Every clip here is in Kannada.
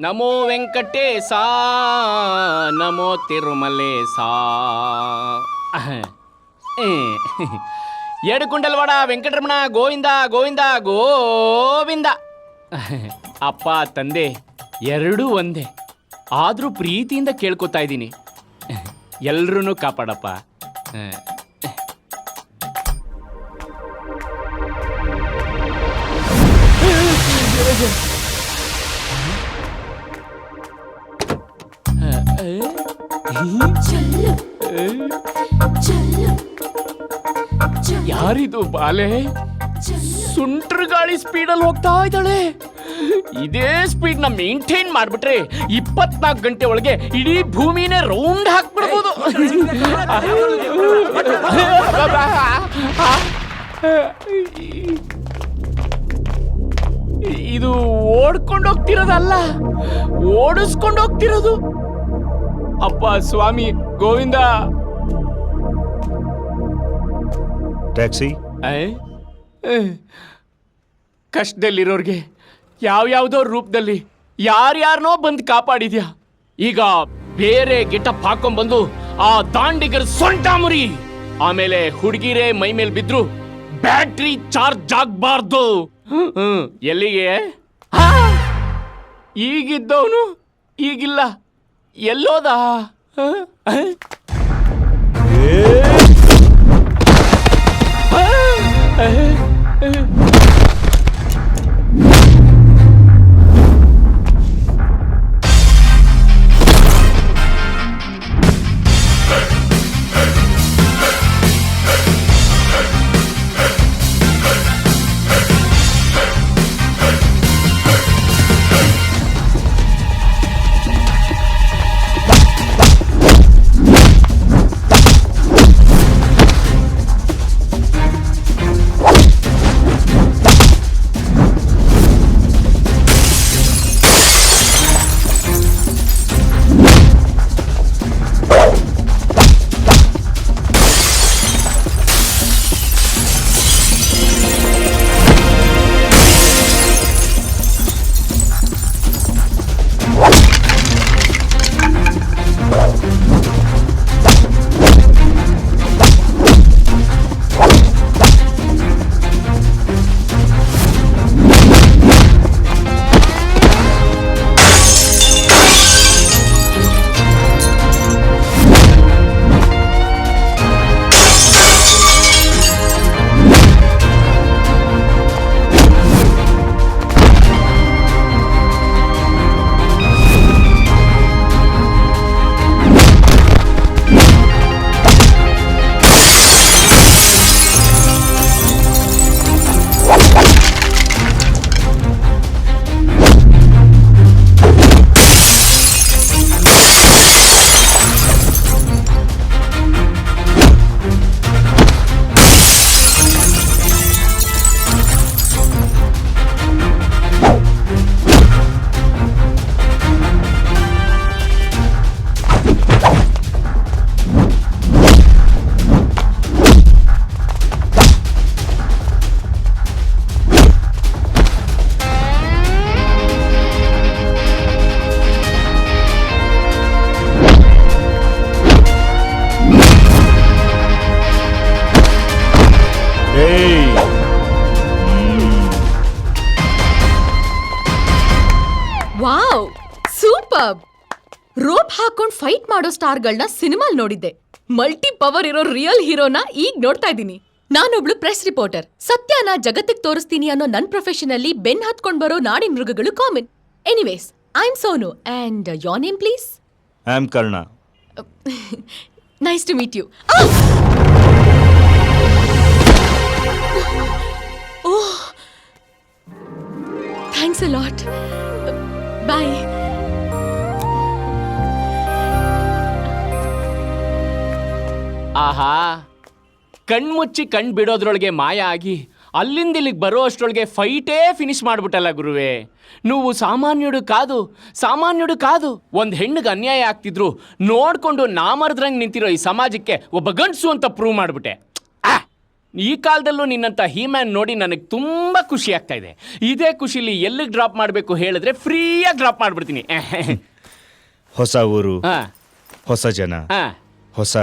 ನಮೋ ವೆಂಕಟೇಶ ನಮೋ ತಿರುಮಲೇಶ. ಏಡುಕುಂಡಲವಾಡ ವೆಂಕಟರಮಣ ಗೋವಿಂದ ಗೋವಿಂದ ಗೋವಿಂದ. ಅಪ್ಪ ತಂದೆ ಎರಡೂ ಒಂದೇ, ಆದರೂ ಪ್ರೀತಿಯಿಂದ ಕೇಳ್ಕೊತಾ ಇದ್ದೀನಿ, ಎಲ್ರೂ ಕಾಪಾಡಪ್ಪ. ಯಾರಿದು ಬಾಲೆ? ಸುಂಟ್ರ ಗಾಳಿ ಸ್ಪೀಡಲ್ಲಿ ಹೋಗ್ತಾ ಇದ್ದಾಳೆ. ಇದೇ ಸ್ಪೀಡ್ ನ ಮೇಂಟೈನ್ ಮಾಡ್ಬಿಟ್ರೆ 24 ಗಂಟೆ ಒಳಗೆ ಇಡೀ ಭೂಮಿನೇ ರೌಂಡ್ ಹಾಕ್ಬಿಡ್ಬೋದು. ಇದು ಓಡ್ಕೊಂಡು ಹೋಗ್ತಿರೋದಲ್ಲ, ಓಡಿಸ್ಕೊಂಡು ಹೋಗ್ತಿರೋದು. ಅಪ್ಪ ಸ್ವಾಮಿ ಗೋವಿಂದ. ಟ್ಯಾಕ್ಸಿ. ಕಷ್ಟದಲ್ಲಿರೋರ್ಗೆ ಯಾವ್ಯಾವ್ದೋ ರೂಪದಲ್ಲಿ ಯಾರ್ಯಾರನೋ ಬಂದು ಕಾಪಾಡಿದ್ಯಾ. ಈಗ ಬೇರೆ ಗೆಟಪ್ ಹಾಕೊಂಡ್ಬಂದು ಆ ದಾಂಡಿಗರ ಸೊಂಟ ಮುರಿ. ಆಮೇಲೆ ಹುಡುಗಿರೇ ಮೈ ಮೇಲೆ ಬಿದ್ರು ಬ್ಯಾಟ್ರಿ ಚಾರ್ಜ್ ಆಗ್ಬಾರ್ದು. ಎಲ್ಲಿಗೆ? ಈಗಿದ್ದವನು ಈಗಿಲ್ಲ, ಎಲ್ಲೋದ? Wow, super! ರೋಪ್ ಹಾಕೊಂಡ್ ಫೈಟ್ ಮಾಡೋ ಸ್ಟಾರ್ಗಳನ್ನ ಸಿನಿಮಾಲ್ ನೋಡಿದ್ದೆ. ಮಲ್ಟಿ ಪವರ್ ಇರೋ ರಿಯಲ್ ಹೀರೋನ ಈಗ ನೋಡ್ತಾ ಇದ್ದೀನಿ. ನಾನೊಬ್ಳು ಪ್ರೆಸ್ ರಿಪೋರ್ಟರ್. ಸತ್ಯನ ಜಗತ್ತಿಗೆ ತೋರಿಸ್ತೀನಿ ಅನ್ನೋ ನನ್ ಪ್ರೊಫೆಷನ್ ಅಲ್ಲಿ ಬೆನ್ ಹತ್ಕೊಂಡ್ ಬರೋ ನಾಡಿನ ಮೃಗಗಳು common. Anyways, I am Sonu and your name please? I am Karna. Nice to meet you. Oh, thanks a lot. Bye. ಆಹಾ, ಕಣ್ಮುಚ್ಚಿ ಕಣ್ ಬಿಡೋದ್ರೊಳಗೆ ಮಾಯ ಆಗಿ ಅಲ್ಲಿಂದ ಇಲ್ಲಿಗೆ ಬರೋ ಅಷ್ಟರೊಳಗೆ ಫೈಟೇ ಫಿನಿಶ್ ಮಾಡ್ಬಿಟ್ಟಲ್ಲ ಗುರುವೆ. ನೀವು ಸಾಮಾನ್ಯುಡು ಕಾದು. ಒಂದು ಹೆಣ್ಣಿಗೆ ಅನ್ಯಾಯ ಆಗ್ತಿದ್ರು ನೋಡ್ಕೊಂಡು ನಾಮರ್ದ್ರಂಗೆ ನಿಂತಿರೋ ಈ ಸಮಾಜಕ್ಕೆ ಒಬ್ಬ ಗಂಡಸು ಅಂತ ಪ್ರೂವ್ ಮಾಡಿಬಿಟ್ಟೆ. ಈ ಕಾಲದಲ್ಲೂ ನಿನ್ನಂಥ ಹೀಮ್ಯಾನ್ ನೋಡಿ ನನಗೆ ತುಂಬ ಖುಷಿ ಆಗ್ತಾ ಇದೆ. ಇದೇ ಖುಷಿಲಿ ಎಲ್ಲಿಗೆ ಡ್ರಾಪ್ ಮಾಡಬೇಕು ಹೇಳಿದ್ರೆ ಫ್ರೀಯಾಗಿ ಡ್ರಾಪ್ ಮಾಡಿಬಿಡ್ತೀನಿ. ಹೊಸ ಊರು, ಹಾಂ ಹೊಸ ಜನ, ಹಾಂ ಹೊಸ.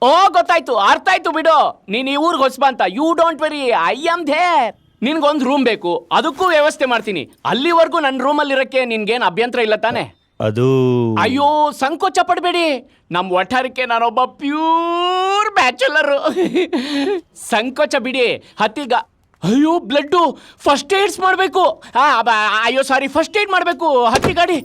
ಓ ಗೊತ್ತಾಯ್ತು, ಅರ್ಥ ಆಯ್ತು ಬಿಡು. ನೀನು ಈ ಊರಿಗೆ ಹೊಸಬ ಅಂತ. You don't worry, I am there. ನಿನ್ಗೊಂದು ರೂಮ್ ಬೇಕು, ಅದಕ್ಕೂ ವ್ಯವಸ್ಥೆ ಮಾಡ್ತೀನಿ. ಅಲ್ಲಿವರೆಗೂ ನನ್ನ ರೂಮಲ್ಲಿರೋಕ್ಕೆ ನಿನ್ಗೇನು ಅಭ್ಯಂತರ ಇಲ್ಲ ತಾನೆ? ಅದು ಅಯ್ಯೋ ಸಂಕೋಚ ಪಡಬೇಡಿ, ನಮ್ಮ ವಠಾರಕ್ಕೆ ನಾನೊಬ್ಬ ಪ್ಯೂರ್ ಬ್ಯಾಚುಲರು. ಸಂಕೋಚ ಬಿಡಿ. ಹತ್ತಿಗ ಅಯ್ಯೋ ಬ್ಲಡ್ಡು ಫಸ್ಟ್ ಏಡ್ಸ್ ಮಾಡಬೇಕು. ಅಯ್ಯೋ ಸಾರಿ, ಫಸ್ಟ್ ಏಡ್ ಮಾಡಬೇಕು. ಹತ್ತಿ ಗಾಡಿ.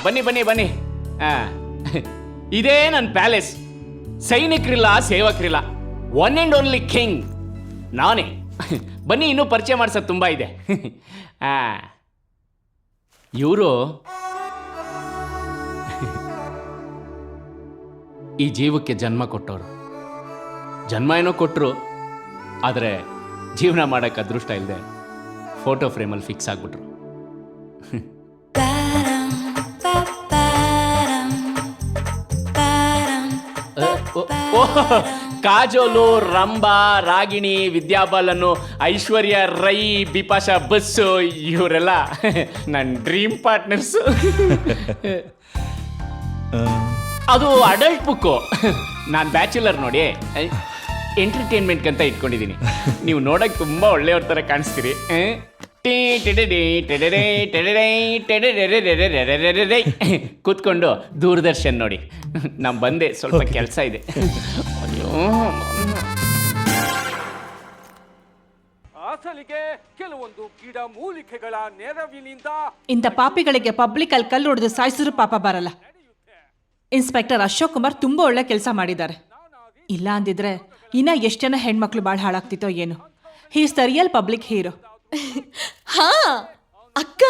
ಬನ್ನಿ ಬನ್ನಿ ಬನ್ನಿ. ಇದೇ ನನ್ನ ಪ್ಯಾಲೇಸ್. ಸೈನಿಕರಿಲ್ಲ, ಸೇವಕರಿಲ್ಲ, ಒನ್ ಆ್ಯಂಡ್ ಓನ್ಲಿ ಕಿಂಗ್ ನಾನೇ. ಬನ್ನಿ, ಇನ್ನೂ ಪರಿಚಯ ಮಾಡ್ಸೋದು ತುಂಬ ಇದೆ. ಇವರು ಈ ಜೀವಕ್ಕೆ ಜನ್ಮ ಕೊಟ್ಟವರು. ಜನ್ಮ ಏನೋ ಕೊಟ್ಟರು, ಆದರೆ ಜೀವನ ಮಾಡೋಕ್ಕೆ ಅದೃಷ್ಟ ಇಲ್ಲದೆ photo ಫ್ರೇಮಲ್ಲಿ fix ಆಗಿಬಿಟ್ರು. ಕಾಜೋಲು, Rambha, Ragini, ವಿದ್ಯಾಬಾಲನು, Aishwarya Rai, Bipasha bus, ಇವರೆಲ್ಲ ನನ್ನ ಡ್ರೀಮ್ ಪಾರ್ಟ್ನರ್ಸು. ಅದು ಅಡಲ್ಟ್ ಬುಕ್ಕು. ನಾನು ಬ್ಯಾಚುಲರ್ ನೋಡಿ, ಎಂಟರ್ಟೈನ್ಮೆಂಟ್ಗಂತ ಇಟ್ಕೊಂಡಿದ್ದೀನಿ. ನೀವು ನೋಡೋಕೆ ತುಂಬ ಒಳ್ಳೆಯವ್ರ ಥರ ಕಾಣಿಸ್ತೀರಿ. ಕೂತ್ಕೊಂಡು ದೂರದರ್ಶನ್ ನೋಡಿ. ನಮ್ಮ ಬಂದೆ, ಸ್ವಲ್ಪ ಕೆಲಸ ಇದೆ. ಅಸಲಿಗೆ ಕೆಲವೊಂದು ಗಿಡ ಮೂಲಿಕೆಗಳ ನೆರವಿನಿಂದ ಇಂಥ ಪಾಪಿಗಳಿಗೆ ಪಬ್ಲಿಕ್ ಅಲ್ಲಿ ಕಲ್ಲು ಹೊಡೆದು ಸಾಯಿಸಿದ್ರು ಪಾಪ ಬರಲ್ಲ. ಇನ್ಸ್ಪೆಕ್ಟರ್ ಅಶೋಕ್ ಕುಮಾರ್ ತುಂಬಾ ಒಳ್ಳೆ ಕೆಲಸ ಮಾಡಿದ್ದಾರೆ. ಇಲ್ಲ ಅಂದಿದ್ರೆ ಇನ್ನ ಎಷ್ಟು ಜನ ಹೆಣ್ಮಕ್ಳು ಭಾಳ ಹಾಳಾಗ್ತಿತ್ತೋ ಏನು. He is the real public hero. ಹಾ ಅಕ್ಕ,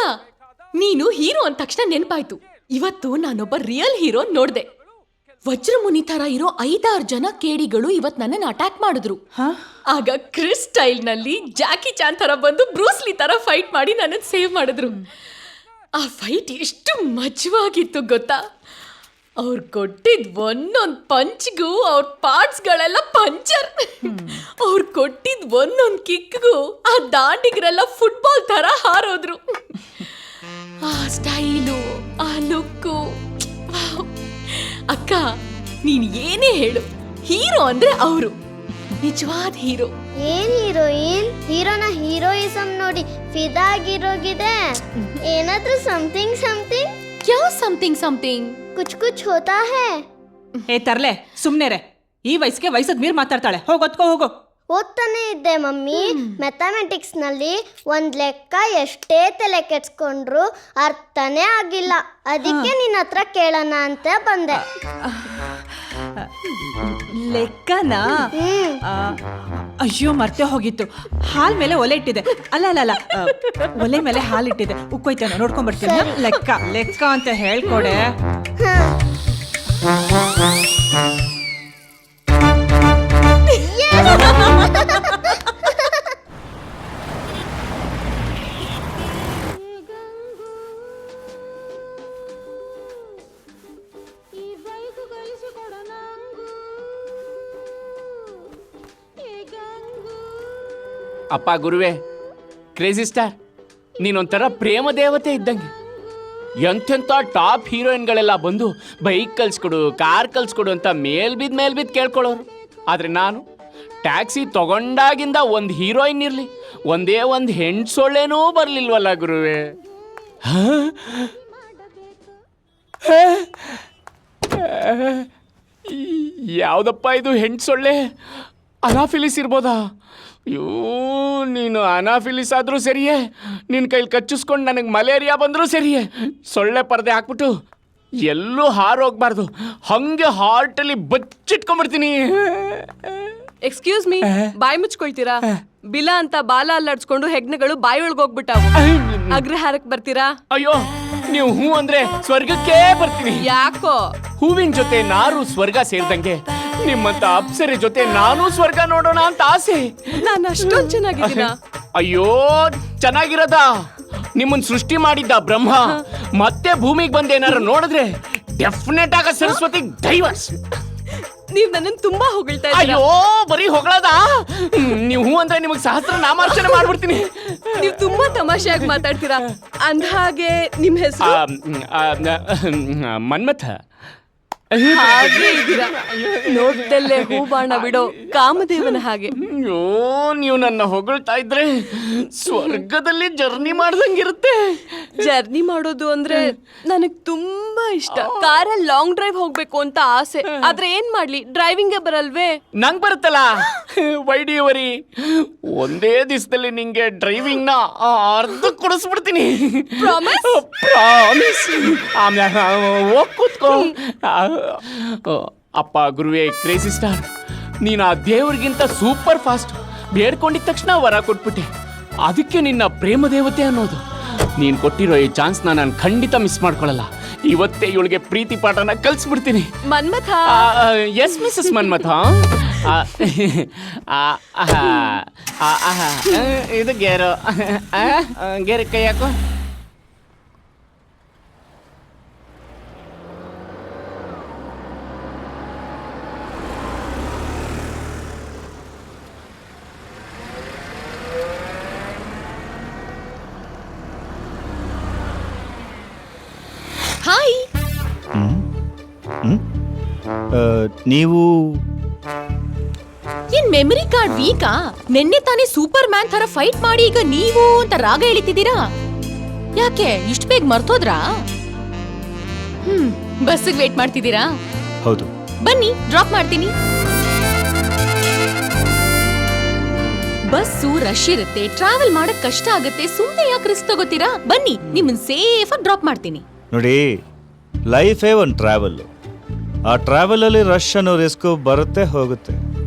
ನೀನು ಹೀರೋ ಅಂದ ತಕ್ಷಣ ನೆನಪಾಯ್ತು. ಇವತ್ತು ನಾನೊಬ್ಬ ರಿಯಲ್ ಹೀರೋ ನೋಡ್ದೆ. ವಜ್ರಮುನಿ ತರ ಇರೋ 5-6 ಜನ ಕೇಡಿಗಳು ಇವತ್ ನನ್ನನ್ನು ಅಟ್ಯಾಕ್ ಮಾಡಿದ್ರು. ಆಗ ಕ್ರಿಸ್ ಸ್ಟೈಲ್ ನಲ್ಲಿ ಜಾಕಿ ಚಾನ್ ತರ ಬಂದು ಬ್ರೂಸ್ಲಿ ತರ ಫೈಟ್ ಮಾಡಿ ನನ್ನನ್ನು ಸೇವ್ ಮಾಡಿದ್ರು. ಆ ಫೈಟ್ ಎಷ್ಟು ಮಜವಾಗಿತ್ತು ಗೊತ್ತಾ? ಅವ್ರು ಕೊಟ್ಟಿದ್ ಒಂದೊಂದ್ ಪಂಚ್ಗೂ ಅವ್ರ ಪಾರ್ಟ್ಸ್ಗಳೆಲ್ಲ ಪಂಚರ್. ಅವ್ರು ಕೊಟ್ಟಿದ್ ಒಂದೊಂದ್ ಕಿಕ್ಗೂ ಆ ದಾಂಡಿಗರೆಲ್ಲ ಫುಟ್ಬಾಲ್ ತರ ಹಾರೋದ್ರು. ಆ ಸ್ಟೈಲು, ಆ ಲುಕ್ಕು. ಅಕ್ಕ, ನೀನ್ ಏನೇ ಹೇಳು, ಹೀರೋ ಅಂದ್ರೆ ಅವರು ನಿಜವಾದ ಹೀರೋ. ಏನ್ ಹೀರೋಯಿನ್? ಹೀರೋನ ಹೀರೋಯಿಸಂ ನೋಡಿ ಫಿದಾ ಆಗಿರೋಗಿದೆ. ಏನಾದ್ರೂ ಸಮಥಿಂಗ್ ಸಮಥಿಂಗ್? ಕ್ಯಾ ಸಮಥಿಂಗ್ ಸಮಥಿಂಗ್? ಕುಚ್ ಹೋತಾ ಹೈ. ಏ ತರ್ಲೆ, ಸುಮ್ನೆ ರೇ. ಈ ವಯಸ್ಸಿಗೆ ವಯಸ್ಸದ್ ಮೀರ್ ಮಾತಾಡ್ತಾಳೆ. ಹೋಗೋತ್ಕೋ ಹೋಗೋ. ಓದ್ತಾನೆ ಇದ್ದೆ ಮಮ್ಮಿ. ಮ್ಯಾಥಮೆಟಿಕ್ಸ್ ನಲ್ಲಿ ಒಂದ್ ಲೆಕ್ಕ ಎಷ್ಟೇ ತಲೆ ಕೆಡ್ಸ್ಕೊಂಡ್ರು ಅರ್ಥನೇ ಆಗಿಲ್ಲ. ಅದಕ್ಕೆ ನಿನ್ನ ಹತ್ರ ಕೇಳೋಣ ಅಂತ ಬಂದೆ. ಲೆಕ್ಕನಾ? ಅಯ್ಯೋ ಮರ್ತೆ ಹೋಗಿತ್ತು. ಹಾಲ್ ಮೇಲೆ ಒಲೆ ಇಟ್ಟಿದೆ. ಅಲ್ಲ ಒಲೆ ಮೇಲೆ ಹಾಲ್ ಇಟ್ಟಿದೆ. ಉಕ್ಕೋಯ್ತಾನೆ, ನೋಡ್ಕೊಂಡ್ ಬರ್ತೀನಿ. ಲೆಕ್ಕ ಲೆಕ್ಕ ಅಂತ ಹೇಳ್ಕೊಡೆ. ಅಪ್ಪ ಗುರುವೆ, ಕ್ರೇಜಿ ಸ್ಟಾರ್, ನೀನೊಂಥರ ಪ್ರೇಮ ದೇವತೆ ಇದ್ದಂಗೆ. ಎಂತೆಂಥ ಟಾಪ್ ಹೀರೋಯಿನ್ಗಳೆಲ್ಲ ಬಂದು ಬೈಕ್ ಕಲ್ಸ್ಕೊಡು, ಕಾರ್ ಕಲ್ಸ್ಕೊಡು ಅಂತ ಮೇಲ್ಬಿದ್ದು ಕೇಳ್ಕೊಳ್ಳೋರು. ಆದರೆ ನಾನು ಟ್ಯಾಕ್ಸಿ ತಗೊಂಡಾಗಿಂದ ಒಂದು ಹೀರೋಯಿನ್ ಇರಲಿ, ಒಂದೇ ಒಂದು ಹೆಣ್ಣು ಸೊಳ್ಳೆನೂ ಬರಲಿಲ್ವಲ್ಲ ಗುರುವೆ. ಯಾವುದಪ್ಪ ಇದು ಹೆಣ್ಣು ಸೊಳ್ಳೆ? ಅನಾಫಿಲಿಸ್ ಇರ್ಬೋದಾ? ಅಯ್ಯೋ, ನೀನು ಅನಾಫಿಲಿಸ್ ಆದರೂ ಸರಿಯೇ, ನಿನ್ನ ಕೈಲಿ ಕಚ್ಚಿಸ್ಕೊಂಡು ನನಗೆ ಮಲೇರಿಯಾ ಬಂದರೂ ಸರಿಯೇ, ಸೊಳ್ಳೆ ಪರದೆ ಹಾಕ್ಬಿಟ್ಟು ಎಲ್ಲೂ ಹಾರೋಗ್ಬಾರ್ದು, ಹಂಗೆ ಹಾರ್ಟಲ್ಲಿ ಬಚ್ಚಿಟ್ಕೊಂಡ್ಬಿಡ್ತೀನಿ. ಎಕ್ಸ್ಕ್ಯೂಸ್ ಮೀ, ಬಾಯಿ ಮುಚ್ಕೊಳ್ತೀರಾ? ಬಿಲ ಅಂತ ಬಾಲ ಅಲ್ಲಾಡ್ಸ್ಕೊಂಡು ಹೆಗ್ಣಗಳು ಬಾಯಿ ಒಳಗೆ ಹೋಗ್ಬಿಟ್ಟಾವು. ಅಗ್ರಹಾರಕ್ಕೆ ಬರ್ತೀರಾ? ಅಯ್ಯೋ, ನೀವು ಹೂ ಅಂದ್ರೆ ಸ್ವರ್ಗಕ್ಕೇ ಬರ್ತೀನಿ. ಯಾಕೋ? ಹೂವಿನ ಜೊತೆ ನಾರು ಸ್ವರ್ಗ ಸೇರಿದಂಗೆ ನಿಮ್ಮಂತ ಅಪ್ಸರೆ ಜೊತೆ ನಾನು ಸ್ವರ್ಗ ನೋಡೋಣ ಅಂತ ಆಸೆ. ನಾನು ಅಷ್ಟೊಂದು ಚೆನ್ನಾಗಿದ್ದೀನ? ಅಯ್ಯೋ, ಚೆನ್ನಾಗಿರೋದ? ನಿಮ್ಮನ್ ಸೃಷ್ಟಿ ಮಾಡಿದ್ದ ಬ್ರಹ್ಮ ಮತ್ತೆ ಭೂಮಿಗೆ ಬಂದು ಏನಾರು ನೋಡಿದ್ರೆ ಡೆಫಿನೆಟ್ ಆಗ ಸರಸ್ವತಿ ಡೈವರ್ಸ್. ನೀವ್ ನನ್ನನ್ನು ತುಂಬಾ ಹೊಗಳ್ತಾ ಇದ್ದೀರಾ. ಅಯ್ಯೋ ಬರೀ ಹೊಗಳದ, ನೀವು ಹೂ ಅಂದ್ರೆ ನಿಮಗ್ ಸಹಸ್ರ ನಾಮಾರ್ಚನೆ ಮಾಡ್ಬಿಡ್ತೀನಿ. ನೀವ್ ತುಂಬಾ ತಮಾಷೆಯಾಗಿ ಮಾತಾಡ್ತೀರಾ. ಅಂದ್ಹಾಗೆ ನಿಮ್ ಹೆಸರು ಮನ್ಮಥ. ಹಾಗೆ ಇದ್ದೀರಾ. ನೋಡ್ದಲ್ಲೇ ಹೂ ಬಾಣ ಬಿಡೋ ಕಾಮದೇವನ ಹಾಗೆ. ಅಯ್ಯೋ ನೀವು ನನ್ನ ಹೊಗಳ್ತಾ ಇದ್ರೆ ಸ್ವರ್ಗದಲ್ಲಿ ಜರ್ನಿ ಮಾಡ್ದಂಗಿರುತ್ತೆ. ಜರ್ನಿ ಮಾಡೋದು ಅಂದ್ರೆ ನನಗ್ ತುಂಬಾ ಇಷ್ಟ. ಕಾರಲ್ಲಿ ಲಾಂಗ್ ಡ್ರೈವ್ ಹೋಗ್ಬೇಕು ಅಂತ ಆಸೆ. ಆದ್ರೆ ಏನ್ ಮಾಡ್ಲಿ, ಡ್ರೈವಿಂಗೇ ಬರಲ್ವೇ. ನಂಗ್ ಬರುತ್ತಲ್ಲ ವೈಡಿಯವರಿ, ಒಂದೇ ದಿವಸದಲ್ಲಿ ನಿಂಗೆ ಡ್ರೈವಿಂಗ್ ನ ಅರ್ಧ ಕೊಡಿಸ್ಬಿಡ್ತೀನಿ. Promise? ಪ್ರಾಮಿಸ್. ಹೋಗ್ ಕೂತ್ಕೋ. ಅಪ್ಪ ಗುರುವೇ ಕ್ರೇಜಿ ಸ್ಟಾರ್, ನೀನು ಆ ದೇವ್ರಿಗಿಂತ ಸೂಪರ್ ಫಾಸ್ಟ್. ಬೇಡ್ಕೊಂಡಿದ ತಕ್ಷಣ ವರ ಕೊಟ್ಬಿಟ್ಟೆ. ಅದಕ್ಕೆ ನಿನ್ನ ಪ್ರೇಮ ದೇವತೆ ಅನ್ನೋದು. ನೀನು ಕೊಟ್ಟಿರೋ ಈ ಚಾನ್ಸ್ನ ನಾನು ಖಂಡಿತ ಮಿಸ್ ಮಾಡ್ಕೊಳ್ಳಲ್ಲ. ಇವತ್ತೇ ಇವಳಿಗೆ ಪ್ರೀತಿ ಪಾಠನ ಕಲಿಸ್ಬಿಡ್ತೀನಿ. ಮನ್ಮಥ. Yes Mrs Manmatha. ಇದು ಗೇರು. ಗೇರು ಕೈ ಹಾಕೋ. ಹಾಯ್. ನೀವು ಏನ್ ಮೆಮರಿ ಕಾರ್ಡ್ ವೀಕಾ? ನೆನ್ನೆ ತಾನೇ ಸೂಪರ್ ಮ್ಯಾನ್ ತರ ಫೈಟ್ ಮಾಡಿ ಈಗ ನೀವು ಅಂತ ರಾಗ ಎಳಿತಿದ್ದೀರಾ. ಯಾಕೆ ಇಷ್ಟು ಬೇಗ ಮರ್ತೋದ್ರಾ? ಬಸ್ಸಿಗೆ ವೇಟ್ ಮಾಡ್ತಿದ್ದೀರಾ? ಹೌದು. ಬನ್ನಿ, ಡ್ರಾಪ್ ಮಾಡ್ತೀನಿ. ಬಸ್ಸು ರಶ್ ಇರುತ್ತೆ, ಟ್ರಾವೆಲ್ ಮಾಡಕ್ ಕಷ್ಟ ಆಗುತ್ತೆ. ಸುಮ್ಮನೆ ಯಾಕೆ ರಿಸ್ಕ್ ತಗೋತೀರಾ? ಬನ್ನಿ, ನಿಮ್ಮನ್ನ ಸೇಫ್ ಆಗಿ ಡ್ರಾಪ್ ಮಾಡ್ತೀನಿ. ನೋಡಿ, ಲೈಫೇ ಒಂದು ಟ್ರಾವೆಲ್. ಆ ಟ್ರಾವೆಲಲ್ಲಿ ರಶ್ ಅನ್ನೋ ರಿಸ್ಕು ಬರುತ್ತೆ ಹೋಗುತ್ತೆ.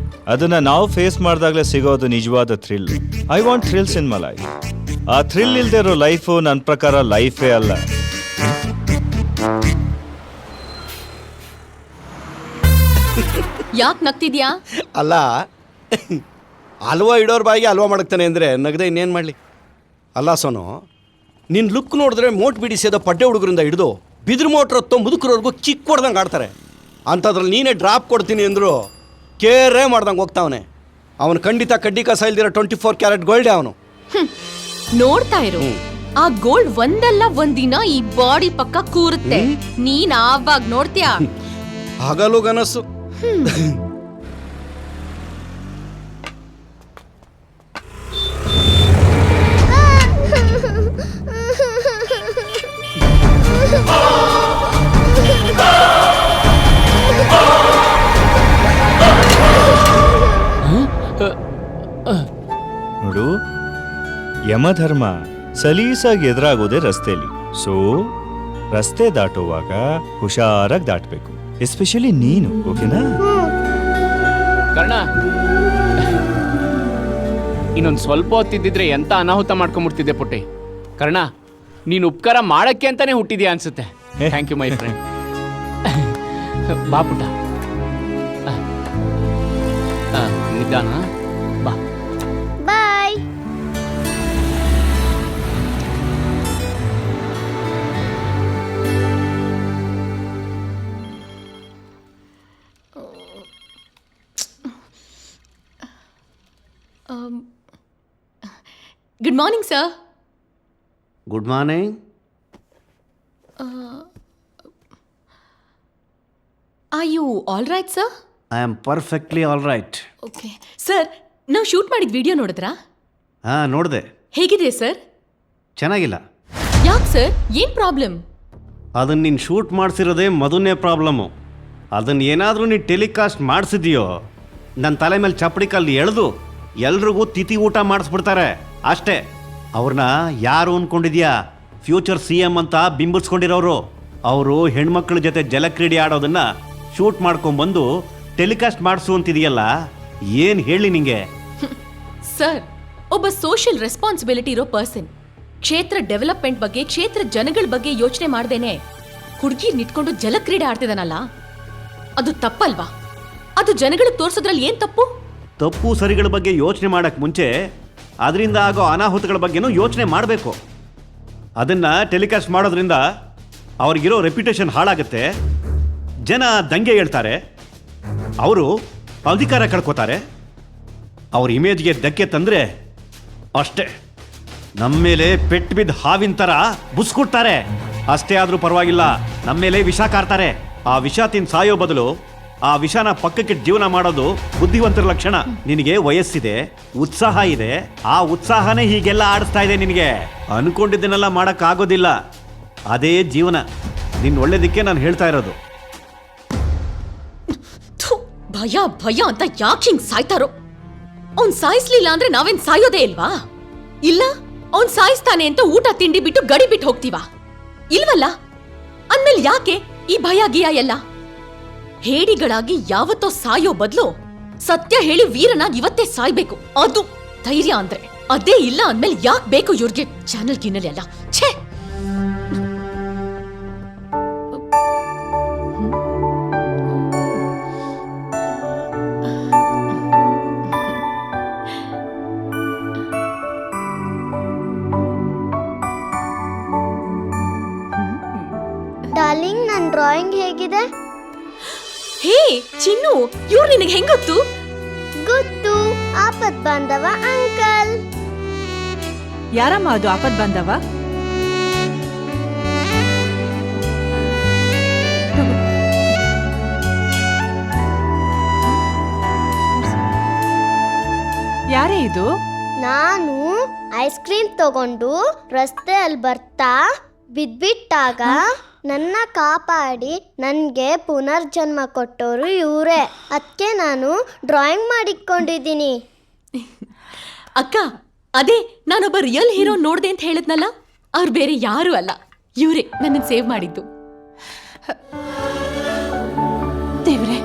ಅದನ್ನು ನಾವು ಫೇಸ್ ಮಾಡಿದಾಗಲೇ ಸಿಗೋದು ನಿಜವಾದ thrill. I want thrills in my life. ಆ ಥ್ರಿಲ್ ಇಲ್ಲದೆ ಇರೋ ಲೈಫು ನನ್ನ ಪ್ರಕಾರ ಲೈಫೇ ಅಲ್ಲ. ಯಾಕೆ ನಗ್ತಿದ್ಯಾ? ಅಲ್ಲ, ಹಲ್ವಾ ಇಡೋರ್ ಬಾಯಿಗೆ ಹಲ್ವಾ ಮಾಡಕ್ತಾನೆ ಅಂದರೆ ನಗದೆ ಇನ್ನೇನು ಮಾಡಲಿ? ಅಲ್ಲ ಸೋನು, ನಿನ್ನ ಲುಕ್ ನೋಡಿದ್ರೆ ಮೋಟ್ ಬಿಡಿಸಿದ ಪಡ್ಡೆ ಹುಡುಗರಿಂದ ಹಿಡಿದು ಬಿದ್ರು ಮೋಟ್ರ್ ಹೊತ್ತೋ ಮುದುಕರವ್ರಿಗೂ ಚಿಕ್ಕ ಹೊಡ್ದಂಗೆ ಆಡ್ತಾರೆ. ಅಂಥದ್ರಲ್ಲಿ ನೀನೇ ಡ್ರಾಪ್ ಕೊಡ್ತೀನಿ ಅಂದರು ಕೇರೇ ಮಾಡ್ದಂಗೆ ಹೋಗ್ತಾವನೆ. ಅವನು ಖಂಡಿತ ಕಡ್ಡಿ ಕಸ ಇಲ್ದಿರೋ 24 ಕ್ಯಾರೆಟ್ ಗೋಲ್ಡೇ ಅವನು. ನೋಡ್ತಾ ಇರು, ಆ ಗೋಲ್ಡ್ ಒಂದಲ್ಲ ಒಂದಿನ ಈ ಬಾಡಿ ಪಕ್ಕ ಕೂರುತ್ತೆ. ನೀನ್ ಆವಾಗ ನೋಡ್ತೀಯಾ? ಹಗಲು ಗನಸು. ನೋಡು, ಯಮಧರ್ಮ ಸಲೀಸಾಗಿ ಎದುರಾಗೋದೇ ರಸ್ತೆಯಲ್ಲಿ. ಸೊ ರಸ್ತೆ ದಾಟುವಾಗ ಹುಷಾರಾಗಿ ದಾಟಬೇಕು. ಎಸ್ಪೆಷಲಿ ನೀನು, ಓಕೆನಾ? ಕರ್ಣ, ಇನ್ನೊಂದು ಸ್ವಲ್ಪ ಹೊತ್ತಿದ್ದಿದ್ರೆ ಎಂತ ಅನಾಹುತ ಮಾಡ್ಕೊಂಡ್ಬಿಡ್ತಿದ್ದೆ ಪುಟ್ಟಿ. ಕರ್ಣ, ನೀನು ಉಪಕಾರ ಮಾಡಕ್ಕೆ ಅಂತಾನೆ ಹುಟ್ಟಿದ್ಯಾ ಅನ್ಸುತ್ತೆ. Thank you my friend. ಬಾ ಪುಟ್ಟ, ನಿಧಾನ ಬಾ. Bye. Good morning sir. Good morning. Are you all right sir? I am perfectly all right. Okay sir, ನಾವು ಶೂಟ್ ಮಾಡಿದ ವಿಡಿಯೋ ನೋಡಿದ್ರಾ? ಹಾಂ, ನೋಡಿದೆ. ಹೇಗಿದೆ ಸರ್? ಚೆನ್ನಾಗಿಲ್ಲ. ಯಾಕೆ ಸರ್, ಏನ್ ಪ್ರಾಬ್ಲಮ್? ಅದನ್ನು ನೀನು ಶೂಟ್ ಮಾಡಿಸಿರೋದೇ ಮೊದಲನೇ ಪ್ರಾಬ್ಲಮ್ಮು. ಅದನ್ನು ಏನಾದರೂ ನೀನು ಟೆಲಿಕಾಸ್ಟ್ ಮಾಡಿಸಿದೆಯೋ ನನ್ನ ತಲೆ ಮೇಲೆ ಚಪ್ಪಡಿ ಕಲ್ಲು ಎಳೆದು ಎಲ್ರಿಗೂ ತಿಥಿ ಊಟ ಮಾಡಿಸ್ಬಿಡ್ತಾರೆ ಅಷ್ಟೇ. ಅವ್ರನ್ನ ಯಾರು ಅಂದ್ಕೊಂಡಿದ್ಯಾ? ಫ್ಯೂಚರ್ CM ಅಂತ ಬಿಂಬಿಸ್ಕೊಂಡಿರೋರು. ಅವರು ಹೆಣ್ಮಕ್ಳ ಜೊತೆ ಜಲಕ್ರೀಡೆ ಆಡೋದನ್ನು ಶೂಟ್ ಮಾಡ್ಕೊಂಡ್ಬಂದು ಟೆಲಿಕಾಸ್ಟ್ ಮಾಡಿಸು ಅಂತಿದೆಯಲ್ಲ, ಏನು ಹೇಳಿ ನಿಂಗೆ? ಸರ್, ಒಬ್ಬ ಸೋಷಿಯಲ್ ರೆಸ್ಪಾನ್ಸಿಬಿಲಿಟಿ ಇರೋ ಪರ್ಸನ್ ಕ್ಷೇತ್ರ ಡೆವಲಪ್ಮೆಂಟ್ ಬಗ್ಗೆ, ಕ್ಷೇತ್ರ ಜನಗಳ ಬಗ್ಗೆ ಯೋಚನೆ ಮಾಡ್ದೇನೆ ಹುಡುಗಿರ್ ನಿಂತ್ಕೊಂಡು ಜಲಕ್ರೀಡೆ ಆಡ್ತಿದಾನಲ್ಲ, ಅದು ತಪ್ಪಲ್ವಾ? ಅದು ಜನಗಳಿಗೆ ತೋರ್ಸೋದ್ರಲ್ಲಿ ಏನ್ ತಪ್ಪು? ತಪ್ಪು ಸರಿಗಳ ಬಗ್ಗೆ ಯೋಚನೆ ಮಾಡಕ್ಕೆ ಮುಂಚೆ ಅದರಿಂದ ಆಗೋ ಅನಾಹುತಗಳ ಬಗ್ಗೆನೂ ಯೋಚನೆ ಮಾಡಬೇಕು. ಅದನ್ನು ಟೆಲಿಕಾಸ್ಟ್ ಮಾಡೋದ್ರಿಂದ ಅವ್ರಿಗಿರೋ ರೆಪ್ಯುಟೇಷನ್ ಹಾಳಾಗುತ್ತೆ, ಜನ ದಂಗೆ ಹೇಳ್ತಾರೆ, ಅವರು ಅಧಿಕಾರ ಕಳ್ಕೊತಾರೆ, ಅವ್ರ ಇಮೇಜ್ಗೆ ಧಕ್ಕೆ ತಂದರೆ ಅಷ್ಟೇ ನಮ್ಮ ಮೇಲೆ ಪೆಟ್ಟು ಬಿದ್ದ ಹಾವಿನ ಥರ ಬುಸ್ಕೊಡ್ತಾರೆ. ಅಷ್ಟೇ ಆದರೂ ಪರವಾಗಿಲ್ಲ, ನಮ್ಮ ಮೇಲೆ ವಿಷ ಕಾರ್ತಾರೆ. ಆ ವಿಷ ತಿಂದು ಸಾಯೋ ಬದಲು ಆ ವಿಷನ ಪಕ್ಕಕ್ಕೆ ಜೀವನ ಮಾಡೋದು ಬುದ್ಧಿವಂತರ ಲಕ್ಷಣ. ನಿನಗೆ ವಯಸ್ಸಿದೆ, ಉತ್ಸಾಹ ಇದೆ, ಆ ಉತ್ಸಾಹನೇ ಹೀಗೆಲ್ಲ ಆಡಿಸ್ತಾ ಇದೆ ನಿನಗೆ. ಅನ್ಕೊಂಡಿದ್ದನ್ನೆಲ್ಲ ಮಾಡೋಕ್ಕಾಗೋದಿಲ್ಲ, ಅದೇ ಜೀವನ. ನಿನ್ನ ಒಳ್ಳೇದಕ್ಕೆ ನಾನು ಹೇಳ್ತಾ ಇರೋದು. ಥು, ಭಯ ಭಯ ಅಂತ ಯಾಕೆ ಹಿಂಗ್ ಸಾಯ್ತಾರೋ? ಅವ್ನ್ ಸಾಯಿಸ್ಲಿಲ್ಲ ಅಂದ್ರೆ ನಾವೇನ್ ಸಾಯೋದೇ ಇಲ್ವಾ? ಇಲ್ಲ ಅವ್ನ್ ಸಾಯಿಸ್ತಾನೆ ಅಂತ ಊಟ ತಿಂಡಿ ಬಿಟ್ಟು ಗಡಿ ಬಿಟ್ಟು ಹೋಗ್ತೀವಾ? ಇಲ್ವಲ್ಲ. ಅಂದ್ಮೇಲೆ ಯಾಕೆ ಈ ಭಯ ಗಿಯ ಎಲ್ಲ? ಹೇಡಿಗಳಾಗಿ ಯಾವತ್ತೋ ಸಾಯೋ ಬದಲು ಸತ್ಯ ಹೇಳಿ ವೀರನಾಗಿ ಇವತ್ತೇ ಸಾಯ್ಬೇಕು, ಅದು ಧೈರ್ಯ ಅಂದ್ರೆ. ಅದೇ ಇಲ್ಲ ಅಂದ್ಮೇಲೆ ಯಾಕೆ ಬೇಕು ಇವ್ರಿಗೆ ಚಾನಲ್ ಗಿನಲ್ ಎಲ್ಲ? ಛೇ! ಡಾರ್ಲಿಂಗ್, ನನ್ನ ಡ್ರಾಯಿಂಗ್ ಹೇಗಿದೆ? ಹೇ ಚಿನ್ನು, ಇವ್ರು ನಿನಗೆ ಹೆಂಗೊತ್ತು? ಗೊತ್ತು, ಆಪತ್ ಬಾಂಧವ ಅಂಕಲ್. ಯಾರಮ್ಮ ಅದು ಆಪತ್ ಬಂದವ? ಯಾರೇ ಇದು? ನಾನು ಐಸ್ ಕ್ರೀಮ್ ತಗೊಂಡು ರಸ್ತೆಯಲ್ಲಿ ಬರ್ತಾ ಬಿದ್ಬಿಟ್ಟಾಗ ನನ್ನ ಕಾಪಾಡಿ ನನಗೆ ಪುನರ್ಜನ್ಮ ಕೊಟ್ಟವರು ಇವರೇ. ಅದಕ್ಕೆ ನಾನು ಡ್ರಾಯಿಂಗ್ ಮಾಡಿಕೊಂಡಿದ್ದೀನಿ. ಅಕ್ಕ, ಅದೇ ನಾನೊಬ್ಬ ರಿಯಲ್ ಹೀರೋ ನೋಡ್ದೆ ಅಂತ ಹೇಳಿದ್ನಲ್ಲ, ಅವ್ರು ಬೇರೆ ಯಾರು ಅಲ್ಲ, ಇವ್ರೆ ನನ್ನನ್ನು ಸೇವ್ ಮಾಡಿದ್ದು. ದೇವ್ರೆ,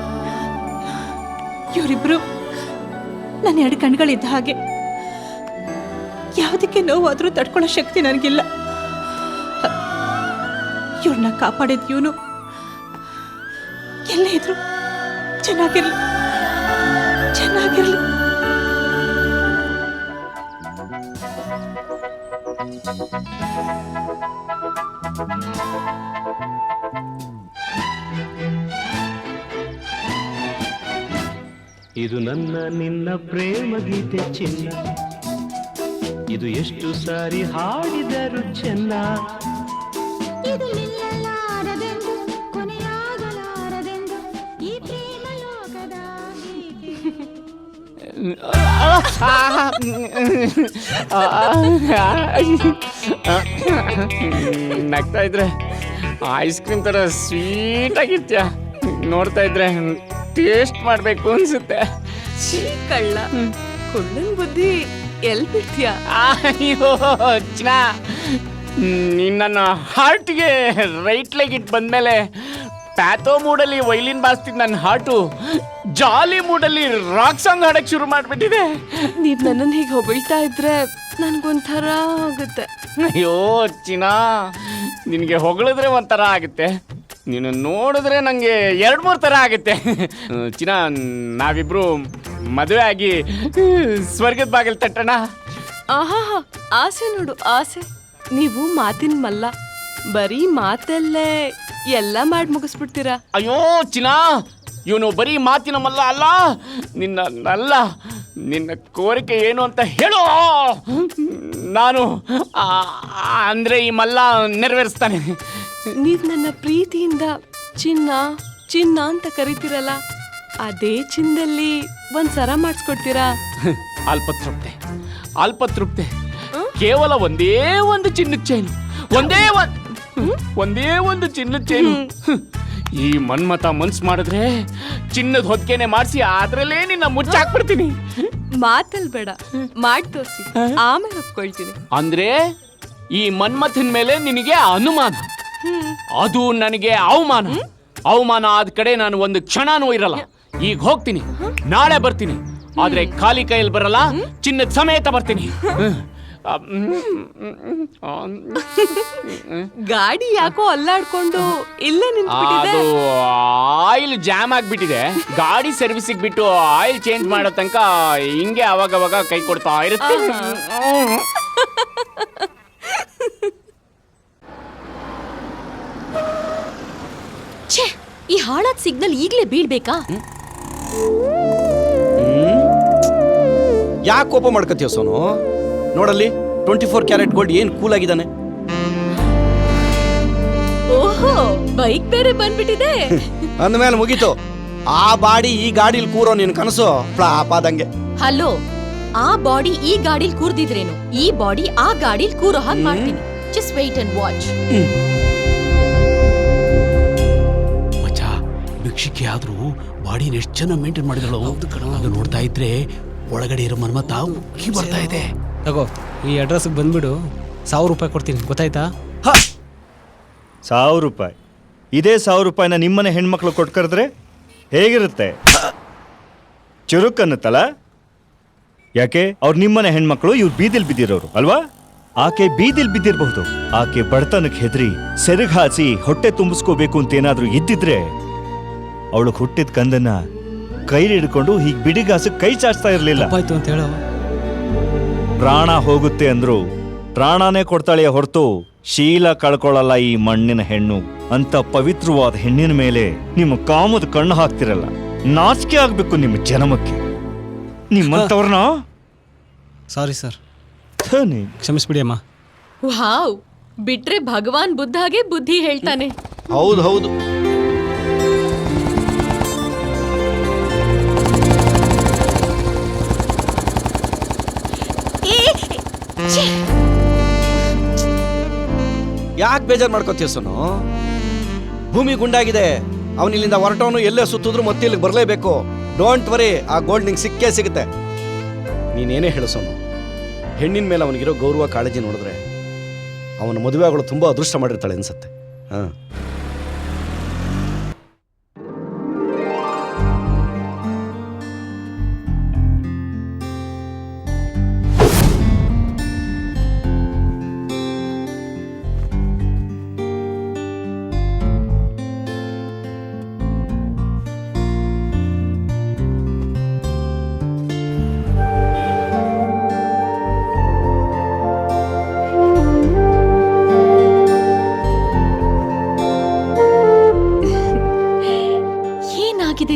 ಇವರಿಬ್ರು ನನ್ನ ಎರಡು ಕಣ್ಗಳಿದ್ದ ಹಾಗೆ. ಯಾವುದಕ್ಕೆ ನೋವಾದ್ರೂ ತಡ್ಕೊಳ್ಳೋ ಶಕ್ತಿ ನನಗಿಲ್ಲ. ಇವ್ರನ್ನ ಕಾಪಾಡಿದ ಇವನು ಎಲ್ಲೇ ಇದ್ರು ಚೆನ್ನಾಗಿರ್ಲಿ, ಚೆನ್ನಾಗಿರ್ಲಿ. ಇದು ನನ್ನ ನಿನ್ನ ಪ್ರೇಮ ಗೀತೆ ಚಿನ್ನ, ಇದು ಎಷ್ಟು ಸಾರಿ ಹಾಡಿದರು ಚೆನ್ನ. ಇದು ನಿಲ್ಲಲಾರದೆಂದು ಕೊನೆಯಾಗಲಾರದೆಂದು ಈ ಪ್ರೇಮ ಲೋಕದ ನಗ್ತಾ ಇದ್ರೆ ಐಸ್ ಕ್ರೀಮ್ ಥರ ಸ್ವೀಟ್ ಆಗಿರ್ತೀಯ. ನೋಡ್ತಾ ಇದ್ರೆ ಟೇಸ್ಟ್ ಮಾಡಬೇಕು ಅನ್ಸುತ್ತೆ. ಕಳ್ಳ, ಕುಳ್ಳನ್ ಬುದ್ಧಿ ಎಲ್ ಬಿಡ್ತೀಯ? ಅಯ್ಯೋ ಚಿನ್ನ, ನಿನ್ನ ಹಾರ್ಟ್ಗೆ ರೈಟ್ ಲೆಗ್ ಇಟ್ಟು ಬಂದ್ಮೇಲೆ ಪ್ಯಾಥೋ ಮೂಡಲ್ಲಿ ವೈಲಿನ್ ಬಾರಿಸ್ತಿದ್ ನನ್ನ ಹಾರ್ಟು ಜಾಲಿ ಮೂಡಲ್ಲಿ ರಾಕ್ ಸಾಂಗ್ ಹಾಡಕ್ ಶುರು ಮಾಡ್ಬಿಟ್ಟಿದೆ. ನೀವ್ ನನ್ನನ್ನು ಹೀಗೆ ಹೊಗಳ್ತಾ ಇದ್ರೆ ನನ್ಗೊಂಥರ ಆಗುತ್ತೆ. ಅಯ್ಯೋ ಚಿನ್ನ, ನಿನಗೆ ಹೊಗಳಿದ್ರೆ ಒಂಥರ ಆಗುತ್ತೆ, ನೀನು ನೋಡಿದ್ರೆ ನನಗೆ 2-3 ಥರ ಆಗುತ್ತೆ. ಚಿನ್ನ, ನಾವಿಬ್ರು ಮದುವೆ ಆಗಿ ಸ್ವರ್ಗದ ಬಾಗಿಲು ತಟ್ಟಣ. ಆಹಾ, ಆಸೆ ನೋಡು ಆಸೆ. ನೀವು ಮಾತಿನ ಮಲ್ಲ, ಬರೀ ಮಾತಲ್ಲೇ ಎಲ್ಲ ಮಾಡಿ ಮುಗಿಸ್ಬಿಡ್ತೀರಾ. ಅಯ್ಯೋ ಚಿನ್ನ, ಇವನು ಬರೀ ಮಾತಿನ ಮಲ್ಲ ಅಲ್ಲ, ನಿನ್ನ ಕೋರಿಕೆ ಏನು ಅಂತ ಹೇಳು. ನಾನು ಅಂದ್ರೆ ಈ ಮಲ್ಲ ನೆರವೇರಿಸ್ತಾನೆ. ನೀವ್ ನನ್ನ ಪ್ರೀತಿಯಿಂದ ಚಿನ್ನ ಚಿನ್ನ ಅಂತ ಕರಿತೀರಲ್ಲ, ಅದೇ ಚಿನ್ನದಲ್ಲಿ ಒಂದ್ ಸರ ಮಾಡಿಸ್ಕೊಡ್ತೀರಾ? ಅಲ್ಪತೃಪ್ತೆ ಕೇವಲ ಒಂದೇ ಒಂದು ಚಿನ್ನದ ಚೈನು, ಒಂದೇ ಒಂದು ಚಿನ್ನದ ಚೈನು. ಈ ಮನ್ಮತ ಮನ್ಸು ಮಾಡಿದ್ರೆ ಚಿನ್ನದ ಹೊದ್ಕೆನೆ ಮಾಡಿಸಿ ಅದ್ರಲ್ಲೇ ನಿನ್ನ ಮುಚ್ಚಾಕ್ಬಿಡ್ತೀನಿ. ಮಾತಲ್ ಬೇಡ, ಮಾಡಿ ತೋರಿಸಿ, ಆಮೇಲೆ ಒಪ್ಕೊಳ್ತೀನಿ. ಅಂದ್ರೆ ಈ ಮನ್ಮಥನ್ ಮೇಲೆ ನಿನಗೆ ಅನುಮಾನ, ಅದು ನನಗೆ ಅವಮಾನ ಆದ ಕಡೆ ನಾನು ಒಂದು ಕ್ಷಣನೂ ಇರಲ್ಲ. ಈಗ ಹೋಗ್ತೀನಿ, ನಾಳೆ ಬರ್ತೀನಿ, ಆದ್ರೆ ಖಾಲಿ ಕೈಯಲ್ಲಿ ಬರಲ್ಲ, ಚಿನ್ನದ ಸಮೇತ ಬರ್ತೀನಿ. ಗಾಡಿ ಯಾಕೋ ಅಲ್ಲಾಡ್ಕೊಂಡು ಇಲ್ಲೇ ನಿಂತ್ಬಿಟ್ಟಿದೆ. ಅದು ಆಯಿಲ್ ಜಾಮ್ ಆಗ್ಬಿಟ್ಟಿದೆ. ಗಾಡಿ ಸರ್ವಿಸಿಗೆ ಬಿಟ್ಟು ಆಯಿಲ್ ಚೇಂಜ್ ಮಾಡೋ ತನಕ ಹಿಂಗೆ ಅವಾಗ ಕೈ ಕೊಡ್ತಾ ಇರುತ್ತೆ. ಹಾಳಾದ ಸಿಗ್ನಲ್ ಈಗ್ಲೇ ಬೀಳ್ಬೇಕಾ? ಯಾಕೆ ಕೋಪ ಮಾಡ್ಕೋತೀಯ ಸೋನು? ನೋಡಲ್ಲಿ 24 ಕ್ಯಾರೆಟ್ ಗೋಲ್ಡ್ ಏನ್ ಕೂಲ್ ಆಗಿದ್ದಾನೆ. ಓಹೋ, ಬೈಕ್ ಬೇರೆ ಬಂದ್ಬಿಟ್ಟಿದೆ. ಅಂದ್ಮೇಲೆ ಮುಗೀತು. ಆ ಬಾಡಿ ಈ ಗಾಡಿಲಿ ಕೂರೋ ನಿನ್ ಕನಸು ಫ್ಲಾಪ್ ಆದಂಗೆ. ಹಲೋ, ಆ ಬಾಡಿ ಈ ಗಾಡಿಲ್ ಕೂರ್ದಿದ್ರೇನು, ಈ ಬಾಡಿ ಆ ಗಾಡಿಲ್ ಕೂರೋ ಹಾಗೆ ಮಾಡ್ತೀನಿ. Just wait and watch. ಮಚ್ಚ, ಭಿಕ್ಷಿಕೆ ಆದ್ರೂ ಬಾಡಿನ ಎಷ್ಟು ಚೆನ್ನಾಗಿ ಮೇಂಟೈನ್ ಮಾಡಿದಳು. ಅದು ನೋಡ್ತಾ ಇದ್ರೆ ಒಳಗಡೆ ಇರೋ ಮನ್ಮತ ಉಕ್ಕಿ ಬರ್ತಾ ಇದೆ. ತಗೋ, ಈ ಅಡ್ರೆಸ್ಗೆ ಬಂದ್ಬಿಡು, 1000 ರೂಪಾಯಿ ಕೊಡ್ತೀನಿ, ಗೊತ್ತಾಯ್ತಾ? 1000 ರೂಪಾಯಿ? ಇದೇ 1000 ರೂಪಾಯಿನ ನಿಮ್ಮನೆ ಹೆಣ್ಮಕ್ಳು ಕೊಟ್ಕರಿದ್ರೆ ಹೇಗಿರುತ್ತೆ? ಚುರುಕ್ ಅನ್ನತ್ತಲ್ಲ? ಯಾಕೆ ಅವ್ರು ನಿಮ್ಮನೆ ಹೆಣ್ಮಕ್ಳು, ಇವ್ರು ಬೀದಿಲ್ ಬಿದ್ದಿರೋರು ಅಲ್ವಾ? ಆಕೆ ಬೀದಿಲ್ ಬಿದ್ದಿರಬಹುದು. ಆಕೆ ಬಡತನಕ್ಕೆ ಹೆದರಿ ಸೆರಗ್ ಹಾಸಿ ಹೊಟ್ಟೆ ತುಂಬಿಸ್ಕೋಬೇಕು ಅಂತ ಏನಾದ್ರೂ ಇದ್ದಿದ್ರೆ ಅವಳು ಹುಟ್ಟಿದ ಕಂದನ್ನ ಕೈಲಿ ಹಿಡ್ಕೊಂಡು ಹೀಗೆ ಬಿಡಿಗಾಸ ಕೈ ಚಾಚ್ತಾ ಇರ್ಲಿಲ್ಲ. ಅಂತ ಹೇಳೋ. ಪ್ರಾಣ ಹೋಗುತ್ತೆ ಅಂದ್ರು ಪ್ರಾಣನೇ ಕೊಡ್ತಾಳೆಯ ಹೊರತು ಶೀಲ ಕಳ್ಕೊಳ್ಳಲ್ಲ ಈ ಮಣ್ಣಿನ ಹೆಣ್ಣು ಅಂತ ಪವಿತ್ರವಾದ ಹೆಣ್ಣಿನ ಮೇಲೆ ನಿಮ್ಮ ಕಾಮದ ಕಣ್ಣು ಹಾಕ್ತಿರಲ್ಲ. ನಾಚಿಕೆ ಆಗ್ಬೇಕು ನಿಮ್ಮ ಜನ್ಮಕ್ಕೆ. ನಿಮ್ಮಂತವ್ರನ್ನ. ಸಾರಿ ಸರ್, ಕ್ಷಮಿಸ್ಬಿಡಿ ಅಮ್ಮ. ವಾವ್, ಬಿಟ್ರೆ ಭಗವಾನ್ ಬುದ್ಧಾಗೆ ಬುದ್ಧಿ ಹೇಳ್ತಾನೆ. ಹೌದು ಹೌದು. ಯಾಕೆ ಬೇಜಾರು ಮಾಡ್ಕೋತೀಯ ಸೋನು? ಭೂಮಿ ಗುಂಡಾಗಿದೆ. ಅವನಿಲ್ಲಿಂದ ಹೊರಟವನು ಎಲ್ಲೇ ಸುತ್ತಿದ್ರು ಮತ್ತೆ ಇಲ್ಲಿಗೆ ಬರಲೇಬೇಕು. ಡೋಂಟ್ ವರಿ, ಆ ಗೋಲ್ಡ್ ನಿಂಗೆ ಸಿಕ್ಕೇ ಸಿಗುತ್ತೆ. ನೀನೇನೇ ಹೇಳು ಸೋನು, ಹೆಣ್ಣಿನ ಮೇಲೆ ಅವನಿಗಿರೋ ಗೌರವ ಕಾಳಜಿ ನೋಡಿದ್ರೆ ಅವನ ಮದುವೆ ಆಗಳು ತುಂಬ ಅದೃಷ್ಟ ಮಾಡಿರ್ತಾಳೆ ಅನ್ಸತ್ತೆ. ಹಾಂ,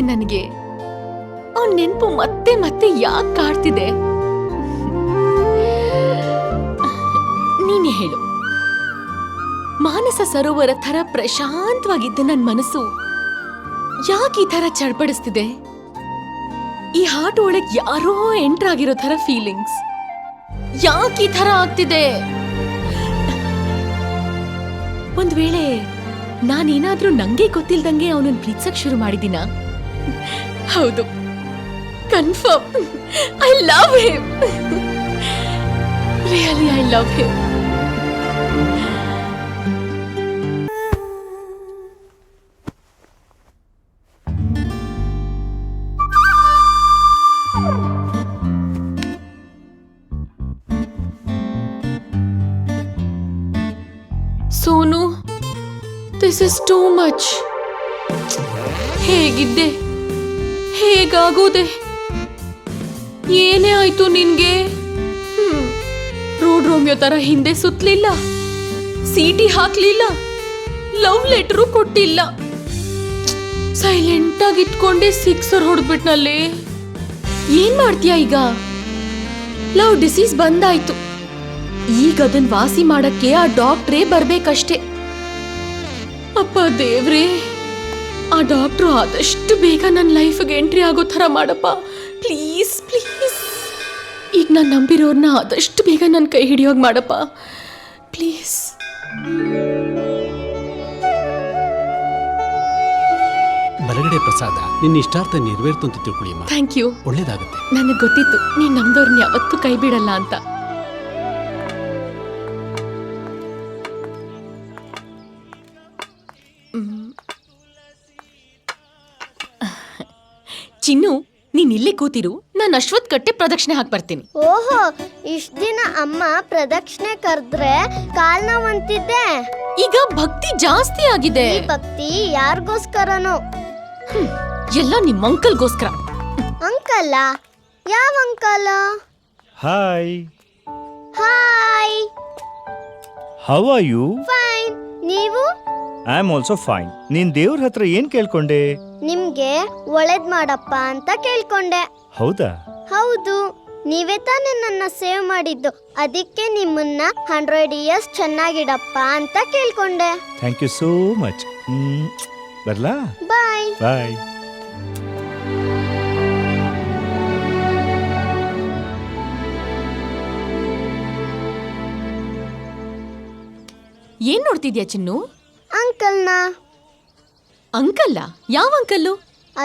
ನನಗೆ ಅವನ್ ನೆನಪು ಮತ್ತೆ ಮತ್ತೆ ಯಾಕೆ ಕಾಡ್ತಿದೆ? ನೀನೇ ಹೇಳು. ಮಾನಸ ಸರೋವರ ಥರ ಪ್ರಶಾಂತವಾಗಿದ್ದ ನನ್ನ ಮನಸ್ಸು ಯಾಕೆ ಈ ಥರ ಚಡ್ಪಡಿಸ್ತಿದೆ? ಈ ಹಾರ್ಟ್ ಒಳಗೆ ಯಾರೋ ಎಂಟರ್ ಆಗಿರೋ ಥರ ಫೀಲಿಂಗ್ಸ್ ಯಾಕೆ ಈ ಥರ ಆಗ್ತಿದೆ? ಒಂದ್ ವೇಳೆ ನಾನೇನಾದ್ರೂ ನಂಗೆ ಗೊತ್ತಿಲ್ದಂಗೆ ಅವನನ್ನ ಪ್ರೀತಿಸಕ್ ಶುರು ಮಾಡಿದಿನ? ಹೌದು, confirm. I love him. Really I love him. Sonu, this is too much. ಹೇಗಿದ್ದೆ? ಹೇಗಾಗೋದೆ? ಏನೇ ಆಯ್ತು ನಿನ್ಗೆ? ರೋಡ್ ರೋಮಿಯೋ ತರ ಹಿಂದೆ ಸುತ್ತಲಿಲ್ಲ, ಸೀಟಿ ಹಾಕ್ಲಿಲ್ಲ, ಲವ್ ಲೆಟರು ಕೊಟ್ಟಿಲ್ಲ. ಸೈಲೆಂಟ್ ಆಗಿ ಇಟ್ಕೊಂಡೆ ಸಿಕ್ಸರ್ ಹೊಡೆದ್ಬಿಟ್ನಲ್ಲಿ. ಏನ್ ಮಾಡ್ತೀಯ ಈಗ? ಲವ್ ಡಿಸೀಸ್ ಬಂದಾಯ್ತು. ಈಗ ಅದನ್ನ ವಾಸಿ ಮಾಡಕ್ಕೆ ಆ ಡಾಕ್ಟ್ರೇ ಬರ್ಬೇಕಷ್ಟೇ. ಅಪ್ಪ ದೇವ್ರೇ, ಆ ಡಾಕ್ಟ್ರು ಆದಷ್ಟು ಬೇಗ ನನ್ನ ಲೈಫ್ಗೆ ಎಂಟ್ರಿ ಆಗೋ ಥರ ಮಾಡಪ್ಪ, ಪ್ಲೀಸ್ ಪ್ಲೀಸ್. ಈಗ ನಾನು ನಂಬಿರೋರ್ನ ಆದಷ್ಟು ಬೇಗ ನನ್ನ ಕೈ ಹಿಡಿಯೋಗಿ ಮಾಡಪ್ಪ, ಪ್ಲೀಸ್. ಬಲಗಡೆ ಪ್ರಸಾದ, ನಿನ್ನ ಇಷ್ಟಾರ್ಥ ನೆರವೇರ್ತು ಅಂತ ತಿಳ್ಕೊಳ್ಳಿಯಮ್ಮ. Thank you. ಒಳ್ಳೇದಾಗುತ್ತೆ. ನನಗೆ ಗೊತ್ತಿತ್ತು ನೀನು ನಮ್ದವ್ರನ್ನ ಯಾವತ್ತೂ ಕೈ ಬಿಡಲ್ಲ ಅಂತ. ಚಿನ್ನು, ನೀನ್ ಇಲ್ಲೇ ಕೂತಿರು, ನಾನು ಅಶ್ವತ್ ಕಟ್ಟೆ ಪ್ರದಕ್ಷಿಣೆ ಹಾಕಿ ಬರ್ತೀನಿ. ಓಹೋ, ಇಷ್ಟ ದಿನ ಅಮ್ಮ ಪ್ರದಕ್ಷಿಣೆ ಕರೆದ್ರೆ ಕಾಲ್ ನೋವಂತಿದ್ದೆ. ಈಗ ಭಕ್ತಿ ಜಾಸ್ತಿ ಆಗಿದೆ. ಈ ಭಕ್ತಿ ಯಾರಿಗೋಸ್ಕರನೋ? ಎಲ್ಲ ನಿಮ್ಮ ಅಂಕಲ್ಗೋಸ್ಕರ. ಅಂಕಲ್ಲ? ಯಾವ uncle? Hi. Hi. How are you? Fine. ನೀವು? I am also fine. ನೀನ್ ದೇವ್ರ ಹತ್ರ ಏನ್ ಕೇಳ್ಕೊಂಡೆ? ನಿಮ್ಗೆ ಒಳ್ಳೇದ್ ಮಾಡಪ್ಪ ಅಂತ ಕೇಳ್ಕೊಂಡೆ. ಹೌದಾ? ಹೌದು, ನೀವೇ ತಾನೇ ನನ್ನ ಸೇವ್ ಮಾಡಿದ್ದು. ಅದಕ್ಕೆ ನಿಮ್ಮನ್ನ 100 years ಚೆನ್ನಾಗಿಡಪ್ಪ ಅಂತ ಕೇಳ್ಕೊಂಡೆ. Thank you so much. ಬರ್ಲಾ? ಬಾಯ್. ಬಾಯ್. ಏನ್ ನೋಡ್ತಿದ್ಯಾ ಚಿನ್ನು? ಅಂಕಲ್ನ. ಅಂಕಲ್ಲ? ಯಾವ ಅಂಕಲ್ಲು?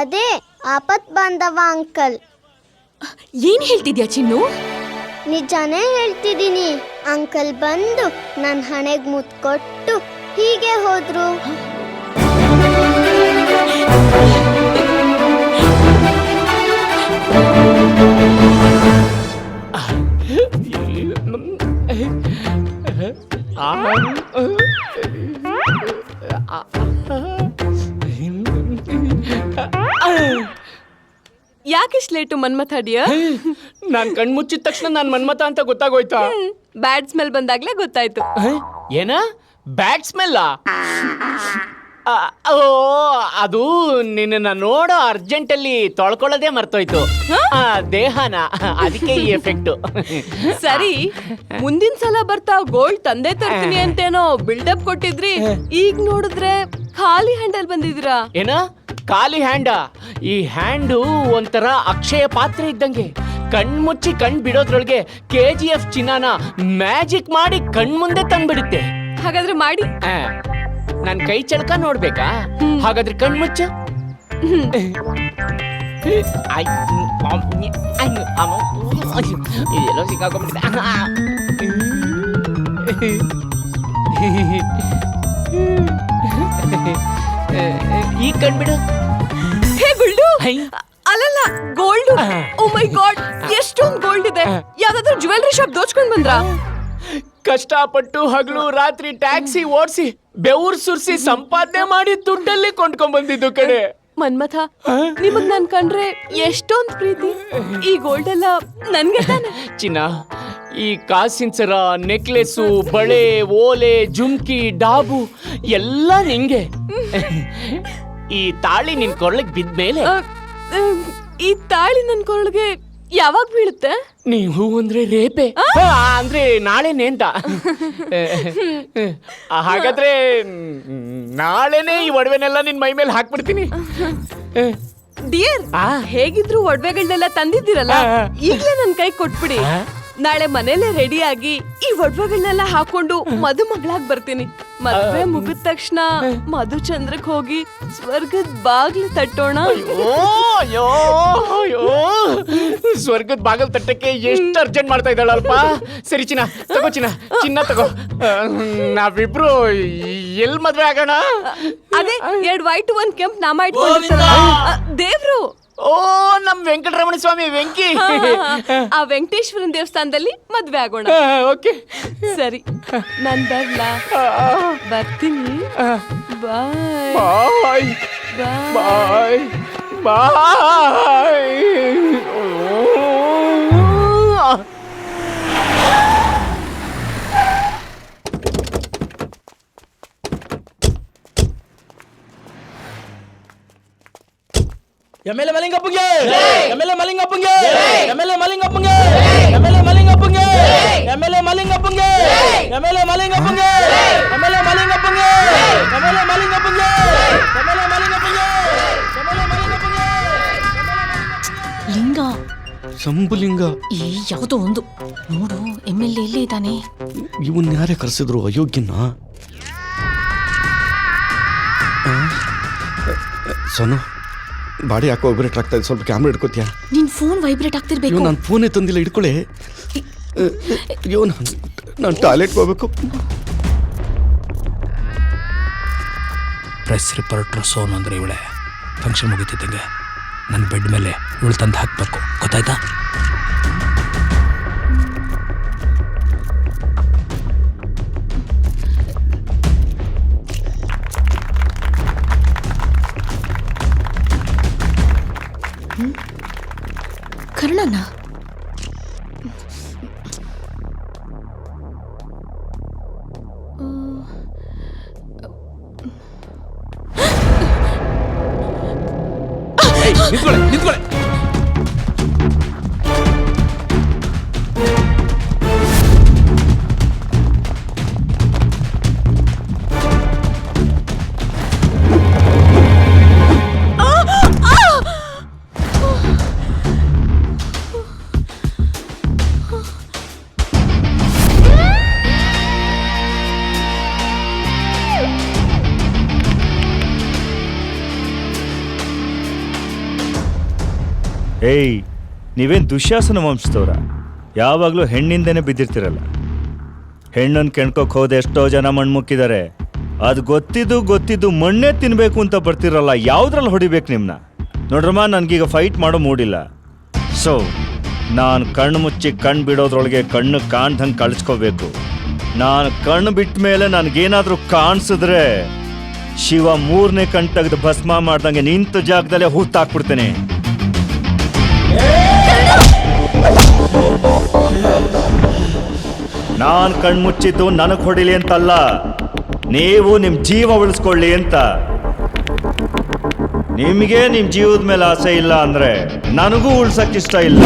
ಅದೇ ಆಪತ್ ಬಾಂಧವ ಅಂಕಲ್. ಏನ್ ಹೇಳ್ತಿದ್ಯಾ ಚಿನ್ನು? ನಿಜಾನೇ ಹೇಳ್ತಿದ್ದೀನಿ. ಅಂಕಲ್ ಬಂದು ನನ್ನ ಹಣೆಗೆ ಮುತ್ತು ಕೊಟ್ಟು ಹೀಗೆ ಹೋದ್ರು. ಯಾಕಿಷ್ಟು ಲೇಟು ಮನ್ಮಥ ಡಿಯರ್? ನಾನ್ ಕಣ್ಮುಚ್ಚಿದ ತಕ್ಷಣ ನಾನ್ ಮನ್ಮಥ ಅಂತ ಗೊತ್ತಾಗೋಯ್ತಾ? ಬ್ಯಾಡ್ ಸ್ಮೆಲ್ ಬಂದಾಗ್ಲೇ ಗೊತ್ತಾಯ್ತು. ಏನ ಬ್ಯಾಡ್ ಸ್ಮೆಲ್ಲ? ಓ, ಅದು ನಿನ್ನ ನೋಡೋ ಅರ್ಜೆಂಟಲ್ಲಿ ತೊಳ್ಕೊಳ್ಳೋದೇ ಮರ್ತೋಯ್ತು ದೇಹನ, ಅದಕ್ಕೆ ಈ ಎಫೆಕ್ಟ್. ಸರಿ, ಮುಂದಿನ ಸಲ ಬರ್ತಾ ಗೋಲ್ಡ್ ತಂದೆ ತರ್ತೀನಿ ಅಂತೇನೋ ಬಿಲ್ಡಪ್ ಕೊಟ್ಟಿದ್ರಿ, ಈಗ ನೋಡಿದ್ರೆ ಖಾಲಿ ಹ್ಯಾಂಡಲ್ ಬಂದಿದ್ದೀರಾ. ಏನ ಖಾಲಿ ಹ್ಯಾಂಡ? ಈ ಹ್ಯಾಂಡು ಒಂಥರ ಅಕ್ಷಯ ಪಾತ್ರೆ ಇದ್ದಂಗೆ. ಕಣ್ಮುಚ್ಚಿ ಕಣ್ ಬಿಡೋದ್ರೊಳಗೆ KGF ಚಿನ್ನನ ಮ್ಯಾಜಿಕ್ ಮಾಡಿ ಕಣ್ಮುಂದೆ ತಂದ್ಬಿಡುತ್ತೆ. ಹಾಗಾದ್ರೆ ಮಾಡಿ. ನನ್ ಕೈ ಚಳಕ ನೋಡ್ಬೇಕಾ? ಹಾಗಾದ್ರೆ ಕಣ್ಮುಚ್ಚ. ಇದೆಲ್ಲೋ ಸಿಕ್ಕಾಕೊಂಡ್ಬಿಟ್ಟಿದೆ. ಈ ಕಣ್ಬಿಡು. ಹೇ ಗುಲ್ಡು, ಅಲ್ಲಲ್ಲ ಗೋಲ್ಡ್. ಓ ಮೈ ಗಾಡ್, ಎಷ್ಟೊಂದು ಗೋಲ್ಡ್ ಇದೆ. ಯಾವ್ದಾದ್ರು ಜ್ಯುವೆಲರಿ ಶಾಪ್ ದೋಚ್ಕೊಂಡ್ ಬಂದ್ರಾ? ಕಷ್ಟಪಟ್ಟು ಹಗಲು ರಾತ್ರಿ ಟ್ಯಾಕ್ಸಿ ಓಡಿಸಿ ಬೆವ್ರು ಸುರ್ಸಿ ಸಂಪಾದನೆ ಮಾಡಿ ದುಡ್ಡಲ್ಲಿ ಕೊಂಡ್ಕೊಂಡ್ ಬಂದಿದ್ದು ಕಡೆ. ಮನ್ಮಥ, ನಿಮಗ್ ನನ್ ಕಂಡ್ರೆ ಎಷ್ಟೊಂದ್ ಪ್ರೀತಿ. ಈ ಗೋಲ್ಡ್ ಎಲ್ಲ ನನ್ಗೆ ತಾನೆ. ಚಿನ್ನ, ಈ ಕಾಸಿನ ಸರ, ನೆಕ್ಲೆಸ್ಸು, ಬಳೆ, ಓಲೆ, ಜುಮ್ಕಿ, ಡಾಬು ಎಲ್ಲ ನಿಂಗೆ. ಈ ತಾಳಿ ನಿನ್ ಕೊರಳಿಗೆ ಬಿದ್ಮೇಲೆ ಈ ತಾಳಿ ನನ್ ಕೊರಳಿಗೆ ಯಾವಾಗ ಬೀಳುತ್ತೆ? ನೀವು ಅಂದ್ರೆ ರೇಪೆ ಅಂದ್ರೆ ನಾಳೆನೆ ಅಂತ. ಹಾಗಾದ್ರೆ ನಾಳೆನೆ ಈ ಒಡವೆನೆಲ್ಲ ನಿನ್ ಮೈ ಮೇಲೆ ಹಾಕ್ಬಿಡ್ತೀನಿ. ಡಿಯರ್, ಹೇಗಿದ್ರು ಒಡವೆಗಳನ್ನೆಲ್ಲ ತಂದಿದ್ದೀರಲ್ಲ, ಈಗ್ಲೇ ನನ್ ಕೈ ಕೊಟ್ಬಿಡಿ. ನಾಳೆ ಮನೇಲೆ ರೆಡಿ ಆಗಿ ಈ ಒಡವೆಗಳನ್ನೆಲ್ಲ ಹಾಕೊಂಡು ಮದುಮಗಳಾಗ್ ಬರ್ತೀನಿ. ಮದ್ವೆ ಮುಗಿದ ತಕ್ಷಣ ಮಧುಚಂದ್ರಕ್ ಹೋಗಿ ಸ್ವರ್ಗದ ಬಾಗ್ಲು ತಟ್ಟೋಣ. ಅಯ್ಯೋ ಸ್ವರ್ಗದ ಬಾಗಲ್ ತಟ್ಟಕ್ಕೆ ಎಷ್ಟು ಅರ್ಜೆಂಟ್ ಮಾಡ್ತಾ ಇದ್ದಾಳಲ್ಪ. ಸರಿ ಚಿನ್ನ ತಗೋ, ಚಿನ್ನ ತಗೋ. ನಾವಿಬ್ರು ಎಲ್ ಮದ್ವೆ ಆಗೋಣ? ಅದೇ 2 ವೈಟ್ 1 ಕೆಂಪ್ ನಾಮ ಇಟ್ಕೊಂಡಿರ್ತಾರ ದೇವ್ರು. ಓ, ನಮ್ ವೆಂಕಟರಮಣ ಸ್ವಾಮಿ ವೆಂಕಿ. ಆ ವೆಂಕಟೇಶ್ವರನ್ ದೇವಸ್ಥಾನದಲ್ಲಿ ಮದ್ವೆ ಆಗೋಣ. ಓಕೆ ಸರಿ, ನಾನ್ ಬರ್ಲಾ? ಬರ್ತೀನಿ. ಬಾಯ್ ಬಾಯ್ ಬಾಯ್ ಬಾಯ್. MLA ಮಲಿಂಗಪ್ಪಂಗೆ, MLA ಮಲಿಂಗಪ್ಪಂಗೆ, MLA ಮಲಿಂಗಪ್ಪಂಗೆ, MLA ಮಲಿಂಗಪ್ಪಂಗೆ, MLA ಮಲಿಂಗಪ್ಪಂಗೆ, MLA ಮಲಿಂಗಪ್ಪಂಗೆ, MLA ಮಲಿಂಗಪ್ಪಂಗೆ, MLA ಮಲಿಂಗಪ್ಪಂಗೆ, MLA ಮಲಿಂಗಪ್ಪಂಗೆ, MLA ಮಲಿಂಗಪ್ಪಂಗೆ. ಲಿಂಗ ಶಂಭುಲಿಂಗ. ಈ ಯಾವುದೋ ಒಂದು ನೋಡು, MLA ಎಲ್ಲೇ ಇದ್ದಾನೆ. ಇವನ್ ಯಾರೇ ಕರೆಸಿದ್ರು ಅಯೋಗ್ಯನ? ಸೋನು, ಬಾಡಿ ಯಾಕೋ ವೈಬ್ರೇಟ್ ಆಗ್ತಾ ಇದೆ, ಸ್ವಲ್ಪ ಕ್ಯಾಮ್ರಾ ಹಿಡ್ಕೋತಿಯಾ? ನಿನ್ ಫೋನ್ ವೈಬ್ರೇಟ್ ಆಗ್ತಿರ್ಬೇಕು. ನಾನು ಫೋನೇ ತಂದಿಲ್ಲ, ಹಿಡ್ಕೊಳ್ಳೆ. ಅಯ್ಯೋ, ನಾನು ಟಾಯ್ಲೆಟ್ಗೆ ಹೋಗ್ಬೇಕು. ಪ್ರೆಸ್ ರಿಪೋರ್ಟ್ರ್ ಸೋನು ಅಂದರೆ ಇವಳೆ. ಫಂಕ್ಷನ್ ಮುಗಿತಿದ್ದಂಗೆ ನನ್ನ ಬೆಡ್ ಮೇಲೆ ಇವಳು ತಂದು ಹಾಕಬೇಕು, ಗೊತ್ತಾಯ್ತಾ? ಕರ್ಣನ ನಿಂತ್ಕೊಳ್ಳಿ ನಿಂತ್ಕೊಳ್ಳಿ. ಏಯ್, ನೀವೇನು ದುಶ್ಯಾಸನ ವಂಶದವ್ರ? ಯಾವಾಗಲೂ ಹೆಣ್ಣಿಂದನೇ ಬಿದ್ದಿರ್ತಿರಲ್ಲ. ಹೆಣ್ಣನ್ನು ಕೆಣ್ಕೋಕ್ ಹೋದ ಎಷ್ಟೋ ಜನ ಮಣ್ಣು ಮುಕ್ಕಿದ್ದಾರೆ. ಅದು ಗೊತ್ತಿದ್ದು ಮಣ್ಣೇ ತಿನ್ಬೇಕು ಅಂತ ಬರ್ತಿರಲ್ಲ. ಯಾವುದ್ರಲ್ಲಿ ಹೊಡಿಬೇಕು ನಿಮ್ಮನ್ನ? ನೋಡ್ರಮ್ಮ, ನನಗೀಗ ಫೈಟ್ ಮಾಡೋ ಮೂಡಿಲ್ಲ. ಸೊ ನಾನು ಕಣ್ಣು ಮುಚ್ಚಿ ಕಣ್ಣು ಬಿಡೋದ್ರೊಳಗೆ ಕಣ್ಣು ಕಾಣ್ದಂಗೆ ಕಳಿಸ್ಕೋಬೇಕು. ನಾನು ಕಣ್ಣು ಬಿಟ್ಟ ಮೇಲೆ ನನಗೇನಾದರೂ ಕಾಣಿಸಿದ್ರೆ ಶಿವ 3ನೇ ಕಣ್ ತೆಗೆದು ಭಸ್ಮ ಮಾಡ್ದಂಗೆ ನಿಂತ ಜಾಗದಲ್ಲೇ ಹೂತಾಕ್ಬಿಡ್ತೇನೆ. ನಾನು ಕಣ್ಮುಚ್ಚಿದ್ದು ನನಗೆ ಹೊಡಿಲಿ ಅಂತಲ್ಲ, ನೀವು ನಿಮ್ಮ ಜೀವ ಉಳಿಸ್ಕೊಳ್ಳಿ ಅಂತ. ನಿಮಗೆ ನಿಮ್ಮ ಜೀವದ ಮೇಲೆ ಆಸೆ ಇಲ್ಲ ಅಂದ್ರೆ ನನಗೂ ಉಳ್ಸಕ್ಕಿಷ್ಟ ಇಲ್ಲ.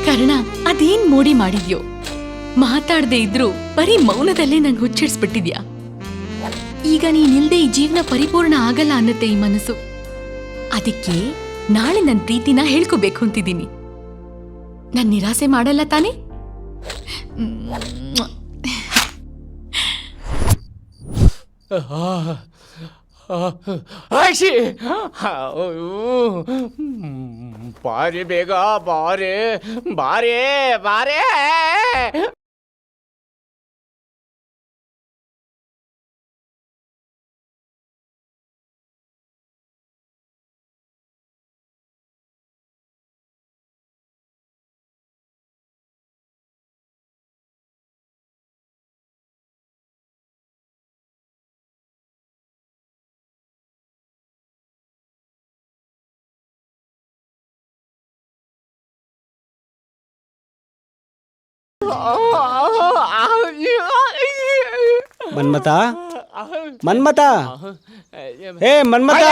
ಕರ್ಣ, ಅದೇನ್ ಮೋಡಿ ಮಾಡಿದ್ಯೋ? ಮಾತಾಡದೆ ಇದ್ರು ಬರೀ ಮೌನದಲ್ಲೇ ನಂಗೆ ಹುಚ್ಚಿಡ್ಸ್ಬಿಟ್ಟಿದ್ಯಾ. ಈಗ ನೀನಿಲ್ದೆ ಈ ಜೀವನ ಪರಿಪೂರ್ಣ ಆಗಲ್ಲ ಅನ್ನತ್ತೆ ಈ ಮನಸ್ಸು. ಅದಕ್ಕೆ ನಾಳೆ ನನ್ನ ಪ್ರೀತಿನ ಹೇಳ್ಕೋಬೇಕು ಅಂತಿದ್ದೀನಿ. ನನ್ ನಿರಾಸೆ ಮಾಡಲ್ಲ ತಾನೇ? ಬಾರಿ ಬೇಗ, ಬಾರೆ ಬಾರೆ ಬಾರೆ. ಮನ್ಮತ, ಮನ್ಮತ, ಏ ಮನ್ಮತ.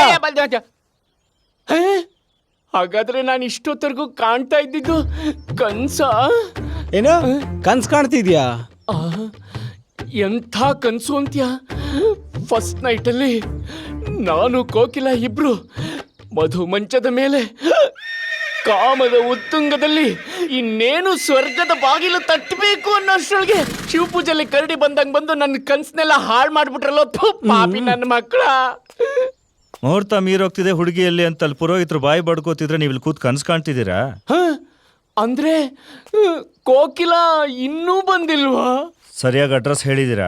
ಹಾಗಾದ್ರೆ ನಾನು ಇಷ್ಟೊತ್ತರೆಗೂ ಕಾಣ್ತಾ ಇದ್ದಿದ್ದು ಕನ್ಸ? ಏನು ಕನ್ಸ್ ಕಾಣ್ತಿದ್ಯಾ? ಎಂಥ ಕನ್ಸು ಅಂತ್ಯ? ಫಸ್ಟ್ ನೈಟಲ್ಲಿ ನಾನು ಕೋಕಿಲ ಇಬ್ರು ಮಧು ಮಂಚದ ಮೇಲೆ ಕಾಮದ ಉತ್ತುಂಗದಲ್ಲಿ ಇನ್ನೇನು ಸ್ವರ್ಗದ ಬಾಗಿಲು ತಟ್ಟಬೇಕು ಅನ್ನೋಷ್ಟ್ರೊಳಗೆ ಶಿವಪೂಜೆಯಲ್ಲಿ ಕರಡಿ ಬಂದಂಗ್ ಬಂದು ನನ್ನ ಕನ್ಸನ್ನೆಲ್ಲ ಹಾಳು ಮಾಡ್ಬಿಟ್ರಲ್ಲ ಪಾಪಿ ನನ್ನ ಮಕ್ಕಳ. ಮುಹೂರ್ತ ಮೀರೋಗ್ತಿದೆ ಹುಡುಗಿಯಲ್ಲಿ ಅಂತ ಅಲ್ಲಿ ಪುರೋಹಿತರು ಬಾಯಿ ಬಡ್ಕೋತಿದ್ರೆ ನೀವು ಇಲ್ಲಿ ಕೂತ್ ಕನ್ಸ್ ಕಾಣ್ತಿದ್ದೀರಾ? ಅಂದ್ರೆ ಕೋಕಿಲ ಇನ್ನೂ ಬಂದಿಲ್ವಾ? ಸರಿಯಾಗಿ ಅಡ್ರೆಸ್ ಹೇಳಿದ್ದೀರಾ?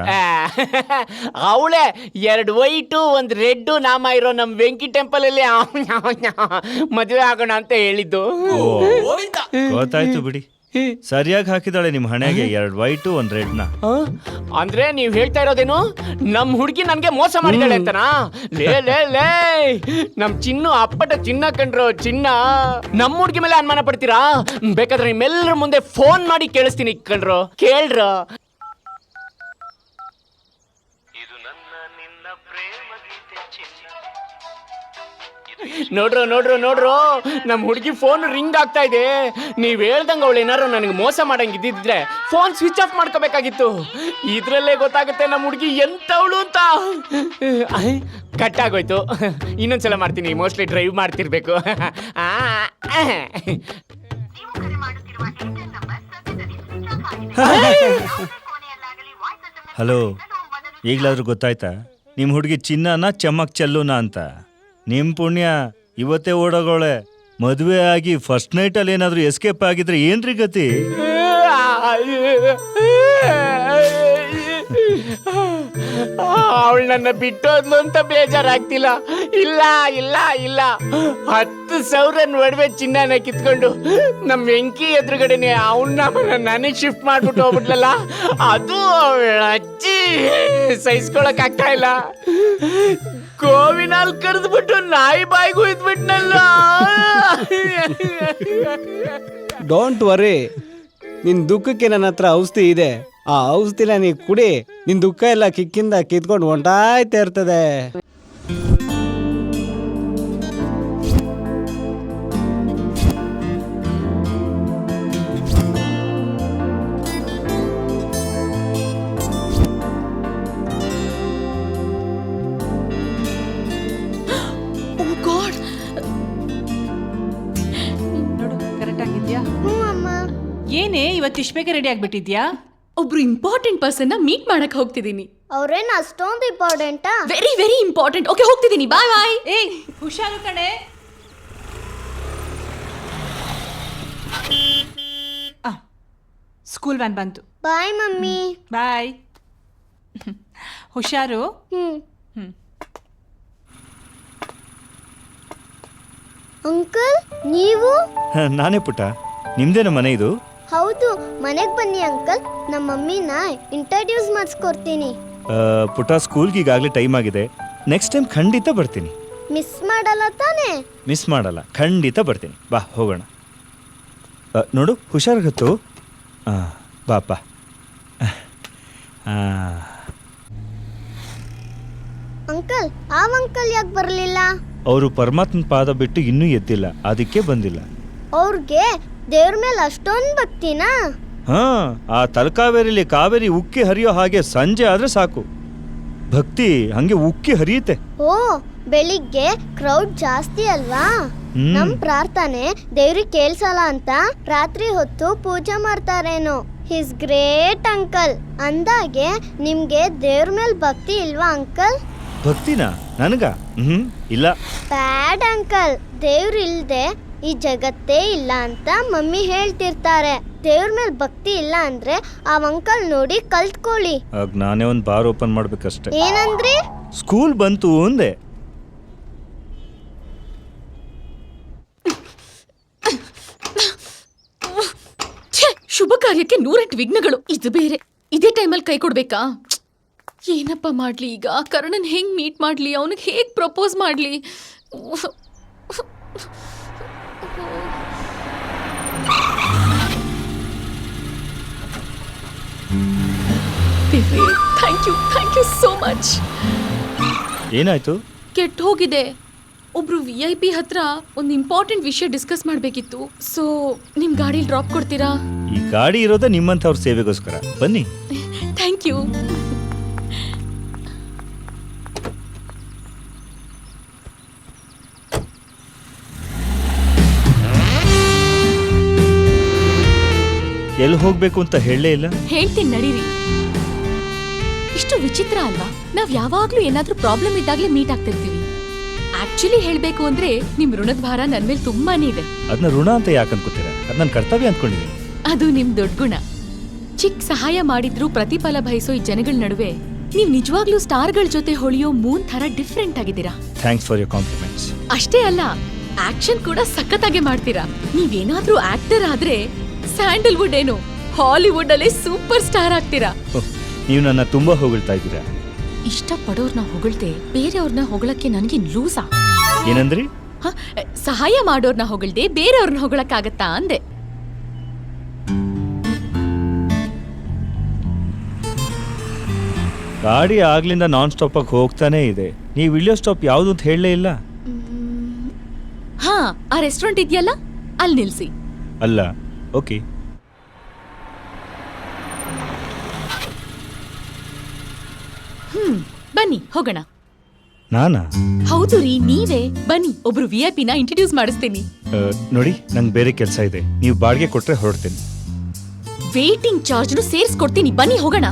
ಅವಳೆ 2 ವೈಟು 1 ರೆಡ್ ನಾಮ ಇರೋ ನಮ್ ವೆಂಕಿ ಟೆಂಪಲ್ ಅಲ್ಲಿ ಮದುವೆ ಆಗೋಣ ಅಂತ ಹೇಳಿದ್ದು. ಗೊತ್ತಾಯ್ತು ಬಿಡಿ. ಸರಿಯಾಗಿ ಹಾಕಿದಾಳೆ ನಿಮ್ಮ ಹಣೆಗೆ 2 ವೈಟು 1 ರೆಡ್ನ. ಅಂದ್ರೆ ನೀವ್ ಹೇಳ್ತಾ ಇರೋದೇನು ನಮ್ ಹುಡುಗಿ ನನ್ಗೆ ಮೋಸ ಮಾಡಿದಾಳೆ ಅಂತನಾ? ಲೇ ಲೇ ಲೇ ನಮ್ ಚಿನ್ನು ಅಪ್ಪಟ ಚಿನ್ನ ಕಂಡ್ರು, ಚಿನ್ನ. ನಮ್ ಹುಡುಗಿ ಮೇಲೆ ಅನುಮಾನ ಪಡ್ತೀರಾ? ಬೇಕಾದ್ರೆ ನಿಮ್ಮೆಲ್ಲರ ಮುಂದೆ ಫೋನ್ ಮಾಡಿ ಕೇಳಿಸ್ತೀನಿ ಕಂಡ್ರು, ಕೇಳ್ರ. ನೋಡ್ರು ನೋಡ್ರು ನೋಡ್ರು, ನಮ್ ಹುಡುಗಿ ಫೋನ್ ರಿಂಗ್ ಆಗ್ತಾ ಇದೆ. ನೀವ್ ಹೇಳ್ದಂಗ ಅವಳು ಏನಾರು ನನಗೆ ಮೋಸ ಮಾಡಂಗ್ ಇದ್ದಿದ್ರೆ ಫೋನ್ ಸ್ವಿಚ್ ಆಫ್ ಮಾಡ್ಕೋಬೇಕಾಗಿತ್ತು. ಇದ್ರಲ್ಲೇ ಗೊತ್ತಾಗುತ್ತೆ ನಮ್ ಹುಡುಗಿ ಎಂತವಳು ಅಂತ. ಕಟ್ ಆಗೋಯ್ತು, ಇನ್ನೊಂದ್ಸಲ ಮಾಡ್ತೀನಿ. ಮೋಸ್ಟ್ಲಿ ಡ್ರೈವ್ ಮಾಡ್ತಿರ್ಬೇಕು. ಹಲೋ, ಈಗಲಾದ್ರೂ ಗೊತ್ತಾಯ್ತಾ ನಿಮ್ಮ ಹುಡುಗಿ ಚಿನ್ನನ ಚಮ್ಮಕ್ ಚೆಲ್ಲುನಾ ಅಂತ? ನಿಮ್ ಪುಣ್ಯ ಇವತ್ತೇ ಓಡೋಗೋಳೆ. ಮದುವೆ ಆಗಿ ಫಸ್ಟ್ ನೈಟ್ ಅಲ್ಲಿ ಏನಾದ್ರೂ ಎಸ್ಕೇಪ್ ಆಗಿದ್ರೆ ಏನ್ರಿ ಗತಿ? ಅವಳು ನನ್ನ ಬಿಟ್ಟೋದ್ಲು ಅಂತ ಬೇಜಾರಾಗ್ತಿಲ್ಲ. ಇಲ್ಲ ಇಲ್ಲ ಇಲ್ಲ, 10,000 ಒಡವೆ ಚಿನ್ನನ ಕಿತ್ಕೊಂಡು ನಮ್ ವೆಂಕಿ ಎದುರುಗಡೆನೆ ಅವನ್ನ ನನಗೆ ಶಿಫ್ಟ್ ಮಾಡ್ಬಿಟ್ಟು ಹೋಗ್ಬಿಟ್ಲಲ್ಲ, ಅದು ಅಜ್ಜಿ ಸಹಿಸ್ಕೊಳಕ್ ಆಗ್ತಾ ಇಲ್ಲ. ಗೋವಿನಲ್ಲಿ ಕರೆದ್ಬಿಟ್ಟು ನಾಯಿ ಬಾಯಿಗೂ ಇದ್ಬಿಟ್ನಲ್ಲ. ಡೋಂಟ್ ವರಿ, ನಿನ್ ದುಃಖಕ್ಕೆ ನನ್ನ ಹತ್ರ ಔಷಧಿ ಇದೆ. ಆ ಔಷಧಿನ ನೀ ಕುಡಿ, ನಿನ್ ದುಃಖ ಎಲ್ಲ ಕಿಕ್ಕಿಂದ ಕಿತ್ಕೊಂಡು ಹೊಂಟಾಯ್ತಾ ಇರ್ತದೆ. ನೋಡು ಕರೆಕ್ಟ್ ಆಗಿದ್ಯಾ? ಹ್ಞೂ ಅಮ್ಮ. ಏನೇ ಇವತ್ತು ಇಷ್ಟು ಬೇಗ ರೆಡಿ ಆಗ್ಬಿಟ್ಟಿದ್ಯಾ? ಒಬ್ರು ಇಂಪಾರ್ಟೆಂಟ್ ಪರ್ಸನ್ ಮೀಟ್ ಮಾಡಕ್ ಹೋಗ್ತಿದ್ದೀನಿ. ಅವ್ರೇನು ಅಷ್ಟೊಂದು ಇಂಪಾರ್ಟೆಂಟಾ? Very very important. ಓಕೆ, ಹೋಗ್ತಿದ್ದೀನಿ. Bye bye. ಏಯ್ ಹುಷಾರು ಕಣೆ. ಸ್ಕೂಲ್ ವ್ಯಾನ್ ಬಂತು. Bye mummy. ಬಾಯ್. ಹುಷಾರು. ಅಂಕಲ್, ನೀವು? ನಾನೇ ಪುಟ್ಟ. ನಿಮ್ದೇನ ಮನೆ ಇದು? ಹೌದು, ಮನೆಗೆ ಬನ್ನಿ ಅಂಕಲ್. ನಮ್ಮ ಮಮ್ಮಿನ ಇಂಟ್ರಡ್ಯೂಸ್ ಮಾಡಿಸ್ಕೊಡ್ತೀನಿ. ಪುಟ್ಟ, ಸ್ಕೂಲ್ಗೆ ಈಗಾಗಲೇ ಟೈಮ್ ಆಗಿದೆ. ನೆಕ್ಸ್ಟ್ ಟೈಮ್ ಖಂಡಿತ ಬರ್ತೀನಿ. ಮಿಸ್ ಮಾಡಲ್ಲ ತಾನೇ? ಮಿಸ್ ಮಾಡಲ್ಲ, ಖಂಡಿತ ಬರ್ತೀನಿ. ಬಾ ಹೋಗೋಣ. ನೋಡು, ಹುಷಾರಾಗತ್ತು. ಬಾಪ. ಅಂಕಲ್, ಆ ಅಂಕಲ್ ಯಾಕೆ ಬರಲಿಲ್ಲ? ಅವರು ಪರಮಾತ್ಮನ ಪಾದ ಬಿಟ್ಟು ಇನ್ನೂ ಎದ್ದಿಲ್ಲ, ಅದಕ್ಕೆ ಬಂದಿಲ್ಲ. ಅವ್ರಿಗೆ ದೇವ್ರ ಮೇಲೆ ಅಷ್ಟೊಂದು ಭಕ್ತಿನಾ? ಹಾ, ಆ ತಲಕಾವೇರಿಲಿ ಕಾವೇರಿ ಉಕ್ಕಿ ಹರಿಯೋ ಹಾಗೆ ಸಂಜೆ ಆದ್ರೆ ಸಾಕು, ಭಕ್ತಿ ಹಂಗೆ ಉಕ್ಕಿ ಹರಿಯುತ್ತೆ. ಓ, ಬೆಳಿಗ್ಗೆ ಕ್ರೌಡ್ ಜಾಸ್ತಿ ಅಲ್ವಾ? ನಮ್ ಪ್ರಾರ್ಥನೆ ದೇವ್ರಿಗೆ ಕೇಳ್ಸಲ್ಲ ಅಂತ ರಾತ್ರಿ ಹೊತ್ತು ಪೂಜೆ ಮಾಡ್ತಾರೇನೋ. His great uncle. ಅಂದಾಗೆ ನಿಮ್ಗೆ ದೇವ್ರ ಮೇಲೆ ಭಕ್ತಿ ಇಲ್ವಾ ಅಂಕಲ್? ಭಕ್ತಿನಾ ನನಗ? ಇಲ್ಲ. ಬ್ಯಾಡ್ ಅಂಕಲ್. ದೇವ್ರ ಇಲ್ದೆ ಈ ಜಗತ್ತೇ ಇಲ್ಲ ಅಂತ ಮಮ್ಮಿ ಹೇಳ್ತಿರ್ತಾರೆ. ದೇವ್ರ ಮೇಲೆ ಭಕ್ತಿ ಇಲ್ಲ ಅಂದ್ರೆ ಆ ಅಂಕಲ್ ನೋಡಿ ಕಲ್ತ್ಕೊಳ್ಳಿ. ಆಗ ನಾನೇ ಒಂದು ಬಾರ್ ಓಪನ್ ಮಾಡ್ಬೇಕಷ್ಟೇ. ಏನಂದ್ರಿ? ಸ್ಕೂಲ್ ಬಂತು ಅಂದೆ. ಶುಭ ಕಾರ್ಯಕ್ಕೆ 108 ವಿಘ್ನಗಳು. ಇದು ಬೇರೆ. ಇದೇ ಟೈಮಲ್ಲಿ ಕೈ ಕೊಡ್ಬೇಕಾ? ಏನಪ್ಪ ಮಾಡ್ಲಿ ಈಗ? ಕರ್ಣನ್ ಹೆಂಗ್ ಮೀಟ್ ಮಾಡ್ಲಿ? ಅವನಿಗೆ ಹೇಗ್ ಪ್ರಪೋಸ್ ಮಾಡ್ಲಿ? Thank you so much. ಏನಾಯ್ತು? ಕೆಟ್ಟ ಹೋಗಿದೆ. ಒಬ್ರು VIP ಹತ್ರ ಒಂದು ಇಂಪಾರ್ಟೆಂಟ್ ವಿಷಯ ಡಿಸ್ಕಸ್ ಮಾಡಬೇಕಿತ್ತು. ಸೊ ನಿಮ್ ಗಾಡಿಲಿ ಡ್ರಾಪ್ ಕೊಡ್ತೀರಾ? ಈ ಗಾಡಿ ಇರೋದೇ ನಿಮ್ಮಂಥವ್ರ ಸೇವೆಗೋಸ್ಕರ. ಬನ್ನಿ. Thank you. ಎಲ್ಲಿ ಹೋಗ್ಬೇಕು ಅಂತ ಹೇಳಲೇ ಇಲ್ಲ. ಹೇಳ್ತೀನಿ ನಡೀರಿ. ಇಷ್ಟು ವಿಚಿತ್ರ ಅಲ್ವಾ? ನಾವ್ ಯಾವಾಗ್ಲೂ ಏನಾದ್ರೂ ಪ್ರಾಬ್ಲಮ್ ಇದ್ದಾಗ್ಲೇ ಮೀಟ್ ಆಗ್ತಿರ್ತೀವಿ. ಆಕ್ಚುಲಿ ಹೇಳ್ಬೇಕು ಅಂದ್ರೆ ನಿಮ್ ಋಣದ ಭಾರ ನನ್ ಮೇಲೆ ತುಂಬಾನೇ ಇದೆ. ಅದನ್ನ ಋಣ ಅಂತ ಯಾಕೆ ಅನ್ಕೋತೀರಾ? ಅದ್ ನನ್ನ ಕರ್ತವ್ಯ ಅನ್ಕೊಂಡಿದ್ದೀನಿ. ಅದು ನಿಮ್ ದೊಡ್ಡ ಗುಣ. ಚಿಕ್ಕ ಸಹಾಯ ಮಾಡಿದ್ರು ಪ್ರತಿಫಲ ಬಯಸೋ ಈ ಜನಗಳ ನಡುವೆ ನೀವ್ ನಿಜವಾಗ್ಲೂ ಸ್ಟಾರ್ಗಳ ಜೊತೆ ಹೊಳೆಯೋ ಮೂನ್ ತರ ಡಿಫ್ರೆಂಟ್ ಆಗಿದ್ದೀರಾ. Thanks for your compliments. ಅಷ್ಟೇ ಅಲ್ಲ, ಆಕ್ಷನ್ ಕೂಡ ಸಖತ್ತಾಗೆ ಮಾಡ್ತೀರಾ. ನೀವೇನಾದ್ರೂ ಆಕ್ಟರ್ ಆದ್ರೆ ಸ್ಯಾಂಡಲ್ವುಡ್ ಏನು ಹಾಲಿವುಡ್ ಅಲ್ಲೇ ಸೂಪರ್ ಸ್ಟಾರ್ ಆಗ್ತೀರಾ. ನೀವು ನನ್ನ ತುಂಬಾ ಹೊಗಳ್ತಾ ಇದ್ದೀರಾ. ಇಷ್ಟಪಡೋರ್ನ ಹೊಗಳ್ದೆ ಬೇರೆಯವ್ರನ್ನ ಹೊಗಳಕ್ಕೆ ನನಗೆ ಲೂಸಾ? ಏನಂದ್ರಿ? ಸಹಾಯ ಮಾಡೋರ್ನ ಹೊಗಳ್ದೆ ಬೇರೆಯವ್ರನ್ನ ಹೊಗಳಕ್ಕಾಗತ್ತಾ ಅಂದೆ. ಗಾಡಿ ಆಗ್ಲಿಂದ ನಾನ್ ಸ್ಟಾಪ್ ಆಗಿ ಹೋಗ್ತಾನೆ ಇದೆ. ನೀವು ಇಳಿಯೋ ಸ್ಟಾಪ್ ಯಾವ್ದು ಅಂತ ಹೇಳಲೇ ಇಲ್ಲ. ಹಾ, ಆ ರೆಸ್ಟೋರೆಂಟ್ ಇದೆಯಲ್ಲ ಅಲ್ಲಿ ನಿಲ್ಸಿ. ಅಲ್ಲ, ಓಕೆ. ಬನ್ನಿ ಹೋಗೋಣ. ನಾನಾ? ಹೌದು ರೀ, ನೀವೇ. ಬನ್ನಿ, ಒಬ್ರು VIP ನ ಇಂಟ್ರೊಡ್ಯೂಸ್ ಮಾಡಿಸ್ತೀನಿ. ನೋಡಿ, ನಂಗೆ ಬೇರೆ ಕೆಲಸ ಇದೆ. ನೀವು ಬಾಡಿಗೆ ಕೊಟ್ರೆ ಹೊರಡ್ತೀನಿ. ವೇಟಿಂಗ್ ಚಾರ್ಜ್ನು ಸೇರಿಸ್ಕೊಡ್ತೀನಿ. ಬನ್ನಿ ಹೋಗೋಣ.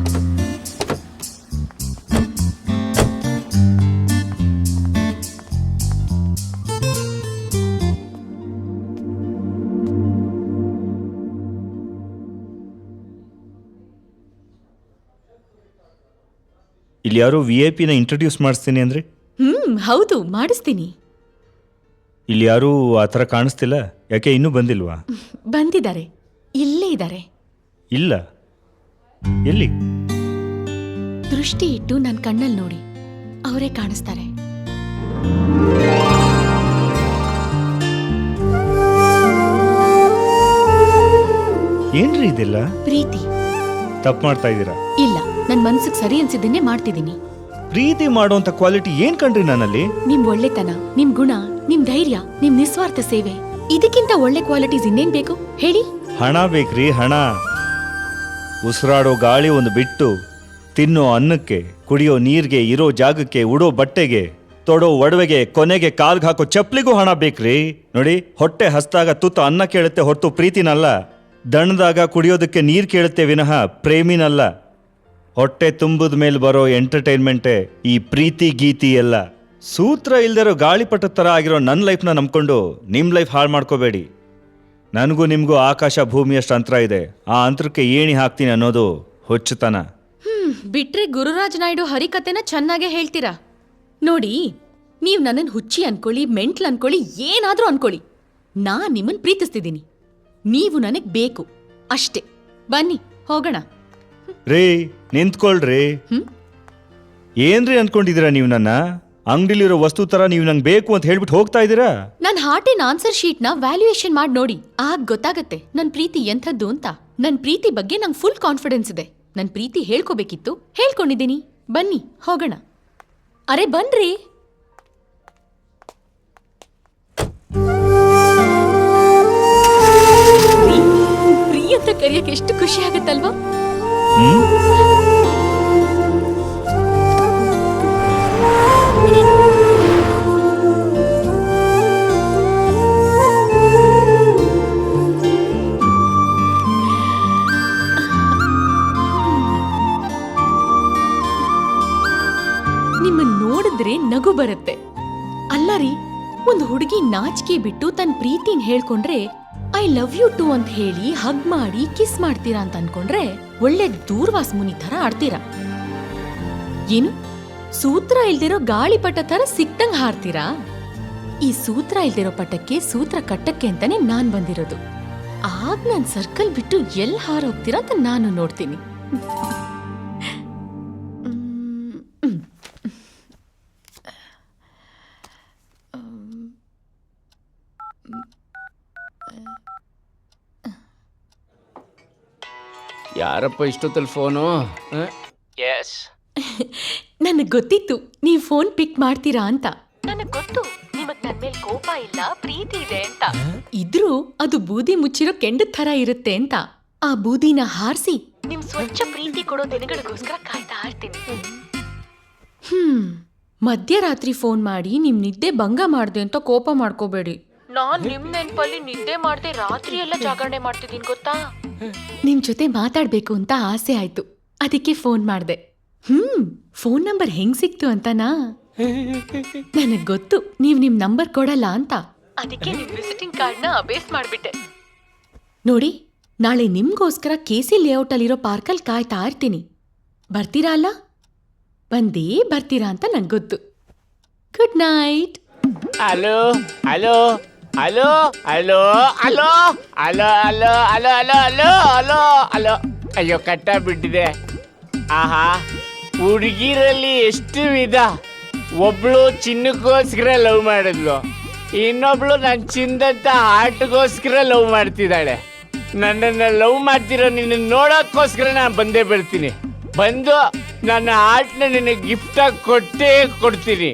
ಇಲ್ಲಿ ಯಾರೋ VIP ನ ಇಂಟ್ರೊಡ್ಯೂಸ್ ಮಾಡಿಸ್ತೀನಿ ಅಂದ್ರೆ? ಹೌದು, ಮಾಡಿಸ್ತೀನಿ. ಇಲ್ಲಿ ಯಾರೂ ಆ ಥರ ಕಾಣಿಸ್ತಿಲ್ಲ. ಯಾಕೆ ಇನ್ನೂ ಬಂದಿಲ್ವಾ? ಬಂದಿದ್ದಾರೆ, ಇಲ್ಲೇ ಇದ್ದಾರೆ. ಇಲ್ಲ, ಎಲ್ಲಿ? ದೃಷ್ಟಿ ಇಟ್ಟು ನನ್ನ ಕಣ್ಣಲ್ಲಿ ನೋಡಿ, ಅವರೇ ಕಾಣಿಸ್ತಾರೆ. ಏನ್ರಿ ಇದೆಲ್ಲ? ಪ್ರೀತಿ. ತಪ್ಪು ಮಾಡ್ತಾ ಇದ್ದೀರಾ. ಇಲ್ಲ, ನನ್ ಮನ್ಸಿಗೆ ಸರಿ ಅನ್ಸಿದ್ದನ್ನೇ ಮಾಡ್ತಿದ್ದೀನಿ. ಪ್ರೀತಿ ಮಾಡುವಂತ ಕ್ವಾಲಿಟಿ ಏನ್ ಕಂಡ್ರಿ ನನ್ನಲ್ಲಿ? ನಿಮ್ ಒಳ್ಳೆತನ, ನಿಮ್ ಗುಣ, ನಿಮ್ ಧೈರ್ಯ, ನಿಮ್ ನಿಸ್ವಾರ್ಥ ಸೇವೆ, ಇದಕ್ಕಿಂತ ಒಳ್ಳೆ ಕ್ವಾಲಿಟೀಸ್ ಇನ್ನೇನ್ ಬೇಕು ಹೇಳಿ? ಹಣ ಬೇಕ್ರಿ, ಹಣ. ಉಸಿರಾಡೋ ಗಾಳಿ ಒಂದು ಬಿಟ್ಟು, ತಿನ್ನೋ ಅನ್ನಕ್ಕೆ, ಕುಡಿಯೋ ನೀರ್ಗೆ, ಇರೋ ಜಾಗಕ್ಕೆ, ಉಡೋ ಬಟ್ಟೆಗೆ, ತೊಡೋ ಒಡವೆಗೆ, ಕೊನೆಗೆ ಕಾಲ್ಗೆ ಹಾಕೋ ಚಪ್ಲಿಗೂ ಹಣ ಬೇಕ್ರಿ. ನೋಡಿ, ಹೊಟ್ಟೆ ಹಸ್ದಾಗ ತುತ್ತು ಅನ್ನ ಕೇಳುತ್ತೆ ಹೊರತು ಪ್ರೀತಿನಲ್ಲ. ದಣದಾಗ ಕುಡಿಯೋದಕ್ಕೆ ನೀರು ಕೇಳುತ್ತೆ ವಿನಃ ಪ್ರೇಮಿನಲ್ಲ. ಹೊಟ್ಟೆ ತುಂಬದ ಮೇಲೆ ಬರೋ ಎಂಟರ್ಟೈನ್ಮೆಂಟೇ ಈ ಪ್ರೀತಿ ಗೀತಿ ಎಲ್ಲ. ಸೂತ್ರ ಇಲ್ದಿರೋ ಗಾಳಿಪಟ ಥರ ಆಗಿರೋ ನನ್ನ ಲೈಫ್ನ ನಂಬ್ಕೊಂಡು ನಿಮ್ಮ ಲೈಫ್ ಹಾಳು ಮಾಡ್ಕೋಬೇಡಿ. ನನಗೂ ನಿಮಗೂ ಆಕಾಶ ಭೂಮಿಯಷ್ಟು ಅಂತರ ಇದೆ. ಆ ಅಂತರಕ್ಕೆ ಏಣಿ ಹಾಕ್ತೀನಿ ಅನ್ನೋದು ಹುಚ್ಚುತನ. ಬಿಟ್ರೆ ಗುರುರಾಜ್ ನಾಯ್ಡು ಹರಿಕತೆನ ಚೆನ್ನಾಗೇ ಹೇಳ್ತೀರಾ. ನೋಡಿ, ನೀವ್ ನನ್ನನ್ನು ಹುಚ್ಚಿ ಅನ್ಕೊಳ್ಳಿ, ಮೆಂಟ್ಲ್ ಅನ್ಕೊಳ್ಳಿ, ಏನಾದ್ರೂ ಅನ್ಕೊಳ್ಳಿ, ನಾನ್ ನಿಮ್ಮನ್ ಪ್ರೀತಿಸ್ತಿದ್ದೀನಿ. ನೀವು ನನಗ್ ಬೇಕು ಅಷ್ಟೇ. ಬನ್ನಿ ಹೋಗೋಣ. ರೇ, ನಿಂತ್ಕೊಳ್ರಿ. ಏನ್ರಿ ಅನ್ಕೊಂಡಿದ್ದೀರಾ ನೀವು? ನನ್ನ ಅಂಗಡಿಲಿರೋ ವಸ್ತು ತರ ನೀವು ನಂಗೆ ಬೇಕು ಅಂತ ಹೇಳ್ಬಿಟ್ಟು ಹೋಗ್ತಾ ಇದ್ದೀರಾ? ನನ್ ಹಾರ್ಟಿನ ಆನ್ಸರ್ ಶೀಟ್ ನ ವ್ಯಾಲ್ಯೂಯೇಷನ್ ಮಾಡಿ ನೋಡಿ, ಆಗ ಗೊತ್ತಾಗತ್ತೆ ನನ್ ಪ್ರೀತಿ ಎಂಥದ್ದು ಅಂತ. ನನ್ ಪ್ರೀತಿ ಬಗ್ಗೆ ನಂಗೆ ಫುಲ್ ಕಾನ್ಫಿಡೆನ್ಸ್ ಇದೆ. ನನ್ ಪ್ರೀತಿ ಹೇಳ್ಕೋಬೇಕಿತ್ತು, ಹೇಳ್ಕೊಂಡಿದ್ದೀನಿ. ಬನ್ನಿ ಹೋಗೋಣ. ಅರೆ ಬನ್ರಿ. ಪ್ರೀ ಅಂತ ಕರೆಯಕ್ಕೆ ಎಷ್ಟು ಖುಷಿ ಆಗತ್ತಲ್ವಾ? ನಿಮ್ಮನ್ನ ನೋಡಿದ್ರೆ ನಗು ಬರುತ್ತೆ. ಅಲ್ಲ ರೀ, ಒಂದು ಹುಡುಗಿ ನಾಚಿಕೆ ಬಿಟ್ಟು ತನ್ನ ಪ್ರೀತಿನ ಹೇಳ್ಕೊಂಡ್ರೆ ಐ ಲವ್ ಯು ಟು ಅಂತ ಹೇಳಿ ಹಗ್ ಮಾಡಿ ಕಿಸ್ ಮಾಡ್ತೀರಾ ಅಂತ ಅನ್ಕೊಂಡ್ರೆ ಒಳ್ಳೆ ದೂರ್ವಾಸ್ ಮುನಿ ತರ ಆಡ್ತೀರಾ. ಏನು ಸೂತ್ರ ಇಲ್ದಿರೋ ಗಾಳಿಪಟ ತರ ಸಿಕ್ತಂಗ್ ಹಾರ್ತೀರಾ? ಈ ಸೂತ್ರ ಇಲ್ದಿರೋ ಪಟಕ್ಕೆ ಸೂತ್ರ ಕಟ್ಟಕ್ಕೆ ಅಂತಾನೆ ನಾನ್ ಬಂದಿರೋದು. ಆಗ ನನ್ ಸರ್ಕಲ್ ಬಿಟ್ಟು ಎಲ್ಲಿ ಹಾರೋಗ್ತೀರಾ ಅಂತ ನಾನು ನೋಡ್ತೀನಿ. ಯಾರಪ್ಪ ಇಷ್ಟೊತ್ತಲ್ಲಿ ಫೋನು? ಎಸ್, ನನಗ್ ಗೊತ್ತಿತ್ತು ನೀವು ಫೋನ್ ಪಿಕ್ ಮಾಡ್ತೀರಾ ಅಂತ. ನನಗ್ ಗೊತ್ತು ನಿಮಗ್ ನನ್ ಮೇಲೆ ಕೋಪ ಇಲ್ಲ, ಪ್ರೀತಿ ಇದೆ ಅಂತ. ಇದ್ರೂ ಅದು ಬೂದಿ ಮುಚ್ಚಿರೋ ಕೆಂಡದ ತರ ಇರುತ್ತೆ ಅಂತ ಆ ಬೂದಿನ ಹಾರಿಸಿ ನಿಮ್ ಸ್ವಚ್ಛ ಪ್ರೀತಿ ಕೊಡೋ ದಿನಗಳಿಗೋಸ್ಕರ ಕಾಯ್ತಾ ಇರ್ತೀನಿ. ಮಧ್ಯರಾತ್ರಿ ಫೋನ್ ಮಾಡಿ ನಿಮ್ ನಿದ್ದೆ ಭಂಗ ಮಾಡ್ದೆ ಅಂತ ಕೋಪ ಮಾಡ್ಕೋಬೇಡಿ. ನಾನ್ ನಿಮ್ ನೆನ್ಪಲ್ಲಿ ನಿದ್ದೆ ಮಾಡ್ದೆ ರಾತ್ರಿ ಎಲ್ಲ ಜಾಗರಣೆ ಮಾಡ್ತಿದ್ದೀನಿ ಗೊತ್ತಾ. ನಿಮ್ ಜೊತೆ ಮಾತಾಡ್ಬೇಕು ಅಂತ ಆಸೆ ಆಯ್ತು, ಅದಕ್ಕೆ ಫೋನ್ ಮಾಡ್ದೆ. ಫೋನ್ ನಂಬರ್ ಹೆಂಗ್ ಸಿಕ್ತು ಅಂತನಾ? ನನಗ್ ಗೊತ್ತು ನೀವ್ ನಿಮ್ ನಂಬರ್ ಕೊಡಲ್ಲ ಅಂತ, ಅದಕ್ಕೆ ನಿಮ್ ವಿಸಿಟಿಂಗ್ ಕಾರ್ಡ್ ನ ಅಬೇಸ್ ಮಾಡ್ಬಿಟ್ಟೆ. ನೋಡಿ, ನಾಳೆ ನಿಮ್ಗೋಸ್ಕರ KC ಲೇಔಟ್ ಅಲ್ಲಿರೋ ಪಾರ್ಕಲ್ಲಿ ಕಾಯ್ತಾ ಇರ್ತೀನಿ. ಬರ್ತೀರಾ ಅಲ್ಲ? ಬಂದೇ ಬರ್ತೀರಾ ಅಂತ ನಂಗೆ ಗೊತ್ತು. Good night. Hello hello hello hello hello hello hello hello hello hello hello hello ಅಯ್ಯೋ ಕಟ್ಟ ಬಿಟ್ಟಿದೆ. ಆಹಾ, ಹುಡುಗಿರಲ್ಲಿ ಎಷ್ಟು ವಿಧ. ಒಬ್ಳು ಚಿನ್ನಕ್ಕೋಸ್ಕರ ಲವ್ ಮಾಡಿದ್ಲು, ಇನ್ನೊಬ್ಳು ನನ್ನ ಚಿನ್ನದಂತ ಆರ್ಟ್ಗೋಸ್ಕರ ಲವ್ ಮಾಡ್ತಿದ್ದಾಳೆ. ನನ್ನನ್ನು ಲವ್ ಮಾಡ್ತಿರೋ ನಿನ್ನ ನೋಡೋಕ್ಕೋಸ್ಕರ ನಾನು ಬಂದೇ ಬರ್ತೀನಿ. ಬಂದು ನನ್ನ ಆರ್ಟ್ನ ನಿನಗೆ ಗಿಫ್ಟಾಗಿ ಕೊಟ್ಟೇ ಕೊಡ್ತೀನಿ.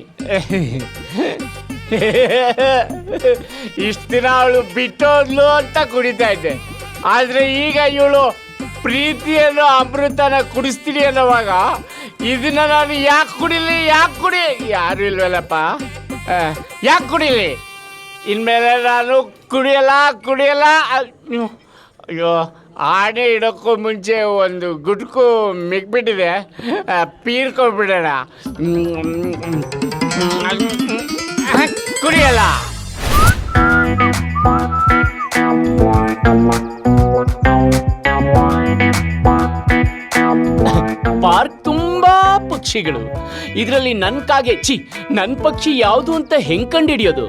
ಇಷ್ಟು ದಿನ ಅವಳು ಬಿಟ್ಟೋದ್ಲು ಅಂತ ಕುಡಿತಾ ಇದ್ದೆ, ಆದರೆ ಈಗ ಇವಳು ಪ್ರೀತಿಯನ್ನು ಅಮೃತನ ಕುಡಿಸ್ತೀನಿ ಅನ್ನೋವಾಗ ಇದನ್ನ ನಾನು ಯಾಕೆ ಕುಡಿಲಿ? ಯಾರು ಇಲ್ವಲ್ಲಪ್ಪ, ಯಾಕೆ ಕುಡಿಲಿ? ಇನ್ಮೇಲೆ ನಾನು ಕುಡಿಯಲ್ಲ. ಅಯ್ಯೋ, ಆಣೆ ಇಡೋಕ್ಕೂ ಮುಂಚೆ ಒಂದು ಗುಟ್ಕು ಮಿಕ್ಬಿಟ್ಟಿದೆ, ಪೀರ್ಕೊಂಡ್ಬಿಡೋಣ. ಕುಡಿಯಲ್ಲ. ಪಾರ್ಕ್ ತುಂಬಾ ಪಕ್ಷಿಗಳು, ಇದರಲ್ಲಿ ನನ್ ಕಾಗೆ ನನ್ ಪಕ್ಷಿ ಯಾವುದು ಅಂತ ಹೆಂಗ್ ಕಂಡಿಡಿಯೋದು?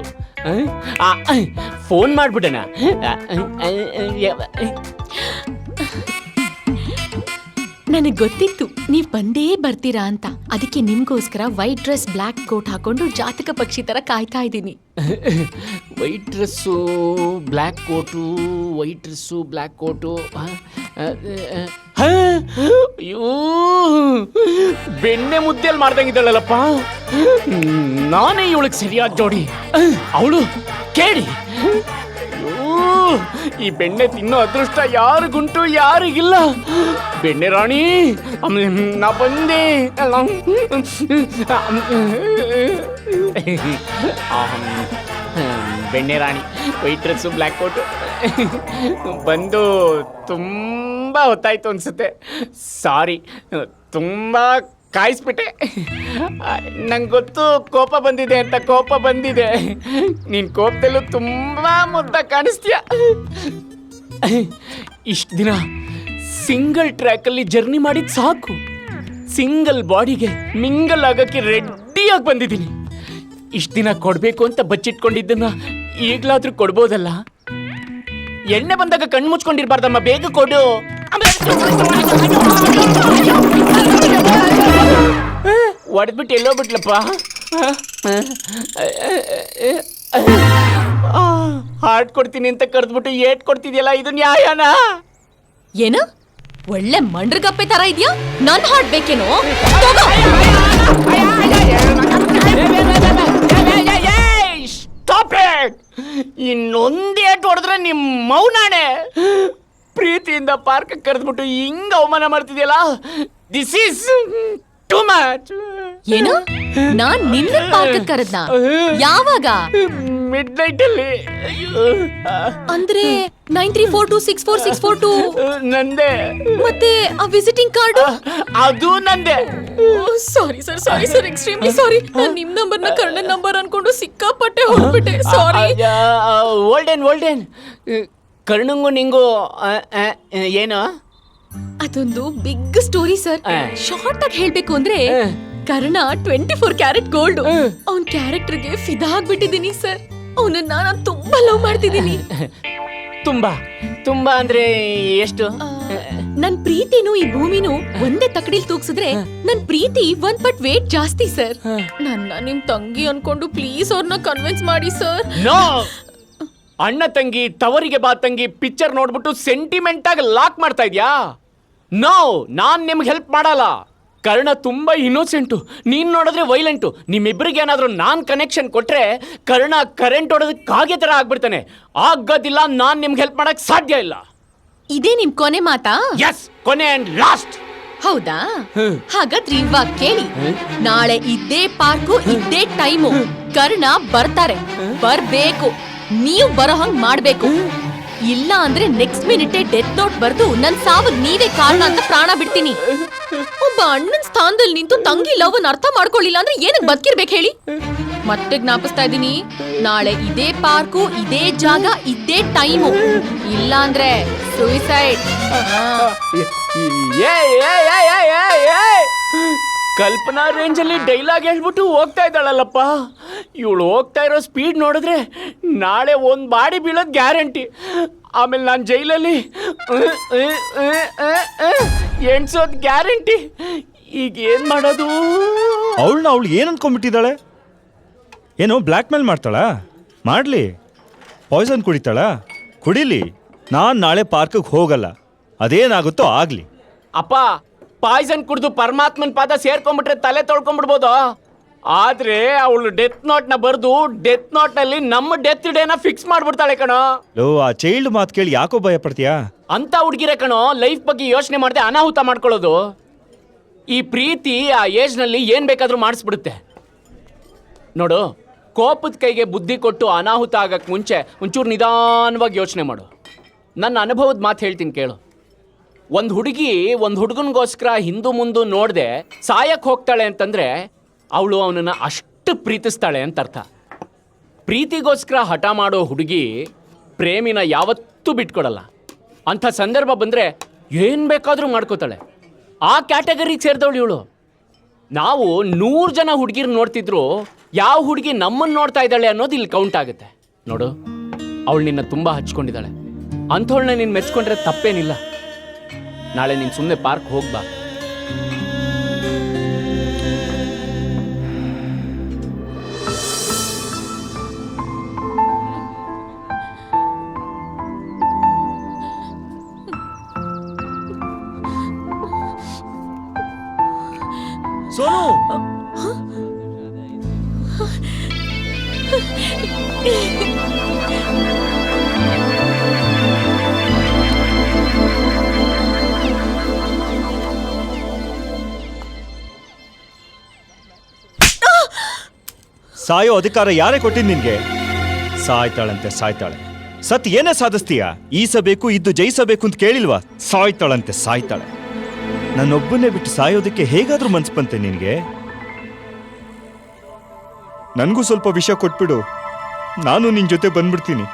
ಫೋನ್ ಮಾಡ್ಬಿಡೋಣ. ನನಗ್ ಗೊತ್ತಿತ್ತು ನೀವ್ ಬಂದೇ ಬರ್ತೀರಾ ಅಂತ. ಅದಕ್ಕೆ ನಿಮ್ಗೋಸ್ಕರ ವೈಟ್ ಡ್ರೆಸ್ ಬ್ಲ್ಯಾಕ್ ಕೋಟ್ ಹಾಕೊಂಡು ಜಾತಕ ಪಕ್ಷಿ ತರ ಕಾಯ್ತಾ ಇದ್ದೀನಿ. White dress black coat, white dress black coat. ಅಯ್ಯೋ, ಬೆಣ್ಣೆ ಮುದ್ದೆಯಲ್ಲಿ ಮಾಡ್ದಂಗಿದ್ದಾಳಲ್ಲಪ್ಪ. ನಾನೇ ಇವಳಿಗೆ ಸರಿಯಾದ ಜೋಡಿ. ಅವಳು ಕೇಳಿ, ಈ ಬೆಣ್ಣೆ ತಿನ್ನೋ ಅದೃಷ್ಟ ಯಾರಿಗುಂಟು ಯಾರಿಗಿಲ್ಲ. ಬೆಣ್ಣೆ ರಾಣಿ, ನಾ ಬಂದೆ. ಬೆಣ್ಣೆ ರಾಣಿ, ವೈಟ್ ಡ್ರೆಸ್ಸು ಬ್ಲ್ಯಾಕ್ ಕೋಟು. ಬಂದು ತುಂಬ ಹೊತ್ತಾಯ್ತು ಅನ್ಸುತ್ತೆ. ಸಾರಿ, ತುಂಬ ಕಾಯಿಸ್ಬಿಟ್ಟೆ. ನಂಗೆ ಗೊತ್ತು ಕೋಪ ಬಂದಿದೆ ಅಂತ. ನೀನ್ ಕೋಪದಲ್ಲೂ ತುಂಬಾ ಮುದ್ದ ಕಾಣಿಸ್ತೀಯ. ಇಷ್ಟು ದಿನ ಸಿಂಗಲ್ ಟ್ರ್ಯಾಕಲ್ಲಿ ಜರ್ನಿ ಮಾಡಿದ್ ಸಾಕು. ಸಿಂಗಲ್ ಬಾಡಿಗೆ ಮಿಂಗಲ್ ಆಗಕ್ಕೆ ರೆಡಿಯಾಗಿ ಬಂದಿದ್ದೀನಿ. ಇಷ್ಟು ದಿನ ಕೊಡ್ಬೇಕು ಅಂತ ಬಚ್ಚಿಟ್ಕೊಂಡಿದ್ದನ್ನ ಈಗ್ಲಾದ್ರೂ ಕೊಡ್ಬೋದಲ್ಲ? ಎಣ್ಣೆ ಬಂದಾಗ ಕಣ್ಣು ಮುಚ್ಕೊಂಡಿರ್ಬಾರ್ದಮ್ಮ, ಬೇಗ ಕೊಡು. ಹೊಡೆದ್ಬಿಟ್ಟು ಎಲ್ಲೋ ಬಿಟ್ಲಪ್ಪ. ಹಾರ್ಟ್ ಕೊಡ್ತೀನಿ ಅಂತ ಕರೆದ್ಬಿಟ್ಟು ಏಟ್ ಕೊಡ್ತಿದ್ಯಲ್ಲ, ಇದು ನ್ಯಾಯನಾ? ಏನು ಒಳ್ಳೆ ಮಂಡ್ರಗಪ್ಪೆ ತರ ಇದ್ಯಾ? ನನ್ ಹಾರ್ಟ್ ಬೇಕೇನೋ? ಇನ್ನೊಂದೇ ಏಟ್ ಹೊಡೆದ್ರೆ ನಿಮ್ಮ ಮೌನಾಣೆ. ಪ್ರೀತಿಯಿಂದ ಪಾರ್ಕ್ ಕರೆದ್ಬಿಟ್ಟು ಹಿಂಗ ಅವಮಾನ ಮಾಡ್ತಿದ್ಯಲ್ಲ, ದಿಸ್ ಈಸ್ ಟು ಮಚ್. ಏನು? ನಾನ್ ನಿನ್ನ ಪಾರ್ಕ್ ಕರೆದ್ನ? ಯಾವಾಗ? ಮಿಡ್ ನೈಟ್ ಅಲ್ಲಿ. ಅಂದ್ರೆ 9342646442 ನಂದೆ. ಮತ್ತೆ ಆ ವಿಸಿಟಿಂಗ್ ಕಾರ್ಡ್ ಅದು ನಂದೆ. Sorry sir, extremely sorry. ನಾನು ನಿಮ್ ನಂಬರ್ನ ಕರ್ಣನ್ ನಂಬರ್ ಅನ್ಕೊಂಡು ಸಿಕ್ಕಾಪಟ್ಟೆ ಹೊರಬಿಟ್ಟೆ. ಸಾರಿ. ಓಲ್ಡೇನ್ ಕರ್ಣಂಗು ನಿಂಗು ಏನು? ಅದೊಂದು ಬಿಗ್ ಸ್ಟೋರಿ ಸರ್. ಶಾರ್ಟ್ ಆಗಿ ಹೇಳ್ಬೇಕು ಅಂದ್ರೆ ಕರ್ಣ 24 ಕ್ಯಾರೆಟ್ ಗೋಲ್ಡ್. ಅವನ್ ಕ್ಯಾರೆಕ್ಟರ್ಗೆ ಫಿದಾ ಆಗ್ಬಿಟ್ಟಿದೀನಿ ಸರ್. ಅವನನ್ನ ನಾನು ತುಂಬಾ ಲವ್ ಮಾಡ್ತಿದ್ದೀನಿ. ತುಂಬಾ ಅಂದ್ರೆ ಎಷ್ಟು? ನನ್ ಪ್ರೀತಿನೂ ಈ ಭೂಮಿನೂ ಒಂದೇ ತಕಡಿಲ್ ತೂಗ್ಸಿದ್ರೆ ನನ್ ಪ್ರೀತಿ 1 ಪಟ್ ವೇಟ್ ಜಾಸ್ತಿ ಸರ್. ನನ್ನ ನಿಮ್ ತಂಗಿ ಅನ್ಕೊಂಡು ಪ್ಲೀಸ್ ಅವ್ರನ್ನ ಕನ್ವಿನ್ಸ್ ಮಾಡಿ ಸರ್. ನೋ, ಅಣ್ಣ ತಂಗಿ ತವರಿಗೆ ಬಾ ತಂಗಿ ಪಿಕ್ಚರ್ ನೋಡ್ಬಿಟ್ಟು ಸೆಂಟಿಮೆಂಟ್ ಆಗಿ ಲಾಕ್ ಮಾಡ್ತಾ ಇದ್ಯಾ? ನೋ, ನಾನ್ ನಿಮ್ಗೆ ಹೆಲ್ಪ್ ಮಾಡಲ್ಲ. ಕರ್ಣ ತುಂಬಾ ಇನ್ನೋಸೆಂಟು, ನೀನ್ ನೋಡಿದ್ರೆ ವೈಲೆಂಟು. ನಿಮ್ಮಿಬ್ಬರಿಗೆ ಏನಾದ್ರೂ ನಾನ್ ಕನೆಕ್ಷನ್ ಕೊಟ್ರೆ ಕರ್ಣ ಕರೆಂಟ್ ಹೊಡೆದಕ್ಕೆ ಕಾಗೆ ತರ ಆಗ್ಬಿಡ್ತಾನೆ. ಆಗೋದಿಲ್ಲ, ನಾನ್ ನಿಮ್ಗೆ ಹೆಲ್ಪ್ ಮಾಡಕ್ ಸಾಧ್ಯ ಇಲ್ಲ. ಇದೇ ನಿಮ್ ಕೊನೆ ಮಾತಾ? ಎಸ್, ಕೊನೆ ಅಂಡ್ ಲಾಸ್ಟ್. ಹೌದಾ? ಹಾಗಾದ್ರೆ ಇವಾಗ ಕೇಳಿ. ನಾಳೆ ಇದ್ದೇ ಪಾರ್ಕು ಇದ್ದೇ ಟೈಮು. ಕರ್ಣ ಬರ್ತಾರೆ, ಬರ್ಬೇಕು. ನೀವು ಬರೋ ಹಂಗ್ ಮಾಡ್ಬೇಕು. ಇಲ್ಲ ಅಂದ್ರೆ ನೆಕ್ಸ್ಟ್ ಮಿನಿಟೇ ಡೆತ್ ನೋಟ್ ಬರ್ದು ನನ್ ಸಾವಗ್ ನೀವೇ ಕಾರಣ ಅಂತ ಪ್ರಾಣ ಬಿಡ್ತೀನಿ. ಒಬ್ಬ ಅಣ್ಣನ್ ಸ್ಥಾನದಲ್ಲಿ ನಿಂತು ತಂಗಿ ಲವ್ ಅನ್ನ ಅರ್ಥ ಮಾಡ್ಕೊಳ್ಳಿಲ್ಲ ಅಂದ್ರೆ ಏನಕ್ಕೆ ಬದುಕಿರ್ಬೇಕು ಹೇಳಿ? ಮತ್ತೆ ಜ್ಞಾಪಿಸ್ತಾ ಇದೀನಿ, ನಾಳೆ ಇದೇ ಪಾರ್ಕು ಇದೇ ಜಾಗ ಇದೇ ಟೈಮು. ಇಲ್ಲ ಅಂದ್ರೆ ಸೂಸೈಡ್. ಕಲ್ಪನಾ ರೇಂಜಲ್ಲಿ ಡೈಲಾಗ್ ಹೇಳ್ಬಿಟ್ಟು ಹೋಗ್ತಾ ಇದ್ದಾಳಲ್ಲಪ್ಪ. ಇವಳು ಹೋಗ್ತಾ ಇರೋ ಸ್ಪೀಡ್ ನೋಡಿದ್ರೆ ನಾಳೆ ಒಂದು ಬಾಡಿ ಬೀಳೋದು ಗ್ಯಾರಂಟಿ. ಆಮೇಲೆ ನಾನು ಜೈಲಲ್ಲಿ ಎಣ್ಸೋದು ಗ್ಯಾರಂಟಿ. ಈಗ ಏನು ಮಾಡೋದು? ಅವಳು ಏನು ಅನ್ಕೊಂಡ್ಬಿಟ್ಟಿದ್ದಾಳೆ? ಏನು ಬ್ಲ್ಯಾಕ್ ಮೇಲ್ ಮಾಡ್ತಾಳಾ? ಮಾಡಲಿ. ಪಾಯ್ಸನ್ ಕುಡಿತಾಳಾ? ಕುಡಿಲಿ. ನಾನು ನಾಳೆ ಪಾರ್ಕಿಗೆ ಹೋಗಲ್ಲ. ಅದೇನಾಗುತ್ತೋ ಆಗಲಿ. ಅಪ್ಪ, ಪಾಯ್ಸನ್ ಕುಡಿದು ಪರಮಾತ್ಮನ ಪಾದ ಸೇರ್ಕೊಂಡ್ಬಿಟ್ರೆ ತಲೆ ತೊಳ್ಕೊಂಡ್ಬಿಡ್ಬೋದು. ಆದ್ರೆ ಅವಳು ಡೆತ್ ನೋಟ್ನ ಬರೆದು ಡೆತ್ ನೋಟ್ನಲ್ಲಿ ನಮ್ಮ ಡೆತ್ ಡೇನ ಫಿಕ್ಸ್ ಮಾಡ್ಬಿಡ್ತಾಳೆ ಕಣೋ. ಆ ಚೈಲ್ಡ್ ಮಾತು ಕೇಳಿ ಯಾಕೋ ಭಯ ಪಡ್ತೀಯಾ? ಅಂತ ಹುಡುಗಿರೆ ಕಣೋ ಲೈಫ್ ಬಗ್ಗೆ ಯೋಚನೆ ಮಾಡದೆ ಅನಾಹುತ ಮಾಡ್ಕೊಳ್ಳೋದು. ಈ ಪ್ರೀತಿ ಆ ಏಜ್ನಲ್ಲಿ ಏನ್ ಬೇಕಾದ್ರೂ ಮಾಡಿಸ್ಬಿಡುತ್ತೆ ನೋಡು. ಕೋಪದ ಕೈಗೆ ಬುದ್ಧಿ ಕೊಟ್ಟು ಅನಾಹುತ ಆಗಕ್ಕೆ ಮುಂಚೆ ಒಂಚೂರು ನಿಧಾನವಾಗಿ ಯೋಚನೆ ಮಾಡು. ನನ್ನ ಅನುಭವದ ಮಾತು ಹೇಳ್ತೀನಿ ಕೇಳು. ಒಂದು ಹುಡುಗಿ ಒಂದು ಹುಡುಗನಿಗೋಸ್ಕರ ಹಿಂದು ಮುಂದೆ ನೋಡದೆ ಸಾಯಕ್ಕೆ ಹೋಗ್ತಾಳೆ ಅಂತಂದರೆ ಅವಳು ಅವನನ್ನು ಅಷ್ಟು ಪ್ರೀತಿಸ್ತಾಳೆ ಅಂತ ಅರ್ಥ. ಪ್ರೀತಿಗೋಸ್ಕರ ಹಠ ಮಾಡೋ ಹುಡುಗಿ ಪ್ರೇಮಿನ ಯಾವತ್ತೂ ಬಿಟ್ಕೊಡಲ್ಲ. ಅಂಥ ಸಂದರ್ಭ ಬಂದರೆ ಏನು ಬೇಕಾದರೂ ಮಾಡ್ಕೋತಾಳೆ. ಆ ಕ್ಯಾಟಗರಿಗೆ ಸೇರಿದವಳು ಇವಳು. ನಾವು 100 ಜನ ಹುಡುಗಿರು ನೋಡ್ತಿದ್ರು ಯಾವ ಹುಡುಗಿ ನಮ್ಮನ್ನು ನೋಡ್ತಾ ಇದ್ದಾಳೆ ಅನ್ನೋದು ಇಲ್ಲಿ ಕೌಂಟ್ ಆಗುತ್ತೆ ನೋಡು. ಅವಳು ನಿನ್ನ ತುಂಬ ಹಚ್ಕೊಂಡಿದ್ದಾಳೆ. ಅಂಥವಳನ್ನ ನೀನು ಮೆಚ್ಕೊಂಡ್ರೆ ತಪ್ಪೇನಿಲ್ಲ. ನಾಳೆ ನೀನು ಸುಮ್ಮನೆ ಪಾರ್ಕ್ ಹೋಗ್ಬಾ. ಸೋನು, ಸಾಯೋ ಅಧಿಕಾರ ಯಾರೇ ಕೊಟ್ಟಿದ್ ನಿನ್ಗೆ? ಸಾಯ್ತಾಳಂತೆ ಸಾಯ್ತಾಳೆ. ಸತ್ ಏನೇ ಸಾಧಿಸ್ತೀಯ? ಈಸಬೇಕು ಇದ್ದು ಜಯಿಸಬೇಕು ಅಂತ ಕೇಳಿಲ್ವಾ? ಸಾಯ್ತಾಳಂತೆ ಸಾಯ್ತಾಳೆ. ನನ್ನೊಬ್ಬನೇ ಬಿಟ್ಟು ಸಾಯೋದಕ್ಕೆ ಹೇಗಾದ್ರೂ ಮನ್ಸು ಬಂತೆ ನಿನಗೆ? ನನಗೂ ಸ್ವಲ್ಪ ವಿಷಯ ಕೊಟ್ಬಿಡು, ನಾನು ನಿನ್ನ ಜೊತೆ ಬಂದ್ಬಿಡ್ತೀನಿ.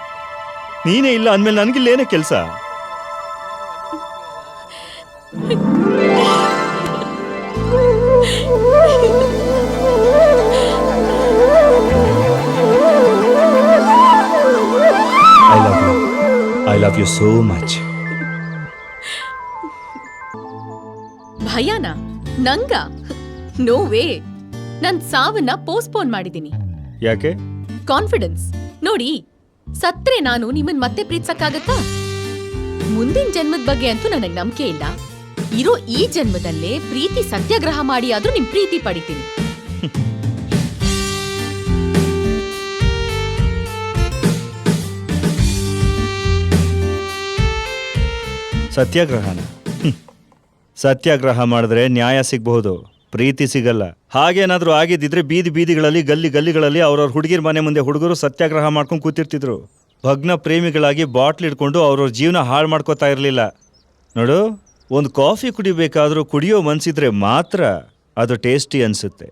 ನೀನೇ ಇಲ್ಲ ಅಂದಮೇಲೆ ನನಗಿಲ್ಲೇನೇ ಕೆಲಸ? I love you so much. ಭಯನಾ? ನಂಗ? No way. ನನ್ ಸಾವನ್ನ ಪೋಸ್ಟ್ಪೋನ್ ಮಾಡಿದ್ದೀನಿ. ಯಾಕೆ? ಕಾನ್ಫಿಡೆನ್ಸ್ ನೋಡಿ. ಸತ್ರೆ ನಾನು ನಿಮ್ಮನ್ ಮತ್ತೆ ಪ್ರೀತಿಸಕ್ಕಾಗತ್ತಾ? ಮುಂದಿನ ಜನ್ಮದ ಬಗ್ಗೆ ಅಂತೂ ನನಗ್ ನಂಬಿಕೆ ಇಲ್ಲ. ಇರೋ ಈ ಜನ್ಮದಲ್ಲೇ ಪ್ರೀತಿ ಸತ್ಯಾಗ್ರಹ ಮಾಡಿ ಆದ್ರೂ ನಿಮ್ ಪ್ರೀತಿ ಪಡಿತೀನಿ. ಸತ್ಯಾಗ್ರಹನ? ಸತ್ಯಾಗ್ರಹ ಮಾಡಿದ್ರೆ ನ್ಯಾಯ ಸಿಗಬಹುದು, ಪ್ರೀತಿ ಸಿಗಲ್ಲ. ಹಾಗೇನಾದ್ರೂ ಆಗಿದ್ದಿದ್ರೆ ಬೀದಿ ಬೀದಿಗಳಲ್ಲಿ ಗಲ್ಲಿ ಗಲ್ಲಿಗಳಲ್ಲಿ ಅವ್ರವ್ರ ಹುಡುಗಿರ ಮನೆ ಮುಂದೆ ಹುಡುಗರು ಸತ್ಯಾಗ್ರಹ ಮಾಡ್ಕೊಂಡು ಕೂತಿರ್ತಿದ್ರು. ಭಗ್ನ ಪ್ರೇಮಿಗಳಾಗಿ ಬಾಟ್ಲ್ ಇಟ್ಕೊಂಡು ಅವ್ರವ್ರ ಜೀವನ ಹಾಳು ಮಾಡ್ಕೋತಾ ಇರಲಿಲ್ಲ. ನೋಡು, ಒಂದು ಕಾಫಿ ಕುಡಿಬೇಕಾದ್ರೂ ಕುಡಿಯೋ ಮನ್ಸಿದ್ರೆ ಮಾತ್ರ ಅದು ಟೇಸ್ಟಿ ಅನ್ಸುತ್ತೆ.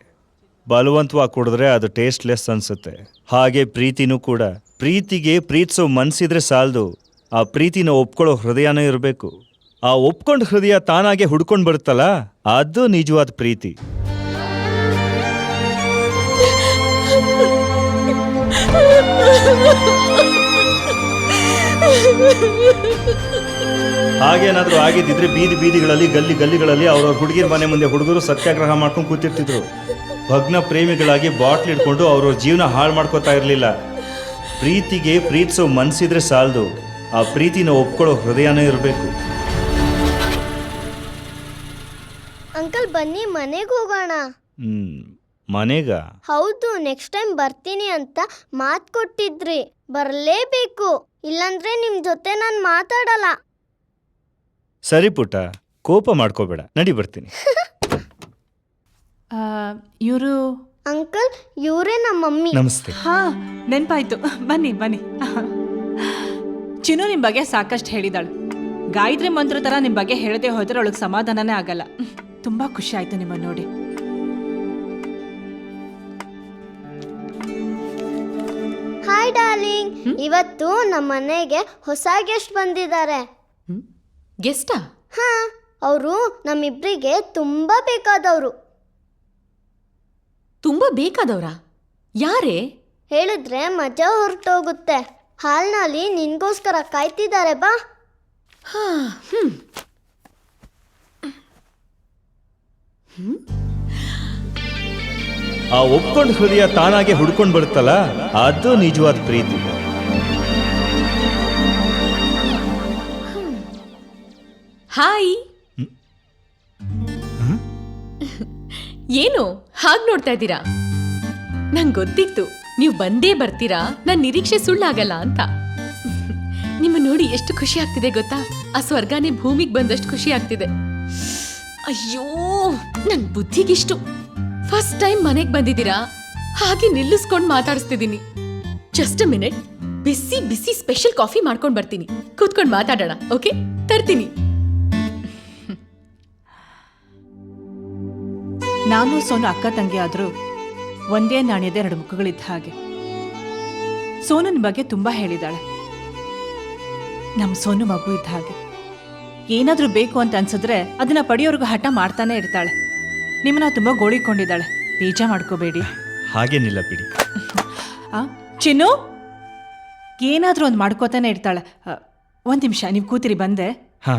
ಬಲವಂತವಾಗಿ ಕುಡಿದ್ರೆ ಅದು ಟೇಸ್ಟ್ಲೆಸ್ ಅನ್ಸುತ್ತೆ. ಹಾಗೆ ಪ್ರೀತಿನೂ ಕೂಡ. ಪ್ರೀತಿಗೆ ಪ್ರೀತಿಸೋ ಮನ್ಸಿದ್ರೆ ಸಾಲದು, ಆ ಪ್ರೀತಿನ ಒಪ್ಕೊಳ್ಳೋ ಹೃದಯನೂ ಇರಬೇಕು. ಆ ಒಪ್ಕೊಂಡ್ ಹೃದಯ ತಾನಾಗೆ ಹುಡ್ಕೊಂಡು ಬರುತ್ತಲ್ಲ, ಅದು ನಿಜವಾದ ಪ್ರೀತಿ. ಹಾಗೇನಾದ್ರೂ ಆಗಿದ್ದಿದ್ರೆ ಬೀದಿ ಬೀದಿಗಳಲ್ಲಿ ಗಲ್ಲಿ ಗಲ್ಲಿಗಳಲ್ಲಿ ಅವ್ರವ್ರ ಹುಡುಗಿರ ಮನೆ ಮುಂದೆ ಹುಡುಗರು ಸತ್ಯಾಗ್ರಹ ಮಾಡ್ಕೊಂಡು ಕೂತಿರ್ತಿದ್ರು. ಭಗ್ನ ಪ್ರೇಮಿಗಳಾಗಿ ಬಾಟ್ಲ್ ಇಟ್ಕೊಂಡು ಅವ್ರವ್ರ ಜೀವನ ಹಾಳು ಮಾಡ್ಕೋತಾ ಇರಲಿಲ್ಲ. ಪ್ರೀತಿಗೆ ಪ್ರೀತಿಸೋ ಮನ್ಸಿದ್ರೆ ಸಾಲದು, ಆ ಪ್ರೀತಿನ ಒಪ್ಕೊಳ್ಳೋ ಹೃದಯನೂ ಇರಬೇಕು. ಅಂಕಲ್ ಬನ್ನಿ ಮನೆಗೆ ಹೋಗೋಣ. ಮನೆಗ? ಹೌದು, ನೆಕ್ಸ್ಟ್ ಟೈಮ್ ಬರ್ತೀನಿ ಅಂತ ಮಾತು ಕೊಟ್ಟಿದ್ರಿ. ಬರಲೇಬೇಕು, ಇಲ್ಲಾಂದ್ರೆ ನಿಮ್ ಜೊತೆ ನಾನು ಮಾತಾಡಲ್ಲ. ಸರಿ ಪುಟ್ಟ, ಕೋಪ ಮಾಡ್ಕೋಬೇಡ, ನಡಿ ಬರ್ತೀನಿ. ಇವರು ಅಂಕಲ್, ಇವರೇ ನಮ್ಮ ಮಮ್ಮಿ. ನಮಸ್ತೆ. ಹಾ, ನೆನ್ಪಾಯ್ತು. ಬನ್ನಿ ಬನ್ನಿ. ಚಿನ್ನು ನಿಮ್ ಬಗ್ಗೆ ಸಾಕಷ್ಟು ಹೇಳಿದಾಳು. ಗಾಯತ್ರಿ ಮಂತ್ರ ತರ ನಿಮ್ ಬಗ್ಗೆ ಹೇಳದೆ ಹೋದ್ರೆ ಅವಳಿಗೆ ಸಮಾಧಾನನೇ ಆಗಲ್ಲ. ತುಂಬಾ ಖುಷಿ ಆಯ್ತು ನಿಮ್ಮ ನೋಡಿ. ಹಾಯ್ ಡಾರ್ಲಿಂಗ್, ಇವತ್ತು ನಮ್ಮ ಮನೆಗೆ ಹೊಸ ಗೆಸ್ಟ್ ಬಂದಿದ್ದಾರೆ. ಗೆಸ್ಟಾ? ಹಾ, ಅವರು ನಮ್ಮಿಬ್ರಿಗೆ ತುಂಬಾ ಬೇಕಾದವರು. ತುಂಬಾ ಬೇಕಾದವ್ರ? ಯಾರೇ? ಹೇಳಿದ್ರೆ ಮಜಾ ಹೊರಟೋಗುತ್ತೆ. ಹಾಲ್ನಲ್ಲಿ ನಿನ್ಗೋಸ್ಕರ ಕಾಯ್ತಿದ್ದಾರೆ, ಬಾ. ಆ ಒಪ್ಕೊಂಡ್ ಹೃದಯ ತಾನಾಗೆ ಹುಡ್ಕೊಂಡ್ ಬರುತ್ತಲ್ಲ, ಅದು ನಿಜವಾದ ಪ್ರೀತಿ. ಹಾಯ್. ಏನು ಹಾಗ್ ನೋಡ್ತಾ ಇದ್ದೀರಾ? ನಂಗೆ ಗೊತ್ತಿತ್ತು ನೀವು ಬಂದೇ ಬರ್ತೀರಾ, ನನ್ ನಿರೀಕ್ಷೆ ಸುಳ್ಳಾಗಲ್ಲ ಅಂತ. ನಿಮ್ಮ ನೋಡಿ ಎಷ್ಟು ಖುಷಿ ಆಗ್ತಿದೆ ಗೊತ್ತಾ? ಆ ಸ್ವರ್ಗನೇ ಭೂಮಿಗೆ ಬಂದಷ್ಟು ಖುಷಿ ಆಗ್ತಿದೆ. ಅಯ್ಯೋ, ನನ್ ಬುದ್ಧಿಗಿಷ್ಟು. ಫಸ್ಟ್ ಟೈಮ್ ಮನೆಗ್ ಬಂದಿದ್ದೀರಾ, ಹಾಗೆ ನಿಲ್ಲಿಸ್ಕೊಂಡ್ ಮಾತಾಡಿಸ್ತಿದ್ದೀನಿ. ಜಸ್ಟ್ ಅ ಮಿನಿಟ್, ಬಿಸಿ ಬಿಸಿ ಸ್ಪೆಷಲ್ ಕಾಫಿ ಮಾಡ್ಕೊಂಡ್ ಬರ್ತೀನಿ. ಕೂತ್ಕೊಂಡ್ ಮಾತಾಡೋಣ, ಓಕೆ? ತರ್ತೀನಿ. ನಾನು ಸೋನು ಅಕ್ಕ ತಂಗಿ ಆದ್ರೂ ಒಂದೇ ನಾಣ್ಯದ ಎರಡು ಮುಖಗಳಿದ್ದ ಹಾಗೆ. ಸೋನನ್ ಬಗ್ಗೆ ತುಂಬಾ ಹೇಳಿದಾಳೆ. ನಮ್ ಸೋನು ಮಗು ಇದ್ದ ಹಾಗೆ. ಏನಾದ್ರೂ ಬೇಕು ಅಂತ ಅನ್ಸಿದ್ರೆ ಅದನ್ನ ಪಡೆಯೋರ್ಗು ಹಠ ಮಾಡ್ತಾನೆ ಇರ್ತಾಳೆ. ನಿಮ್ಮನ್ನ ತುಂಬಾ ಗೋಳಿಕೊಂಡಿದ್ದಾಳೆ, ಬೇಜ ಮಾಡ್ಕೋಬೇಡಿ. ಹಾಗೇನಿಲ್ಲ ಬಿಡಿ. ಚಿನ್ನು ಏನಾದ್ರೂ ಒಂದು ಮಾಡ್ಕೋತಾನೆ ಇರ್ತಾಳೆ. ಒಂದ್ ನಿಮಿಷ, ನೀವು ಕೂತಿರಿ, ಬಂದೆ. ಹಾ.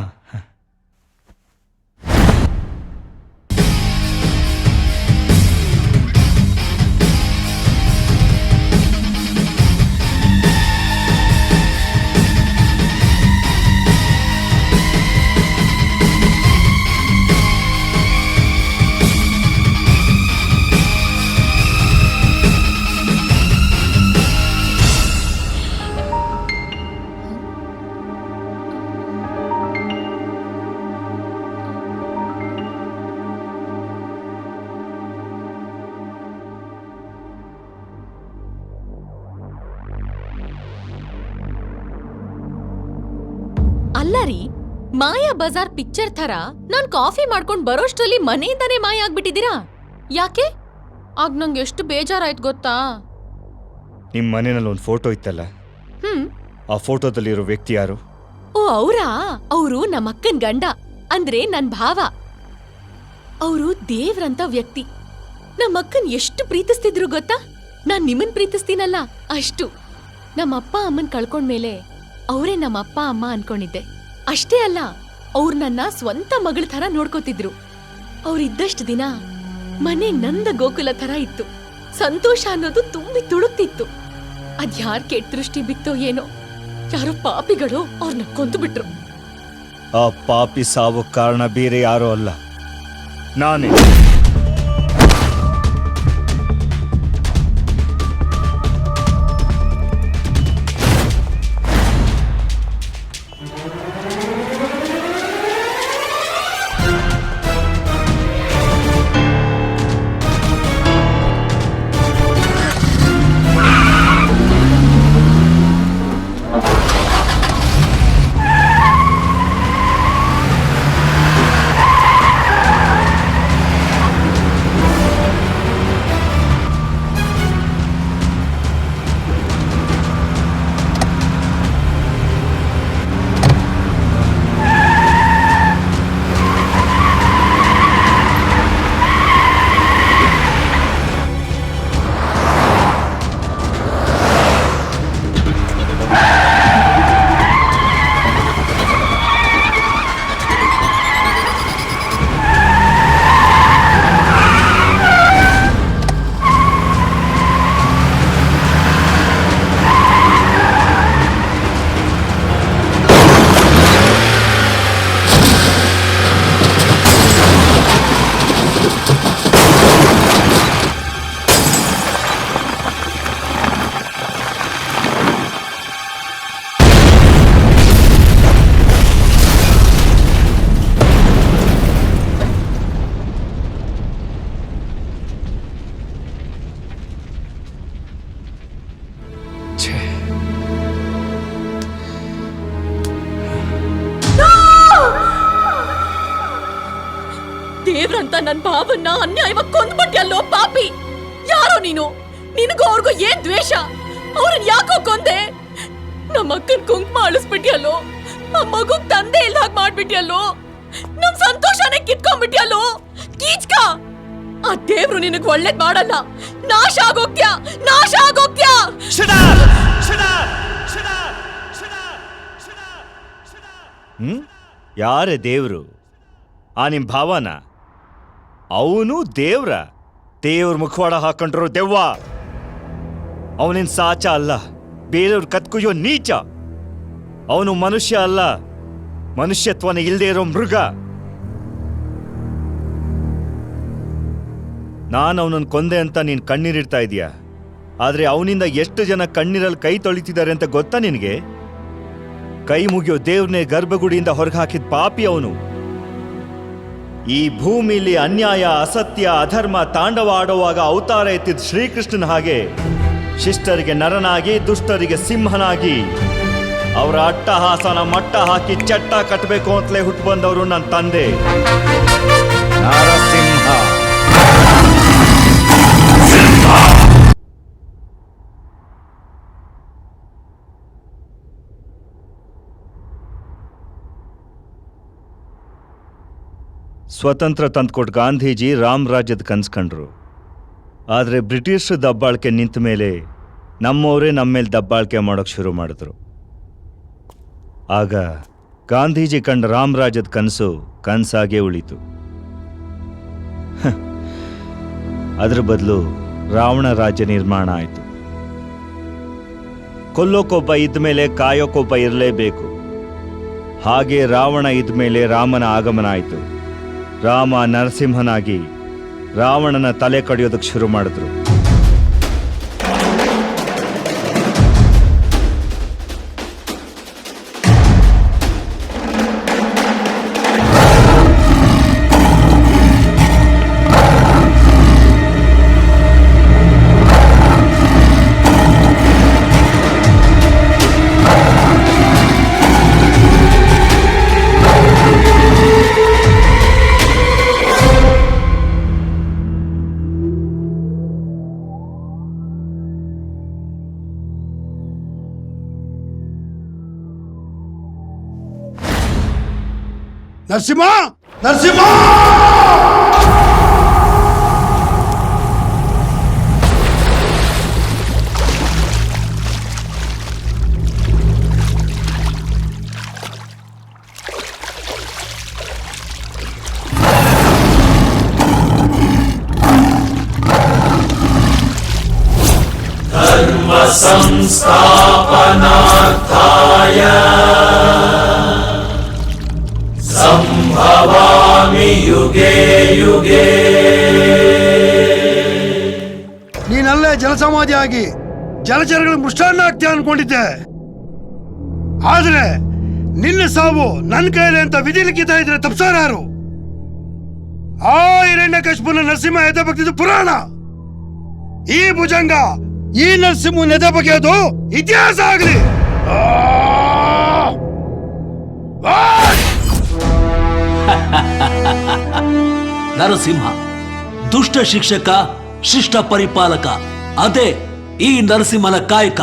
ಅಲ್ಲರಿ, ಮಾಯಾ ಬಜಾರ್ ಪಿಕ್ಚರ್ ಥರ ನಾನ್ ಕಾಫಿ ಮಾಡ್ಕೊಂಡ್ ಬರೋಷ್ಟ್ರಲ್ಲಿ ಮನೆಯಿಂದಾನೇ ಮಾಯ ಆಗ್ಬಿಟ್ಟಿದ್ದೀರಾ. ಯಾಕೆ? ಆಗ ನಂಗೆ ಎಷ್ಟು ಬೇಜಾರಾಯ್ತು ಗೊತ್ತಾ? ನಿಮ್ ಮನೆಯಲ್ಲಿ ಒಂದು ಫೋಟೋ ಇತ್ತಲ್ಲ, ಆ ಫೋಟೋದಲ್ಲಿರೋ ವ್ಯಕ್ತಿ ಯಾರು? ಓ, ಅವ್ರಾ? ಅವರು ನಮ್ಮ ಅಕ್ಕನ್ ಗಂಡ, ಅಂದ್ರೆ ನನ್ ಭಾವ. ಅವರು ದೇವ್ರಂತ ವ್ಯಕ್ತಿ. ನಮ್ಮ ಅಕ್ಕನ್ ಎಷ್ಟು ಪ್ರೀತಿಸ್ತಿದ್ರು ಗೊತ್ತಾ? ನಾನ್ ನಿಮ್ಮನ್ ಪ್ರೀತಿಸ್ತೀನಲ್ಲ ಅಷ್ಟು. ನಮ್ಮ ಅಪ್ಪ ಅಮ್ಮನ್ ಕಳ್ಕೊಂಡ್ಮೇಲೆ ಅವರೇ ನಮ್ಮ ಅಪ್ಪ ಅಮ್ಮ ಅನ್ಕೊಂಡಿದ್ದೆ. ಅಷ್ಟೇ ಅಲ್ಲ, ಅವ್ರು ನನ್ನ ಸ್ವಂತ ಮಗಳ ಥರ ನೋಡ್ಕೋತಿದ್ರು. ಅವ್ರಿದ್ದಷ್ಟು ದಿನ ಮನೆ ನಂದ ಗೋಕುಲ ಥರ ಇತ್ತು. ಸಂತೋಷ ಅನ್ನೋದು ತುಂಬಿ ತುಡುಕ್ತಿತ್ತು. ಅದ್ಯಾರ್ ಕೆಟ್ಟ ದೃಷ್ಟಿ ಬಿತ್ತೋ ಏನೋ, ಯಾರೋ ಪಾಪಿಗಳು ಅವ್ರನ್ನ ಕೊಂದು ಬಿಟ್ರು. ಆ ಪಾಪಿ ಸಾವು ಕಾರಣ ಬೇರೆ ಯಾರೋ ಅಲ್ಲ, ನಾನೇ. ದೇವ್ರಂತ ನನ್ ಭಾವನ್ನ ಅನ್ಯಾಯವಾಗಿ ಕೊಂದ್ಬಿಟ್ಯಲ್ಲೋ ಪಾಪಿ. ಯಾರೋ ನೀನು? ನಿನಗೂ ಅವ್ರಿಗೂ ಏನ್ ದ್ವೇಷ? ಅವ್ರನ್ನ ಯಾಕೋ ಕೊಂದೆ? ನಮ್ಮ ಅಕ್ಕನ್ ಕುಂಕುಮ ಅಳಿಸ್ಬಿಟ್ಯಲ್ಲೋ, ಆ ಮಗುಗ್ ತಂದೆ ಇಲ್ಲ ಹಾಗೆ ಮಾಡ್ಬಿಟ್ಯಲ್ಲೋ, ನಮ್ ಸಂತೋಷನೇ ಕಿತ್ಕೊಂಡ್ಬಿಟ್ಯಲ್ಲೋ. ಕೀಚ್ಕ ಆ ದೇವ್ರು ನಿನಗ್ ಒಳ್ಳೇದ್ ಮಾಡಲ್ಲ. ನಾಶ ಆಗೋಗ್ತ್ಯಾ, ನಾಶ ಆಗೋಗ್ತ್ಯಾ. ಯಾರೇ ದೇವ್ರು? ಆ ನಿಮ್ ಭಾವನ? ಅವನು ದೇವ್ರ ಮುಖವಾಡ ಹಾಕೊಂಡ್ರು ದೆವ್ವ. ಅವನಿನ್ ಸಾಚ ಅಲ್ಲ, ಬೇರೆಯವ್ರ ಕತ್ಕುಯ್ಯೋ ನೀಚ. ಅವನು ಮನುಷ್ಯ ಅಲ್ಲ, ಮನುಷ್ಯತ್ವನ ಇಲ್ದೇ ಇರೋ ಮೃಗ. ನಾನು ಅವನನ್ನು ಕೊಂದೆ ಅಂತ ನೀನು ಕಣ್ಣೀರಿಡ್ತಾ ಇದೀಯ, ಆದ್ರೆ ಅವನಿಂದ ಎಷ್ಟು ಜನ ಕಣ್ಣೀರಲ್ಲಿ ಕೈ ತೊಳಿತಿದ್ದಾರೆ ಅಂತ ಗೊತ್ತಾ ನಿನಗೆ? ಕೈ ಮುಗಿಯೋ ದೇವ್ರನ್ನೇ ಗರ್ಭಗುಡಿಯಿಂದ ಹೊರಗೆ ಹಾಕಿದ ಪಾಪಿ ಅವನು. ಈ ಭೂಮಿಲಿ ಅನ್ಯಾಯ, ಅಸತ್ಯ, ಅಧರ್ಮ ತಾಂಡವ ಆಡುವಾಗ ಅವತಾರ ಎತ್ತಿದ ಶ್ರೀಕೃಷ್ಣನ ಹಾಗೆ ಶಿಷ್ಟರಿಗೆ ನರನಾಗಿ, ದುಷ್ಟರಿಗೆ ಸಿಂಹನಾಗಿ ಅವರ ಅಟ್ಟಹಾಸನ ಮಟ್ಟ ಹಾಕಿ ಚಟ್ಟ ಕಟ್ಟಬೇಕು ಅಂತಲೇ ಹುಟ್ಟು ಬಂದವರು ನನ್ನ ತಂದೆ ನರಸಿಂಹ. ಸ್ವತಂತ್ರ ತಂದ್ಕೊಟ್ಟು ಗಾಂಧೀಜಿ ರಾಮ್ ರಾಜ್ಯದ ಕನ್ಸ್ಕೊಂಡ್ರು. ಆದರೆ ಬ್ರಿಟಿಷರ ದಬ್ಬಾಳಿಕೆ ನಿಂತ ಮೇಲೆ ನಮ್ಮವರೇ ನಮ್ಮ ಮೇಲೆ ದಬ್ಬಾಳಿಕೆ ಮಾಡೋಕ್ಕೆ ಶುರು ಮಾಡಿದ್ರು. ಆಗ ಗಾಂಧೀಜಿ ಕಂಡ ರಾಮ್ ರಾಜ್ಯದ ಕನಸು ಕನಸಾಗೇ ಉಳಿತು. ಅದ್ರ ಬದಲು ರಾವಣ ರಾಜ್ಯ ನಿರ್ಮಾಣ ಆಯಿತು. ಕೊಲ್ಲೋಕೊಬ್ಬ ಇದ್ದ ಮೇಲೆ ಕಾಯೋಕೊಬ್ಬ ಇರಲೇಬೇಕು. ಹಾಗೆ ರಾವಣ ಇದ್ದ ಮೇಲೆ ರಾಮನ ಆಗಮನ ಆಯಿತು. ರಾಮ ನರಸಿಂಹನಾಗಿ ರಾವಣನ ತಲೆ ಕಡಿಯೋದಕ್ಕೆ ಶುರು ಮಾಡಿದ್ರು. ನರಸಿಂಹ, ನರಸಿಂಹ! ಧರ್ಮ ಸಂಸ್ಥಾಪನಾರ್ಥಾಯ ಸಂಭವಾಮಿ ಯುಗೇ ಯುಗೇ. ನೀನಲ್ಲೇ ಜಲಸಮಾಧಿಯಾಗಿ ಜಲಚರಗಳು ಮೃಷ್ಟಾನ್ನ ಆಗ್ತೀಯ ಅನ್ಕೊಂಡಿದ್ದೆ. ಆದ್ರೆ ನಿನ್ನ ಸಾವು ನನ್ನ ಕೈಲಿ ಅಂತ ವಿಧಿ ಲಿಖಿತ ಇದ್ರೆ ತಪ್ಸಾರ ಯಾರು? ಆ ಹಿರಣ್ಯಕಶಿಪುನ ನರಸಿಂಹ ಎದೆ ಬಗ್ತಿದ್ದು ಪುರಾಣ. ಈ ಭುಜಂಗ ಈ ನರಸಿಂಹನ ಎದೆ ಬಗೆಯೋದು ಇತಿಹಾಸ ಆಗ್ಲಿ. ನರಸಿಂಹ ದುಷ್ಟ ಶಿಕ್ಷಕ, ಶಿಷ್ಟ ಪರಿಪಾಲಕ. ಅದೇ ಈ ನರಸಿಂಹನ ಕಾಯಕ.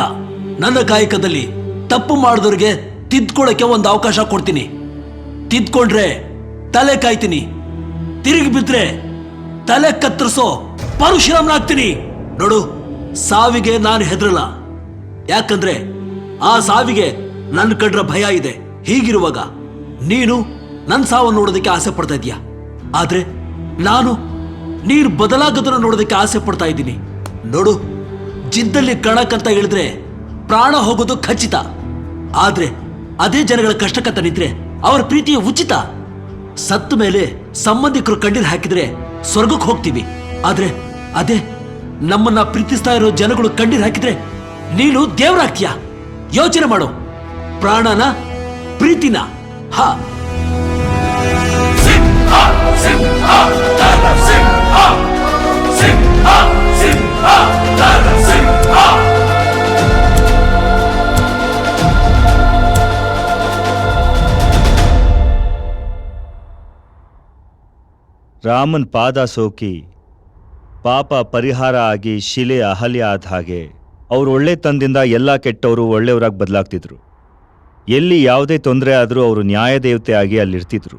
ನನ್ನ ಕಾಯಕದಲ್ಲಿ ತಪ್ಪು ಮಾಡಿದವ್ರಿಗೆ ತಿದ್ಕೊಳಕ್ಕೆ ಒಂದು ಅವಕಾಶ ಕೊಡ್ತೀನಿ. ತಿದ್ಕೊಂಡ್ರೆ ತಲೆ ಕಾಯ್ತೀನಿ, ತಿರುಗಿ ಬಿದ್ರೆ ತಲೆ ಕತ್ತರಿಸೋ ಪರಶುರಾಮನಾಗ್ತೀನಿ. ನೋಡು, ಸಾವಿಗೆ ನಾನು ಹೆದರಲ್ಲ. ಯಾಕಂದ್ರೆ ಆ ಸಾವಿಗೆ ನನ್ನ ಕಂಡ್ರ ಭಯ ಇದೆ. ಹೀಗಿರುವಾಗ ನೀನು ನನ್ನ ಸಾವನ್ನು ನೋಡೋದಕ್ಕೆ ಆಸೆ ಪಡ್ತಾ ಇದೀಯ. ಆದ್ರೆ ನಾನು ನೀನು ಬದಲಾಗೋದನ್ನ ನೋಡೋದಕ್ಕೆ ಆಸೆ ಪಡ್ತಾ ಇದ್ದೀನಿ. ನೋಡು, ಜಿದ್ದಲ್ಲಿ ಕಣಕ್ಕಂತ ಹೇಳಿದ್ರೆ ಪ್ರಾಣ ಹೋಗೋದು ಖಚಿತ. ಆದ್ರೆ ಅದೇ ಜನಗಳ ಕಷ್ಟಕ್ಕಂತ ನಿಂತ್ರೆ ಅವರ ಪ್ರೀತಿಯ ಉಚಿತ. ಸತ್ತ ಮೇಲೆ ಸಂಬಂಧಿಕರು ಕಣ್ಣೀರು ಹಾಕಿದ್ರೆ ಸ್ವರ್ಗಕ್ಕೆ ಹೋಗ್ತೀವಿ. ಆದ್ರೆ ಅದೇ ನಮ್ಮನ್ನ ಪ್ರೀತಿಸ್ತಾ ಇರೋ ಜನಗಳು ಕಣ್ಣೀರು ಹಾಕಿದ್ರೆ ನೀನು ದೇವರಾಗ್ತೀಯ. ಯೋಚನೆ ಮಾಡು, ಪ್ರಾಣನ ಪ್ರೀತಿನ. ಹಾ, ರಾಮನ್ ಪಾದ ಸೋಕಿ ಪಾಪ ಪರಿಹಾರ ಆಗಿ ಶಿಲೆ ಅಹಲ್ಯ ಆದ ಹಾಗೆ ಅವ್ರು ಒಳ್ಳೆತನದಿಂದ ಎಲ್ಲ ಕೆಟ್ಟವರು ಒಳ್ಳೆಯವರಾಗಿ ಬದಲಾಗ್ತಿದ್ರು. ಎಲ್ಲಿ ಯಾವುದೇ ತೊಂದರೆ ಆದರೂ ಅವರು ನ್ಯಾಯದೇವತೆ ಆಗಿ ಅಲ್ಲಿರ್ತಿದ್ರು.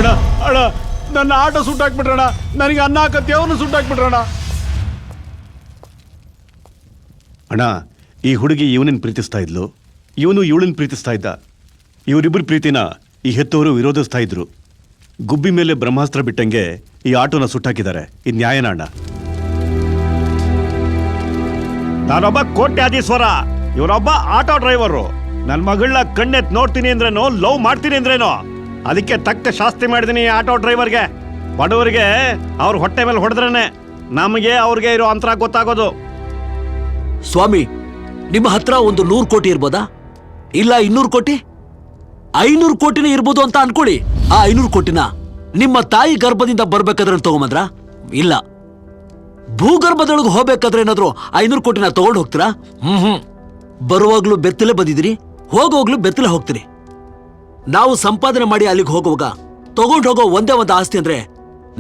ಅಣ್ಣ ಅಣ್ಣ ನನ್ನ ಆಟೋ ಸುಟ್ಟಾಕ್ಬಿಟ್ರಣ, ನನಗೆ ಅನ್ನ ಹಾಕತ್ತೇವನು ಸುಟ್ಟಾಕ್ಬಿಟ್ರಣ. ಅಣ್ಣ, ಈ ಹುಡುಗಿ ಇವನನ್ನ ಪ್ರೀತಿಸ್ತಾ ಇದ್ಲು, ಇವನು ಇವಳನ್ನ ಪ್ರೀತಿಸ್ತಾ ಇದ್ದ. ಇವರಿಬ್ಬರು ಪ್ರೀತಿನ ಈ ಹೆತ್ತವರು ವಿರೋಧಿಸ್ತಾ ಇದ್ರು. ಗುಬ್ಬಿ ಮೇಲೆ ಬ್ರಹ್ಮಾಸ್ತ್ರ ಬಿಟ್ಟಂಗೆ ಈ ಆಟೋನ ಸುಟ್ಟಾಕಿದ್ದಾರೆ. ಇದು ನ್ಯಾಯನ ಅಣ್ಣ? ನಾನೊಬ್ಬ ಕೋಟ್ಯಾಧೀಶ್ವರ, ಇವನೊಬ್ಬ ಆಟೋ ಡ್ರೈವರು. ನನ್ನ ಮಗಳನ್ನ ಕಣ್ಣೆತ್ ನೋಡ್ತೀನಿ ಅಂದ್ರೇನೋ, ಲವ್ ಮಾಡ್ತೀನಿ ಅಂದ್ರೇನೋ, ಅದಕ್ಕೆ ತಕ್ಕ ಶಾಸ್ತಿ ಮಾಡಿದೀನಿ ಈ ಆಟೋ ಡ್ರೈವರ್ಗೆ. ಬಡವರಿಗೆ ಅವ್ರ ಹೊಟ್ಟೆ ಮೇಲೆ ಹೊಡೆದ್ರೇನೆ ನಮಗೆ ಅವ್ರಿಗೆ ಇರೋ ಅಂತರ ಗೊತ್ತಾಗೋದು. ಸ್ವಾಮಿ, ನಿಮ್ಮ ಹತ್ರ ಒಂದು 100 ಕೋಟಿ ಇರ್ಬೋದಾ? ಇಲ್ಲ 200 ಕೋಟಿ, 500 ಕೋಟಿನೇ ಇರ್ಬೋದು ಅಂತ ಅನ್ಕೊಳ್ಳಿ. ಆ 500 ಕೋಟಿನ ನಿಮ್ಮ ತಾಯಿ ಗರ್ಭದಿಂದ ಬರ್ಬೇಕಾದ್ರೆ ತಗೊಂಬಂದ್ರ? ಇಲ್ಲ. ಭೂಗರ್ಭದೊಳಗೆ ಹೋಗ್ಬೇಕಾದ್ರೆ ಏನಾದ್ರು 500 ಕೋಟಿನ ತಗೊಂಡು ಹೋಗ್ತೀರಾ? ಬರುವಾಗ್ಲೂ ಬೆತ್ತಲೆ ಬಂದಿದ್ದೀರಿ, ಹೋಗೋಗ್ಲೂ ಬೆತ್ತಲೆ ಹೋಗ್ತೀರಿ. ನಾವು ಸಂಪಾದನೆ ಮಾಡಿ ಅಲ್ಲಿಗೆ ಹೋಗುವಾಗ ತಗೊಂಡು ಹೋಗೋ ಒಂದೇ ಒಂದು ಆಸ್ತಿ ಅಂದ್ರೆ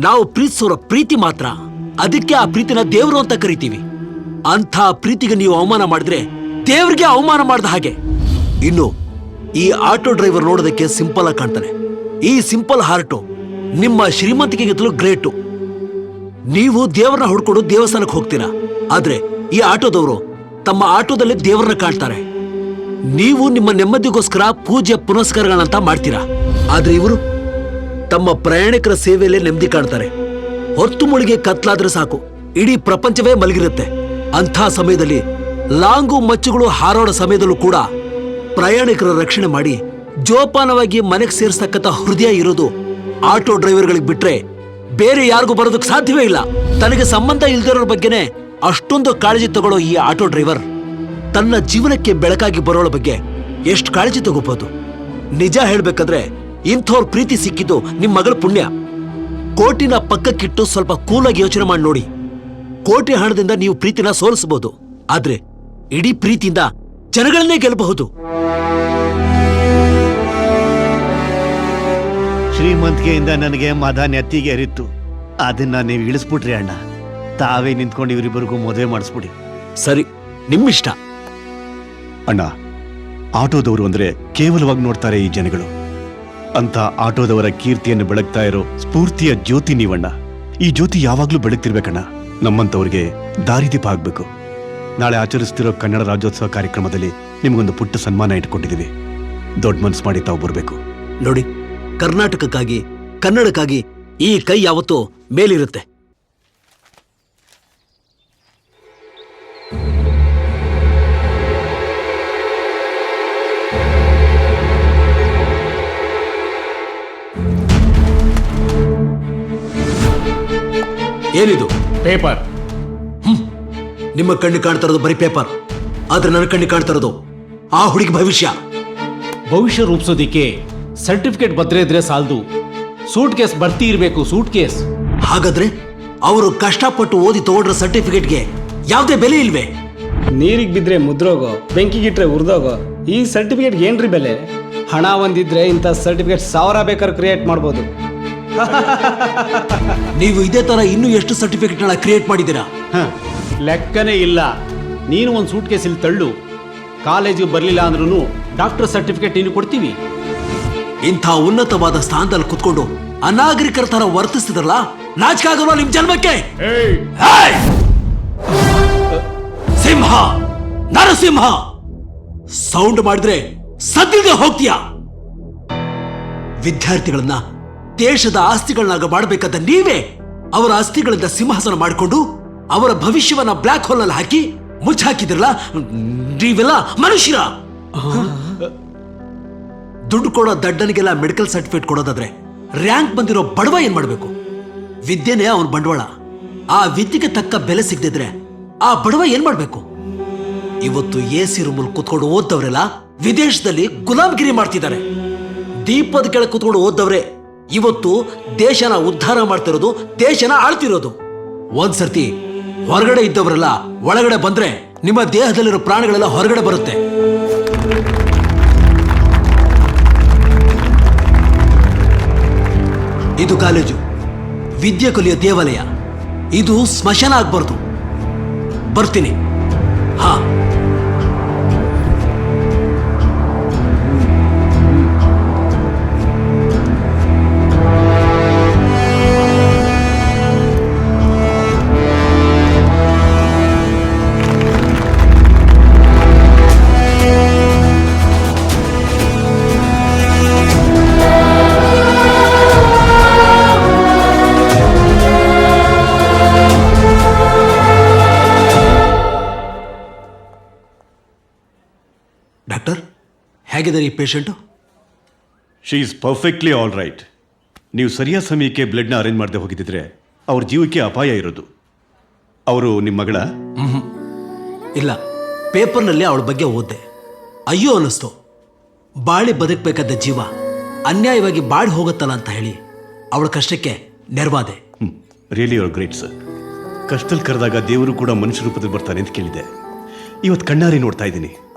ನಾವು ಪ್ರೀತಿಸೋರ ಪ್ರೀತಿ ಮಾತ್ರ. ಅದಕ್ಕೆ ಆ ಪ್ರೀತಿನ ದೇವ್ರು ಅಂತ ಕರಿತೀವಿ. ಅಂಥ ಪ್ರೀತಿಗೆ ನೀವು ಅವಮಾನ ಮಾಡಿದ್ರೆ ದೇವ್ರಿಗೆ ಅವಮಾನ ಮಾಡಿದ ಹಾಗೆ. ಇನ್ನು ಈ ಆಟೋ ಡ್ರೈವರ್ ನೋಡೋದಕ್ಕೆ ಸಿಂಪಲ್ ಆಗಿ ಕಾಣ್ತಾನೆ. ಈ ಸಿಂಪಲ್ ಹಾರ್ಟು ನಿಮ್ಮ ಶ್ರೀಮಂತಿಕೆಗಿಂತಲೂ ಗ್ರೇಟು. ನೀವು ದೇವರನ್ನ ಹುಡ್ಕೊಂಡು ದೇವಸ್ಥಾನಕ್ಕೆ ಹೋಗ್ತೀರಾ, ಆದ್ರೆ ಈ ಆಟೋದವರು ತಮ್ಮ ಆಟೋದಲ್ಲಿ ದೇವರನ್ನ ಕಾಣ್ತಾರೆ. ನೀವು ನಿಮ್ಮ ನೆಮ್ಮದಿಗೋಸ್ಕರ ಪೂಜೆ ಪುನಸ್ಕಾರಗಳಂತ ಮಾಡ್ತೀರಾ, ಆದ್ರೆ ಇವರು ತಮ್ಮ ಪ್ರಯಾಣಿಕರ ಸೇವೆಯಲ್ಲೇ ನೆಮ್ಮದಿ ಕಾಣ್ತಾರೆ. ಹೊತ್ತು ಮುಳುಗಿ ಕತ್ಲಾದ್ರೆ ಸಾಕು, ಇಡೀ ಪ್ರಪಂಚವೇ ಮಲಗಿರುತ್ತೆ. ಅಂಥ ಸಮಯದಲ್ಲಿ ಲಾಂಗು ಮಚ್ಚುಗಳು ಹಾರಾಡೋ ಸಮಯದಲ್ಲೂ ಕೂಡ ಪ್ರಯಾಣಿಕರ ರಕ್ಷಣೆ ಮಾಡಿ ಜೋಪಾನವಾಗಿ ಮನೆಗೆ ಸೇರಿಸ್ತಕ್ಕಂಥ ಹೃದಯ ಇರೋದು ಆಟೋ ಡ್ರೈವರ್ಗಳಿಗೆ ಬಿಟ್ರೆ ಬೇರೆ ಯಾರಿಗೂ ಬರೋದಕ್ಕೆ ಸಾಧ್ಯವೇ ಇಲ್ಲ. ತನಗೆ ಸಂಬಂಧ ಇಲ್ದಿರೋರ ಬಗ್ಗೆನೇ ಅಷ್ಟೊಂದು ಕಾಳಜಿ ತಗೊಳ್ಳೋ ಈ ಆಟೋ ಡ್ರೈವರ್ ತನ್ನ ಜೀವನಕ್ಕೆ ಬೆಳಕಾಗಿ ಬರೋಳ ಬಗ್ಗೆ ಎಷ್ಟು ಕಾಳಜಿ ತಗೋಬಹುದು. ನಿಜ ಹೇಳ್ಬೇಕಂದ್ರೆ ಇಂಥವ್ರ ಪ್ರೀತಿ ಸಿಕ್ಕಿದ್ದು ನಿಮ್ ಮಗಳ ಪುಣ್ಯ. ಕೋಟಿನ ಪಕ್ಕಕ್ಕಿಟ್ಟು ಸ್ವಲ್ಪ ಕೂಲಾಗಿ ಯೋಚನೆ ಮಾಡಿ ನೋಡಿ. ಕೋಟಿ ಹಣದಿಂದ ನೀವು ಪ್ರೀತಿನ ಸೋಲಿಸಬಹುದು, ಆದ್ರೆ ಇಡೀ ಪ್ರೀತಿಯಿಂದ ಜನಗಳನ್ನೇ ಗೆಲ್ಲಬಹುದು. ಶ್ರೀಮಂತಿಕೆಯಿಂದ ನನಗೆ ಮದ ನೆತ್ತಿಗೆ ಹರಿತ್ತು. ಅದನ್ನ ನೀವು ಇಳಿಸ್ಬಿಟ್ರಿ ಅಣ್ಣ. ತಾವೇ ನಿಂತ್ಕೊಂಡು ಇವರಿಬ್ಬರಿಗೂ ಮದುವೆ ಮಾಡಿಸ್ಬಿಡಿ. ಸರಿ, ನಿಮ್ಮಿಷ್ಟ. ಅಣ್ಣ, ಆಟೋದವರು ಅಂದ್ರೆ ಕೇವಲವಾಗಿ ನೋಡ್ತಾರೆ ಈ ಜನಗಳು. ಅಂತ ಆಟೋದವರ ಕೀರ್ತಿಯನ್ನು ಬೆಳಗ್ತಾ ಇರೋ ಸ್ಫೂರ್ತಿಯ ಜ್ಯೋತಿ ನೀವಣ್ಣ. ಈ ಜ್ಯೋತಿ ಯಾವಾಗ್ಲೂ ಬೆಳಗ್ತಿರ್ಬೇಕಣ್ಣ. ನಮ್ಮಂತವ್ರಿಗೆ ದಾರಿದೀಪ ಆಗ್ಬೇಕು. ನಾಳೆ ಆಚರಿಸ್ತಿರೋ ಕನ್ನಡ ರಾಜ್ಯೋತ್ಸವ ಕಾರ್ಯಕ್ರಮದಲ್ಲಿ ನಿಮ್ಗೊಂದು ಪುಟ್ಟ ಸನ್ಮಾನ ಇಟ್ಕೊಂಡಿದ್ದೀವಿ. ದೊಡ್ಡ ಮನ್ಸು ಮಾಡಿ ತಾವು ಬರಬೇಕು. ನೋಡಿ, ಕರ್ನಾಟಕಕ್ಕಾಗಿ ಕನ್ನಡಕ್ಕಾಗಿ ಈ ಕೈ ಯಾವತ್ತೂ ಮೇಲಿರುತ್ತೆ. ಏನಿದು? ಪೇಪರ್. ನಿಮ್ಮ ಕಣ್ಣು ಕಾಣ್ತಾ ಇರೋದು ಬರೀ ಪೇಪರ್, ಆದ್ರೆ ನನ್ನ ಕಣ್ಣು ಕಾಣ್ತಾ ಇರೋದು ಆ ಹುಡುಗಿ ಭವಿಷ್ಯ. ಭವಿಷ್ಯ ರೂಪಿಸೋದಿಕ್ಕೆ ಸರ್ಟಿಫಿಕೇಟ್ ಭದ್ರೆ ಇದ್ರೆ ಸಾಲದು, ಸೂಟ್ ಕೇಸ್ ಭರ್ತಿ ಇರಬೇಕು. Suitcase. ಹಾಗಾದ್ರೆ ಅವರು ಕಷ್ಟಪಟ್ಟು ಓದಿ ತಗೊಂಡ್ರ ಸರ್ಟಿಫಿಕೇಟ್ಗೆ ಯಾವುದೇ ಬೆಲೆ ಇಲ್ವೇ? ನೀರಿಗೆ ಬಿದ್ರೆ ಮುದ್ರೋಗೋ, ಬೆಂಕಿಗಿಟ್ರೆ ಉರ್ದೋಗೋ, ಈ ಸರ್ಟಿಫಿಕೇಟ್ ಏನ್ರಿ ಬೆಲೆ? ಹಣ ಒಂದಿದ್ರೆ ಇಂಥ ಸರ್ಟಿಫಿಕೇಟ್ 1000 ಬೇಕಾದ್ರೆ ಕ್ರಿಯೇಟ್ ಮಾಡ್ಬೋದು. ನೀವು ಇದೇ ತರ ಇನ್ನೂ ಎಷ್ಟು ಸರ್ಟಿಫಿಕೇಟ್ ಕ್ರಿಯೇಟ್ ಮಾಡಿದ್ದೀರಾ? ಲೆಕ್ಕನೇ ಇಲ್ಲ. ನೀನು ಒಂದು ಸೂಟ್ ಕೇಸ್ ಇಲ್ಲಿ ತಳ್ಳು, ಕಾಲೇಜಿಗೆ ಬರಲಿಲ್ಲ ಅಂದ್ರೂ ಡಾಕ್ಟರ್ ಸರ್ಟಿಫಿಕೇಟ್ ನೀನು ಕೊಡ್ತೀವಿ. ಇಂಥ ಉನ್ನತವಾದ ಸ್ಥಾನದಲ್ಲಿ ಕುತ್ಕೊಂಡು ಅನಾಗರಿಕರ ತರ ವರ್ತಿಸ್ತಿದ್ರಲ್ಲ, ನಾಚಿಕೆ ಆಗಲ್ವಾ ನಿಮ್ ಜನ್ಮಕ್ಕೆ? ಏಯ್! ಸಿಂಹ, ನರಸಿಂಹ, ಸೌಂಡ್ ಮಾಡಿದ್ರೆ ಸದ್ದಿಗೆ ಹೋಗ್ತೀಯ. ವಿದ್ಯಾರ್ಥಿಗಳನ್ನ ದೇಶದ ಆಸ್ತಿಗಳನ್ನಾಗ ಮಾಡಬೇಕಾದ ನೀವೇ ಅವರ ಆಸ್ತಿಗಳಿಂದ ಸಿಂಹಾಸನ ಮಾಡಿಕೊಂಡು ಅವರ ಭವಿಷ್ಯವನ್ನ ಬ್ಲಾಕ್ ಹೋಲ್ ನಲ್ಲಿ ಹಾಕಿ ಮುಚ್ಚಾಕಿದ್ರಲ್ಲ. ನೀವೆಲ್ಲ ಮನುಷ್ಯರ. ದುಡ್ಡು ಕೊಡೋ ದಡ್ಡನಿಗೆಲ್ಲ ಮೆಡಿಕಲ್ ಸರ್ಟಿಫಿಕೇಟ್ ಕೊಡೋದಾದ್ರೆ ರ್ಯಾಂಕ್ ಬಂದಿರೋ ಬಡವ ಏನ್ ಮಾಡ್ಬೇಕು? ವಿದ್ಯೆನೇ ಅವನ ಬಂಡವಾಳ. ಆ ವಿದ್ಯೆಗೆ ತಕ್ಕ ಬೆಲೆ ಸಿಗದಿದ್ರೆ ಆ ಬಡವ ಏನ್ ಮಾಡ್ಬೇಕು? ಇವತ್ತು AC ರೂಮಲ್ಲಿ ಕುತ್ಕೊಂಡು ಓದ್ದವರೆಲ್ಲ ವಿದೇಶದಲ್ಲಿ ಗುಲಾಮ್ಗಿರಿ ಮಾಡ್ತಿದ್ದಾರೆ. ದೀಪದ ಕೆಳಗೆ ಕುತ್ಕೊಂಡು ಓದ್ದವ್ರೆ ಇವತ್ತು ದೇಶನ ಉದ್ಧಾರ ಮಾಡ್ತಿರೋದು, ದೇಶನ ಆಳ್ತಿರೋದು. ಒಂದ್ಸರ್ತಿ ಹೊರಗಡೆ ಇದ್ದವರೆಲ್ಲ ಒಳಗಡೆ ಬಂದ್ರೆ ನಿಮ್ಮ ದೇಹದಲ್ಲಿರೋ ಪ್ರಾಣಿಗಳೆಲ್ಲ ಹೊರಗಡೆ ಬರುತ್ತೆ. ಇದು ಕಾಲೇಜು, ವಿದ್ಯೆ ಕಲಿಯೋ ದೇವಾಲಯ. ಇದು ಸ್ಮಶಾನ ಆಗ್ಬಾರ್ದು. ಬರ್ತೀನಿ. ಹಾ, ಹೇಗಿದ್ದಾರೆ ಈ patient? She is perfectly all right. ನೀವು ಸರಿಯಾದ ಸಮಯಕ್ಕೆ ಬ್ಲಡ್ನ ಅರೇಂಜ್ ಮಾಡದೆ ಹೋಗಿದ್ದಿದ್ರೆ ಅವ್ರ ಜೀವಕ್ಕೆ ಅಪಾಯ ಇರೋದು. ಅವರು ನಿಮ್ಮ ಮಗಳ? ಇಲ್ಲ, ಪೇಪರ್ನಲ್ಲಿ ಅವಳ ಬಗ್ಗೆ ಓದ್ದೆ. ಅಯ್ಯೋ ಅನ್ನಿಸ್ತು. ಬಾಳಿ ಬದುಕಬೇಕಾದ ಜೀವ ಅನ್ಯಾಯವಾಗಿ ಬಾಡಿ ಹೋಗುತ್ತಲ್ಲ ಅಂತ ಹೇಳಿ ಅವಳ ಕಷ್ಟಕ್ಕೆ ನೆರವಾದೆ. Really your great sir. ಕಷ್ಟದಲ್ಲಿ ಕರೆದಾಗ ದೇವರು ಕೂಡ ಮನುಷ್ಯ ರೂಪದಲ್ಲಿ ಬರ್ತಾನೆ ಅಂತ ಕೇಳಿದೆ. ಇವತ್ತು ಕಣ್ಣಾರಿ ನೋಡ್ತಾ ಇದ್ದೀನಿ.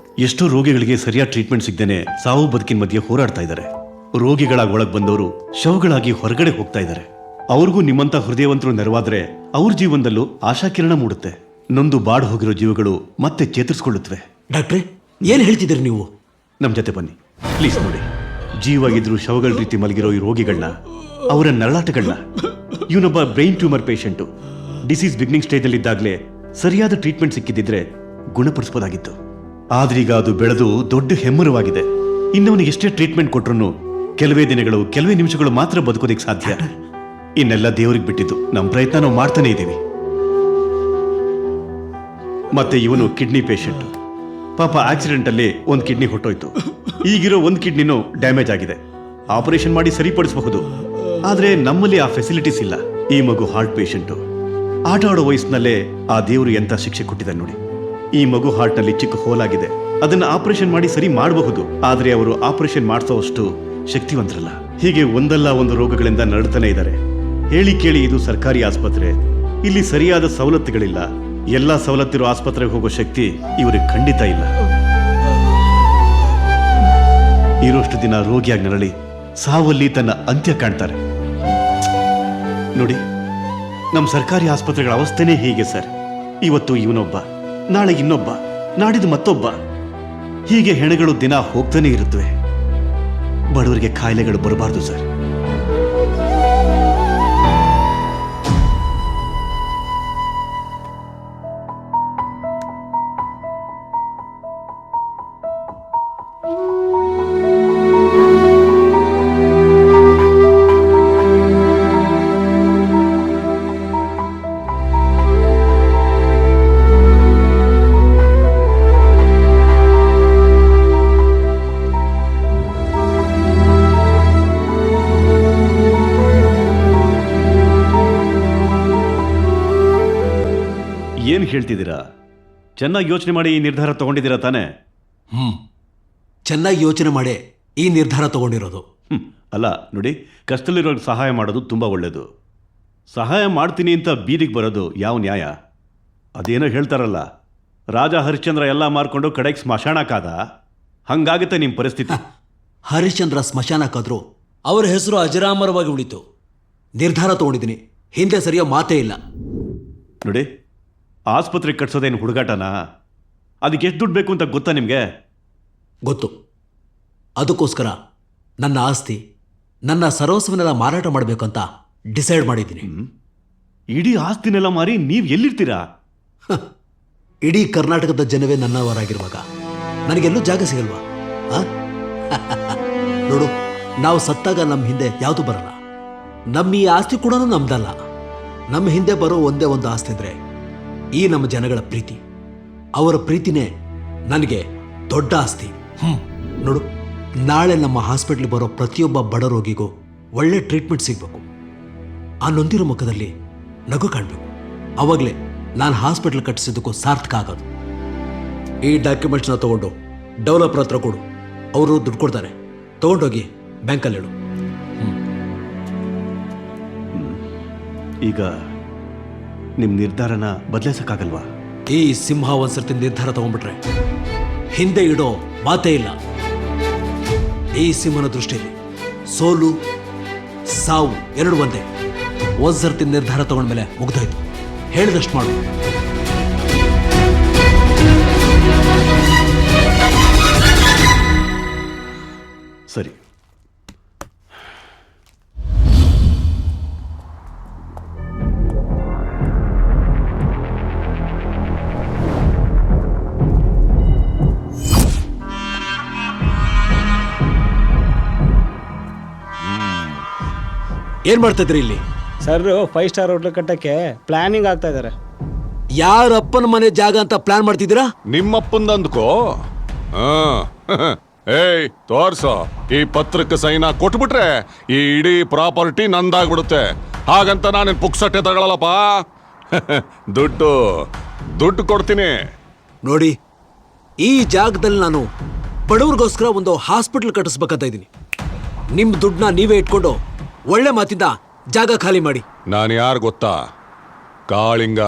ಎಷ್ಟೋ ರೋಗಿಗಳಿಗೆ ಸರಿಯಾದ ಟ್ರೀಟ್ಮೆಂಟ್ ಸಿಗದೇನೆ ಸಾವು ಬದುಕಿನ ಮಧ್ಯೆ ಹೋರಾಡ್ತಾ ಇದ್ದಾರೆ. ರೋಗಿಗಳಾಗಿ ಒಳಗೆ ಬಂದವರು ಶವಗಳಾಗಿ ಹೊರಗಡೆ ಹೋಗ್ತಾ ಇದ್ದಾರೆ. ಅವ್ರಿಗೂ ನಿಮ್ಮಂತ ಹೃದಯವಂತರು ನೆರವಾದ್ರೆ ಅವ್ರ ಜೀವನದಲ್ಲೂ ಆಶಾಕಿರಣ ಮೂಡುತ್ತೆ. ನೊಂದು ಬಾಡ್ ಹೋಗಿರೋ ಜೀವಗಳು ಮತ್ತೆ ಚೇತರಿಸ್ಕೊಳ್ಳುತ್ತವೆ. ಡಾಕ್ಟ್ರೆ, ಏನ್ ಹೇಳ್ತಿದ್ದೀರಿ ನೀವು? ನಮ್ಮ ಜೊತೆ ಬನ್ನಿ ಪ್ಲೀಸ್. ನೋಡಿ, ಜೀವ ಇದ್ರು ಶವಗಳ ರೀತಿ ಮಲಗಿರೋ ಈ ರೋಗಿಗಳನ್ನ, ಅವರ ನರಳಾಟಗಳನ್ನ. ಇವನೊಬ್ಬ brain tumour patient. Disease beginning ಸ್ಟೇಜಲ್ಲಿದ್ದಾಗಲೇ ಸರಿಯಾದ ಟ್ರೀಟ್ಮೆಂಟ್ ಸಿಕ್ಕಿದ್ದಿದ್ರೆ ಗುಣಪಡಿಸ್ಬೋದಾಗಿತ್ತು. ಆದ್ರೀಗ ಅದು ಬೆಳೆದು ದೊಡ್ಡ ಹೆಮ್ಮರವಾಗಿದೆ. ಇನ್ನವನಿಗೆ ಎಷ್ಟೇ ಟ್ರೀಟ್ಮೆಂಟ್ ಕೊಟ್ರು ಕೆಲವೇ ದಿನಗಳು, ಕೆಲವೇ ನಿಮಿಷಗಳು ಮಾತ್ರ ಬದುಕೋದಿಕ್ಕೆ ಸಾಧ್ಯ. ಇನ್ನೆಲ್ಲ ದೇವರಿಗೆ ಬಿಟ್ಟಿದ್ದು. ನಮ್ಮ ಪ್ರಯತ್ನ ನಾವು ಮಾಡ್ತಾನೆ ಇದ್ದೀವಿ. ಮತ್ತೆ ಇವನು ಕಿಡ್ನಿ ಪೇಷಂಟ್. ಪಾಪ ಆಕ್ಸಿಡೆಂಟ್ ಅಲ್ಲಿ ಒಂದು ಕಿಡ್ನಿ ಹೊಟ್ಟೋಯ್ತು. ಈಗಿರೋ ಒಂದು ಕಿಡ್ನಿನೂ ಡ್ಯಾಮೇಜ್ ಆಗಿದೆ. ಆಪರೇಷನ್ ಮಾಡಿ ಸರಿಪಡಿಸಬಹುದು, ಆದ್ರೆ ನಮ್ಮಲ್ಲಿ ಆ ಫೆಸಿಲಿಟೀಸ್ ಇಲ್ಲ. ಈ ಮಗು ಹಾರ್ಟ್ ಪೇಷಂಟು. ಆಟ ಆಡೋ ವಯಸ್ಸಿನಲ್ಲೇ ಆ ದೇವರು ಎಂತ ಶಿಕ್ಷೆ ಕೊಟ್ಟಿದ್ದಾನೆ ನೋಡಿ. ಈ ಮಗು ಹಾರ್ಟ್ ನಲ್ಲಿ ಚಿಕ್ಕ ಹೋಲಾಗಿದೆ. ಅದನ್ನ ಆಪರೇಷನ್ ಮಾಡಿ ಸರಿ ಮಾಡಬಹುದು, ಆದ್ರೆ ಅವರು ಆಪರೇಷನ್ ಮಾಡಿಸೋಷ್ಟು ಶಕ್ತಿವಂತರಲ್ಲ. ಹೀಗೆ ಒಂದಲ್ಲ ಒಂದು ರೋಗಗಳಿಂದ ನರಳ್ತಾನೆ ಇದ್ದಾರೆ. ಹೇಳಿ ಕೇಳಿ ಇದು ಸರ್ಕಾರಿ ಆಸ್ಪತ್ರೆ. ಇಲ್ಲಿ ಸರಿಯಾದ ಸವಲತ್ತುಗಳಿಲ್ಲ. ಎಲ್ಲಾ ಸವಲತ್ತಿರೋ ಆಸ್ಪತ್ರೆಗೆ ಹೋಗೋ ಶಕ್ತಿ ಇವರಿಗೆ ಖಂಡಿತ ಇಲ್ಲ. ಇರೋಷ್ಟು ದಿನ ರೋಗಿಯಾಗಿ ನರಳಿ ಸಾವಲ್ಲಿ ತನ್ನ ಅಂತ್ಯ ಕಾಣ್ತಾರೆ. ನೋಡಿ, ನಮ್ಮ ಸರ್ಕಾರಿ ಆಸ್ಪತ್ರೆಗಳ ಅವಸ್ಥೆನೇ ಹೀಗೆ ಸರ್. ಇವತ್ತು ಇವನೊಬ್ಬ, ನಾಳೆ ಇನ್ನೊಬ್ಬ, ನಾಡಿದ್ದು ಮತ್ತೊಬ್ಬ. ಹೀಗೆ ಹೆಣಗಳು ದಿನ ಹೋಗ್ತಾನೆ ಇರುತ್ತವೆ. ಬಡವರಿಗೆ ಕಾಯಿಲೆಗಳು ಬರಬಾರ್ದು ಸರ್. ಏನ್ ಹೇಳ್ತಿದ್ದೀರಾ? ಚೆನ್ನಾಗಿ ಯೋಚನೆ ಮಾಡಿ ಈ ನಿರ್ಧಾರ ತಗೊಂಡಿದ್ದೀರಾ ತಾನೇ? ಚೆನ್ನಾಗಿ ಯೋಚನೆ ಮಾಡಿ ಈ ನಿರ್ಧಾರ ತಗೊಂಡಿರೋದು. ಅಲ್ಲ ನೋಡಿ, ಕಷ್ಟದಲ್ಲಿರೋರಿಗೆ ಸಹಾಯ ಮಾಡೋದು ತುಂಬಾ ಒಳ್ಳೇದು. ಸಹಾಯ ಮಾಡ್ತೀನಿ ಅಂತ ಬೀದಿಗೆ ಬರೋದು ಯಾವ ನ್ಯಾಯ? ಅದೇನೋ ಹೇಳ್ತಾರಲ್ಲ, ರಾಜ ಹರಿಶ್ಚಂದ್ರ ಎಲ್ಲ ಮಾರ್ಕೊಂಡು ಕಡೆಗೆ ಸ್ಮಶಾನಕ್ಕಾದ. ಹಂಗಾಗುತ್ತೆ ನಿಮ್ಮ ಪರಿಸ್ಥಿತಿ. ಹರಿಶ್ಚಂದ್ರ ಸ್ಮಶಾನಕ್ಕಾದ್ರು ಅವರ ಹೆಸರು ಅಜರಾಮರವಾಗಿ ಉಳಿತು. ನಿರ್ಧಾರ ತಗೊಂಡಿದ್ದೀನಿ, ಹಿಂದೆ ಸರಿಯೋ ಮಾತೇ ಇಲ್ಲ. ನೋಡಿ, ಆಸ್ಪತ್ರೆ ಕಟ್ಸೋದೇನು ಹುಡುಗಾಟನಾ? ಅದಕ್ಕೆ ಎಷ್ಟು ದುಡ್ಡು ಬೇಕು ಅಂತ ಗೊತ್ತಾ ನಿಮಗೆ? ಗೊತ್ತು. ಅದಕ್ಕೋಸ್ಕರ ನನ್ನ ಆಸ್ತಿ, ನನ್ನ ಸರ್ವಸ್ವನೆಲ್ಲ ಮಾರಾಟ ಮಾಡಬೇಕು ಅಂತ ಡಿಸೈಡ್ ಮಾಡಿದ್ದೀನಿ. ಇಡೀ ಆಸ್ತಿನೆಲ್ಲ ಮಾರಿ ನೀವು ಎಲ್ಲಿರ್ತೀರಾ? ಇಡೀ ಕರ್ನಾಟಕದ ಜನವೇ ನನ್ನವರಾಗಿರುವಾಗ ನನಗೆಲ್ಲೂ ಜಾಗ ಸಿಗಲ್ವಾ? ನೋಡು, ನಾವು ಸತ್ತಾಗ ನಮ್ಮ ಹಿಂದೆ ಯಾವುದು ಬರಲ್ಲ. ನಮ್ಮ ಈ ಆಸ್ತಿ ಕೂಡ ನಮ್ದಲ್ಲ. ನಮ್ಮ ಹಿಂದೆ ಬರೋ ಒಂದೇ ಒಂದು ಆಸ್ತಿ ಅಂದ್ರೆ ಈ ನಮ್ಮ ಜನಗಳ ಪ್ರೀತಿ. ಅವರ ಪ್ರೀತಿನೇ ನನಗೆ ದೊಡ್ಡ ಆಸ್ತಿ. ನೋಡು, ನಾಳೆ ನಮ್ಮ ಹಾಸ್ಪಿಟ್ಲಿಗೆ ಬರೋ ಪ್ರತಿಯೊಬ್ಬ ಬಡ ರೋಗಿಗೂ ಒಳ್ಳೆ ಟ್ರೀಟ್ಮೆಂಟ್ ಸಿಗಬೇಕು. ಆ ನೊಂದಿರೋ ಮುಖದಲ್ಲಿ ನಗು ಕಾಣಬೇಕು. ಅವಾಗಲೇ ನಾನು ಹಾಸ್ಪಿಟ್ಲ್ ಕಟ್ಟಿಸಿದ್ದಕ್ಕೂ ಸಾರ್ಥಕ ಆಗೋದು. ಈ ಡಾಕ್ಯುಮೆಂಟ್ಸ್ನ ತಗೊಂಡು ಡೆವಲಪರ್ ಹತ್ರ ಕೊಡು, ಅವರು ದುಡ್ಡು ಕೊಡ್ತಾರೆ. ತಗೊಂಡೋಗಿ ಬ್ಯಾಂಕಲ್ಲಿ ಹೇಳು. ಈಗ ನಿಮ್ಮ ನಿರ್ಧಾರನ ಬದಲಾಯಿಸಕ್ಕಾಗಲ್ವಾ? ಈ ಸಿಂಹ ಒಂದ್ಸರ್ತಿ ನಿರ್ಧಾರ ತಗೊಂಡ್ಬಿಟ್ರೆ ಹಿಂದೆ ಇಡೋ ಮಾತೇ ಇಲ್ಲ. ಈ ಸಿಂಹನ ದೃಷ್ಟಿಯಲ್ಲಿ ಸೋಲು ಸಾವು ಎರಡು ಒಂದೇ. ಒಂದ್ಸರ್ತಿ ನಿರ್ಧಾರ ತಗೊಂಡ್ಮೇಲೆ ಮುಗ್ದಾಯ್ತು. ಹೇಳಿದಷ್ಟು ಮಾಡು. ಸರಿ. ಏನ್ ಮಾಡ್ತಾ ಇದ್ರಿ ಇಲ್ಲಿ? ಸರ್ 5 ಸ್ಟಾರ್ ಹೋಟ್ಲ್ ಕಟ್ಟಕ್ಕೆ ಪ್ಲಾನಿಂಗ್ ಆಗ್ತಾ ಇದಾರೆ. ಯಾರಪ್ಪನ ಮನೆ ಜಾಗ ಅಂತ ಪ್ಲಾನ್ ಮಾಡ್ತಿದ್ದೀರಾ? ನಿಮ್ಮಪ್ಪಂದ ಅಂದ್ಕೋ. ಏಯ್ ತೋರ್ಸು. ಈ ಪತ್ರಕ್ಕೆ ಸೈನ ಕೊಟ್ಬಿಟ್ರೆ ಈ ಇಡೀ ಪ್ರಾಪರ್ಟಿ ನಂದಾಗ್ಬಿಡುತ್ತೆ. ಹಾಗಂತ ನಾನು ಪುಕ್ಸಟ್ಟೆ ತಗೊಳ್ಳಲ್ಲಪ್ಪ. ದುಡ್ಡು ಕೊಡ್ತೀನಿ. ನೋಡಿ, ಈ ಜಾಗದಲ್ಲಿ ನಾನು ಬಡವ್ರಿಗೋಸ್ಕರ ಒಂದು ಹಾಸ್ಪಿಟಲ್ ಕಟ್ಟಿಸ್ಬೇಕಂತ ಇದ್ದೀನಿ. ನಿಮ್ ದುಡ್ಡನ್ನ ನೀವೇ ಇಟ್ಕೊಂಡು ಒಳ್ಳೆ ಮಾತಿಂದ ಜಾಗ ಖಾಲಿ ಮಾಡಿ. ನಾನು ಯಾರು ಗೊತ್ತಾ? ಕಾಳಿಂಗ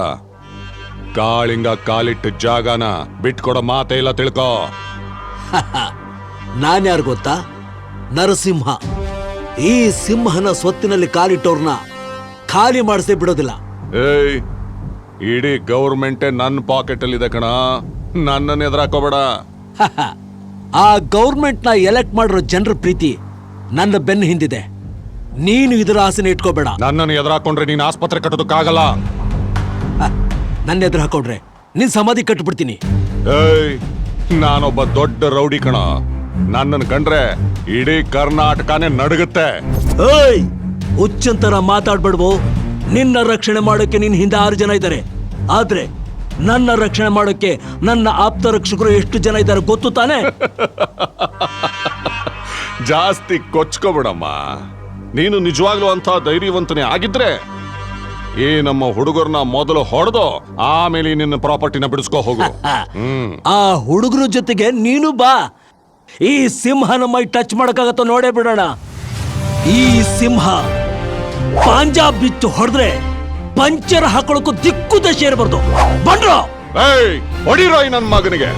ಕಾಲಿಟ್ಟ ಜಾಗನ ಬಿಟ್ಕೊಡೋ ಮಾತೇ ಇಲ್ಲ, ತಿಳ್ಕೊ. ನಾನ್ಯಾರು ಗೊತ್ತಾ? ನರಸಿಂಹ. ಈ ಸಿಂಹನ ಸ್ವತ್ತಿನಲ್ಲಿ ಕಾಲಿಟ್ಟವ್ರನ್ನ ಖಾಲಿ ಮಾಡಿಸೇ ಬಿಡೋದಿಲ್ಲ. ಏಯ್, ಇಡೀ ಗೌರ್ಮೆಂಟೇ ನನ್ನ ಪಾಕೆಟ್ ಅಲ್ಲಿ ಇದೆ ಕಣ. ನನ್ನನ್ನು ಎದುರಾಕೋಬೇಡ. ಆ ಗೌರ್ಮೆಂಟ್ನ ಎಲೆಕ್ಟ್ ಮಾಡಿರೋ ಜನರ ಪ್ರೀತಿ ನನ್ನ ಬೆನ್ನ ಹಿಂದಿದೆ. ನೀನು ಇದರ ಆಸೆನ ಇಟ್ಕೋಬೇಡ. ನನ್ನನ್ನು ಎದುರಾಕೊಂಡ್ರೆ ನೀನು ಆಸ್ಪತ್ರೆ ಕಟ್ಟೋದಕ್ಕಾಗಲ್ಲ. ನನ್ನ ಎದುರು ಹಾಕೊಂಡ್ರೆ ನಿನ್ ಸಮಾಧಿ ಕಟ್ಬಿಡ್ತೀನಿ. ಏಯ್, ನಾನೊಬ್ಬ ದೊಡ್ಡ ರೌಡಿ ಕಣ. ನನ್ನನ್ನು ಕಂಡ್ರೆ ಇಡೀ ಕರ್ನಾಟಕನೇ ನಡುಗುತ್ತೆ. ಏಯ್, ಹುಚ್ಚಂತರ ಮಾತಾಡ್ಬೇಡ್ವೋ. ನಿನ್ನ ರಕ್ಷಣೆ ಮಾಡೋಕೆ ನಿನ್ ಹಿಂದೆ 6 ಜನ ಇದ್ದಾರೆ. ಆದ್ರೆ ನನ್ನ ರಕ್ಷಣೆ ಮಾಡೋಕೆ ನನ್ನ ಆಪ್ತ ರಕ್ಷಕರು ಎಷ್ಟು ಜನ ಇದ್ದಾರೆ ಗೊತ್ತು ತಾನೆ? ಜಾಸ್ತಿ ಕೊಚ್ಕೋಬಿಡಮ್ಮ. ನೀನು ನಿಜವಾಗ್ಲೂ ಅಂತ ಧೈರ್ಯವಂತನೇ ಆಗಿದ್ರೆ ಈ ನಮ್ಮ ಹುಡುಗರನ್ನ ಮೊದಲು ಹೊಡೆದು ಆಮೇಲೆ ನಿನ್ನ ಪ್ರಾಪರ್ಟಿನ ಬಿಡಿಸ್ಕೋ ಹೋಗು. ಆ ಹುಡುಗರ ಜೊತೆಗೆ ನೀನು ಬಾ. ಈ ಸಿಂಹನ ಮೈ ಟಚ್ ಮಾಡಕ್ಕಾಗತ್ತೋ ನೋಡೇ ಬಿಡೋಣ. ಈ ಸಿಂಹ ಪಾಂಜಾಬ್ ಬಿಚ್ಚು ಹೊಡೆದ್ರೆ ಪಂಚರ್ ಹಾಕೊಳ್ಳೋಕು ದಿಕ್ಕು ದಶೆ ಇರಬಾರ್ದು. ಬಂಡ್ರೋ, ಹೊಡಿರೋ ಈ ನನ್ನ ಮಗನಿಗೆ.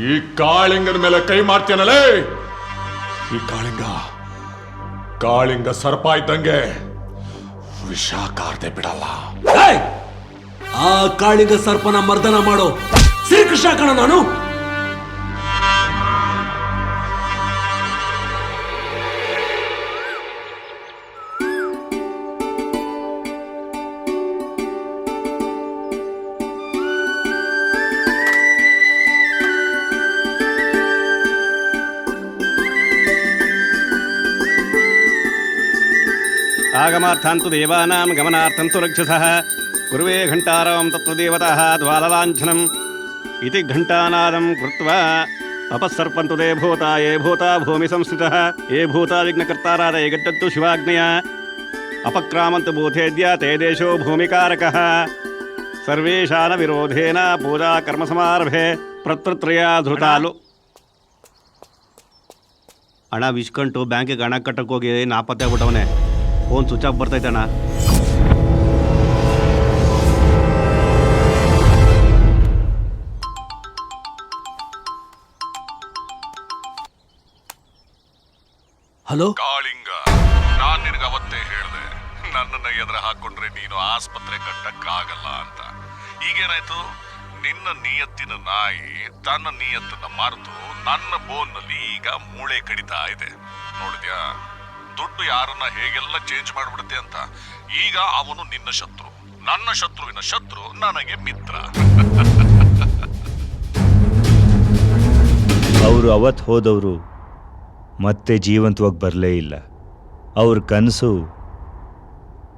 ಈ ಕಾಳಿಂಗನ ಮೇಲೆ ಕೈ ಮಾಡ್ತೇನಲ್ಲೇ. ಈ ಕಾಳಿಂಗ ಸರ್ಪ ಇದ್ದಂಗೆ ವಿಷ ಕಾರ್ದೆ ಬಿಡಲ್ಲ. ಆ ಕಾಳಿಂಗ ಸರ್ಪನ ಮರ್ದನ ಮಾಡೋ ಶ್ರೀಕೃಷ್ಣ ಕಣ ನಾನು. ಆಗಮಾರ್ಥಾಂತು ದೇವಾನಾಂ ಗಮನಾರ್ಥಂತು ರಕ್ಷಸಃ ಕುರುವೇ ಘಂಟಾರವಂ ತತ್ವದೇವತಃ ದ್ವಾಲಲಾಂಛನಂ ಇತಿ ಘಂಟಾನಾದಂ ಕೃತ್ವಾ ಅಪಸ್ಸರ್ಪಂತು ದೇ ಭೂತಾ ಯೇ ಭೂತಾ ಭೂಮಿ ಸಂಸ್ಥಿತಃ ಯೇ ಭೂತಾ ವಿಘ್ನಕರ್ತಾರಾದ ಯೇ ಗಟ್ಟತ್ತು ಶಿವಾಗ್ನಯ ಅಪಕ್ರಾಮಂತು ಭೂತೇದ್ಯ ತೇ ದೇಶೋ ಭೂಮಿಕಾರಕಃ ಸರ್ವೇಶಾನ ವಿರೋಧೇನ ಪೂಜಾ ಕರ್ಮ ಸಮಾರಭೆ ಪ್ರತ್ರತ್ರಯ ಧೃತಾಲು. ಹಣ ವಿಸ್ಕೊಂಡು ಬ್ಯಾಂಕಿಗೆ ಹಣ ಕಟ್ಟಕ್ಕೆ ಹೋಗಿ ನಾಪತ್ತೆ ಆಗ್ಬಿಟ್ಟವನೆ. ಫೋನ್ ಸ್ವಿಚ್ ಆಫ್ ಬರ್ತೈತಣ್ಣ. ಹಲೋ ಕಾಳಿಂಗ, ನಾನ್ ನಿನಗೆ ಅವತ್ತೇ ಹೇಳ್ದೆ ನನ್ನನ್ನ ಎದುರು ಹಾಕೊಂಡ್ರೆ ನೀನು ಆಸ್ಪತ್ರೆ ಕಟ್ಟಕ್ಕಾಗಲ್ಲ ಅಂತ. ಈಗೇನಾಯ್ತು? ನಿನ್ನ ನಿಯತ್ತಿನ ನಾಯಿ ತನ್ನ ನಿಯತ್ತನ್ನ ಮರೆತು ನನ್ನ ಬೋನ್ನಲ್ಲಿ ಈಗ ಮೂಳೆ ಕಡಿತಾ ಇದೆ. ನೋಡಿದ್ಯಾ? ದುಡ್ಡು ಯಾರನ್ನ ಹೇಗೆಲ್ಲ ಚೇಂಜ್ ಮಾಡ್ಬಿಡುತ್ತೆ ಅಂತ. ಈಗ ಅವನು ನಿನ್ನ ಶತ್ರು, ನನ್ನ ಶತ್ರುವಿನ ಶತ್ರು ನನಗೆ ಮಿತ್ರ. ಅವರು ಅವತ್ತು ಹೋದವರು ಮತ್ತೆ ಜೀವಂತವಾಗಿ ಬರಲೇ ಇಲ್ಲ. ಅವ್ರ ಕನಸು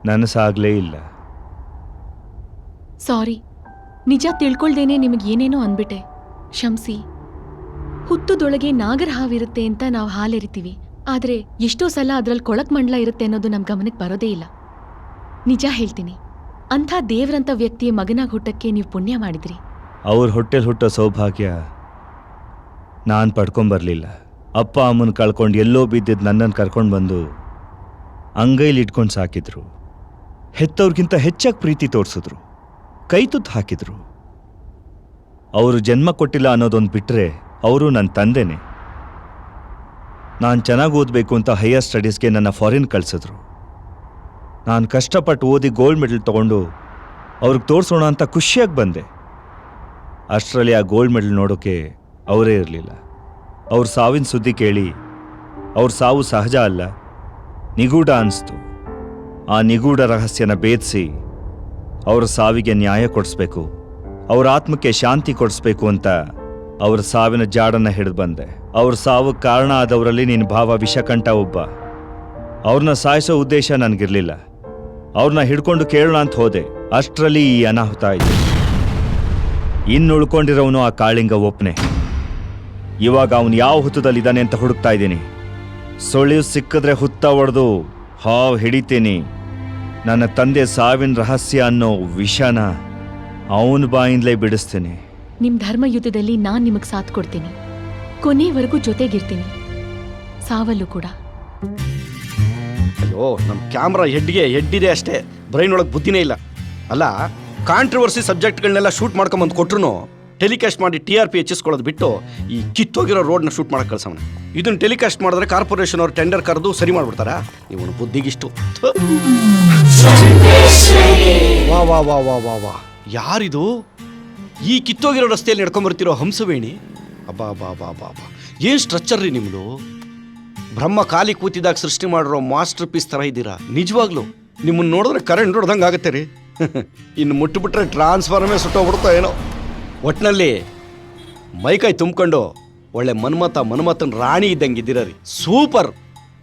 ನನಸಾಗಲೇ ಇಲ್ಲ. ಸಾರಿ, ನಿಜ ತಿಳ್ಕೊಳ್ದೇನೆ ನಿಮಗೆ ಏನೇನೋ ಅಂದ್ಬಿಟ್ಟೆ, ಕ್ಷಮಿಸಿ. ಹುತ್ತದೊಳಗೆ ನಾಗರ ಹಾವಿರುತ್ತೆ ಅಂತ ನಾವು ಹಾಲೆರಿತೀವಿ, ಆದ್ರೆ ಎಷ್ಟೋ ಸಲ ಅದ್ರಲ್ಲಿ ಕೊಳಕ್ ಮಂಡಲ ಇರುತ್ತೆ ಅನ್ನೋದು ನಮ್ ಗಮನಕ್ಕೆ ಬರೋದೇ ಇಲ್ಲ. ನಿಜ ಹೇಳ್ತೀನಿ, ಅಂಥ ದೇವ್ರಂಥ ವ್ಯಕ್ತಿಯ ಮಗನಾಗಿ ಹುಟ್ಟಕ್ಕೆ ನೀವು ಪುಣ್ಯ ಮಾಡಿದ್ರಿ. ಅವ್ರ ಹೊಟ್ಟೆಲ್ ಹುಟ್ಟೋ ಸೌಭಾಗ್ಯ ನಾನು ಪಡ್ಕೊಂಬರ್ಲಿಲ್ಲ. ಅಪ್ಪ ಅಮ್ಮನ ಕಳ್ಕೊಂಡು ಎಲ್ಲೋ ಬಿದ್ದಿದ್ದು ನನ್ನನ್ನು ಕರ್ಕೊಂಡು ಬಂದು ಅಂಗೈಲಿ ಇಟ್ಕೊಂಡು ಸಾಕಿದ್ರು. ಹೆತ್ತವ್ರಿಗಿಂತ ಹೆಚ್ಚಾಗಿ ಪ್ರೀತಿ ತೋರಿಸಿದ್ರು, ಕೈ ತುತ್ತು ಹಾಕಿದ್ರು. ಅವರು ಜನ್ಮ ಕೊಟ್ಟಿಲ್ಲ ಅನ್ನೋದೊಂದು ಬಿಟ್ಟರೆ ಅವರು ನನ್ನ ತಂದೆನೇ. ನಾನು ಚೆನ್ನಾಗಿ ಓದಬೇಕು ಅಂತ ಹೈಯರ್ ಸ್ಟಡೀಸ್ಗೆ ನನ್ನ ಫಾರಿನ್ ಕಳಿಸಿದ್ರು. ನಾನು ಕಷ್ಟಪಟ್ಟು ಓದಿ ಗೋಲ್ಡ್ ಮೆಡಲ್ ತೊಗೊಂಡು ಅವ್ರಿಗೆ ತೋರಿಸೋಣ ಅಂತ ಖುಷಿಯಾಗಿ ಬಂದೆ. ಅಷ್ಟರಲ್ಲಿ ಆ ಗೋಲ್ಡ್ ಮೆಡಲ್ ನೋಡೋಕ್ಕೆ ಅವರೇ ಇರಲಿಲ್ಲ. ಅವ್ರ ಸಾವಿನ ಸುದ್ದಿ ಕೇಳಿ ಅವ್ರ ಸಾವು ಸಹಜ ಅಲ್ಲ, ನಿಗೂಢ ಅನಿಸ್ತು. ಆ ನಿಗೂಢ ರಹಸ್ಯನ ಭೇದಿಸಿ ಅವ್ರ ಸಾವಿಗೆ ನ್ಯಾಯ ಕೊಡಿಸ್ಬೇಕು, ಅವ್ರ ಆತ್ಮಕ್ಕೆ ಶಾಂತಿ ಕೊಡಿಸ್ಬೇಕು ಅಂತ ಅವ್ರ ಸಾವಿನ ಜಾಡನ್ನು ಹಿಡಿದು ಬಂದೆ. ಅವ್ರ ಸಾವಿಗೆ ಕಾರಣ ಆದವರಲ್ಲಿ ನಿನ್ನ ಭಾವ ವಿಷಕಂಠ ಒಬ್ಬ. ಅವ್ರನ್ನ ಸಾಯಿಸೋ ಉದ್ದೇಶ ನನಗಿರಲಿಲ್ಲ. ಅವ್ರನ್ನ ಹಿಡ್ಕೊಂಡು ಕೇಳೋಣ ಅಂತ ಹೋದೆ. ಅಷ್ಟರಲ್ಲಿ ಈ ಅನಾಹುತ ಆಯಿತು. ಇನ್ನು ಉಳ್ಕೊಂಡಿರೋವನು ಆ ಕಾಳಿಂಗ ಒಪ್ಪನೆ. ಇವಾಗ ಅವನು ಯಾವ ಹುತ್ತದಲ್ಲಿದ್ದಾನೆ ಅಂತ ಹುಡುಕ್ತಾ ಇದ್ದೀನಿ. ಸುಳಿವು ಸಿಕ್ಕಿದ್ರೆ ಹುತ್ತ ಒಡೆದು ಹಾವು ಹಿಡಿತೀನಿ. ನನ್ನ ತಂದೆ ಸಾವಿನ ರಹಸ್ಯ ಅನ್ನೋ ವಿಷನ ಅವನ ಬಾಯಿಂದಲೇ ಬಿಡಿಸ್ತೀನಿ. ನಿಮ್ ಧರ್ಮ ಯುದ್ಧದಲ್ಲಿ ನಾನ್ ನಿಮಗ್ ಸಾಥ್ ಕೊಡ್ತೀನಿ, ಕೊನೆವರೆಗೂ ಜೊತೆಗಿರ್ತೀನಿ, ಸಾವಲ್ಲೂ ಕೂಡ. ಅಯ್ಯೋ, ನಮ್ಮ ಕ್ಯಾಮ್ರಾ ಹೆಡ್ಡಿದೆ ಅಷ್ಟೇ, ಬ್ರೈನ್ ಒಳಗೆ ಬುದ್ಧಿನೇ ಇಲ್ಲ. ಅಲ್ಲ, ಕಾಂಟ್ರವರ್ಸಿ ಸಬ್ಜೆಕ್ಟ್ಗಳನ್ನೆಲ್ಲ ಶೂಟ್ ಮಾಡ್ಕೊಂಬಂದು ಕೊಟ್ರು ಟೆಲಿಕಾಸ್ಟ್ ಮಾಡಿ TRP ಹೆಚ್ಚಿಸ್ಕೊಳ್ಳೋದು ಬಿಟ್ಟು ಈ ಕಿತ್ತೋಗಿರೋ ರೋಡ್ನ ಶೂಟ್ ಮಾಡಕ್ಕೆ ಕಳ್ಸವನೆ. ಇದನ್ನ ಟೆಲಿಕಾಸ್ಟ್ ಮಾಡಿದ್ರೆ ಕಾರ್ಪೊರೇಷನ್ ಅವ್ರು ಟೆಂಡರ್ ಕರೆದು ಸರಿ ಮಾಡ್ಬಿಡ್ತಾರಾ? ಇವನು ಬುದ್ಧಿಗಿಷ್ಟು. ವಾ ವಾ ವಾ ವಾ ವಾ ವಾ, ಯಾರಿದು? ಈ ಕಿತ್ತೋಗಿರೋ ರಸ್ತೆಯಲ್ಲಿ ನಡ್ಕೊಂಬರ್ತಿರೋ ಹಂಸವೇಣಿ? ಅಬ್ಬಾ ಬಾ ಬಾ ಬಾ ಬಾ, ಏನು ಸ್ಟ್ರಕ್ಚರ್ ರೀ ನಿಮ್ಮದು! ಬ್ರಹ್ಮ ಖಾಲಿ ಕೂತಿದಾಗ ಸೃಷ್ಟಿ ಮಾಡಿರೋ ಮಾಸ್ಟರ್ ಪೀಸ್ ಥರ ಇದ್ದೀರಾ ನಿಜವಾಗ್ಲೂ. ನಿಮ್ಮನ್ನು ನೋಡಿದ್ರೆ ಕರೆಂಟ್ ಹೊಡೆದಂಗೆ ಆಗುತ್ತೆ ರೀ. ಇನ್ನು ಮುಟ್ಟುಬಿಟ್ರೆ ಟ್ರಾನ್ಸ್ಫಾರ್ಮೇ ಸುಟ್ಟೋಗ್ಬಿಡ್ತಾ ಏನೋ. ಒಟ್ಟಿನಲ್ಲಿ ಮೈಕೈ ತುಂಬ್ಕೊಂಡು ಒಳ್ಳೆ ಮನ್ಮಥನ್ ರಾಣಿ ಇದ್ದಂಗೆ ಇದ್ದೀರ ರೀ. ಸೂಪರ್.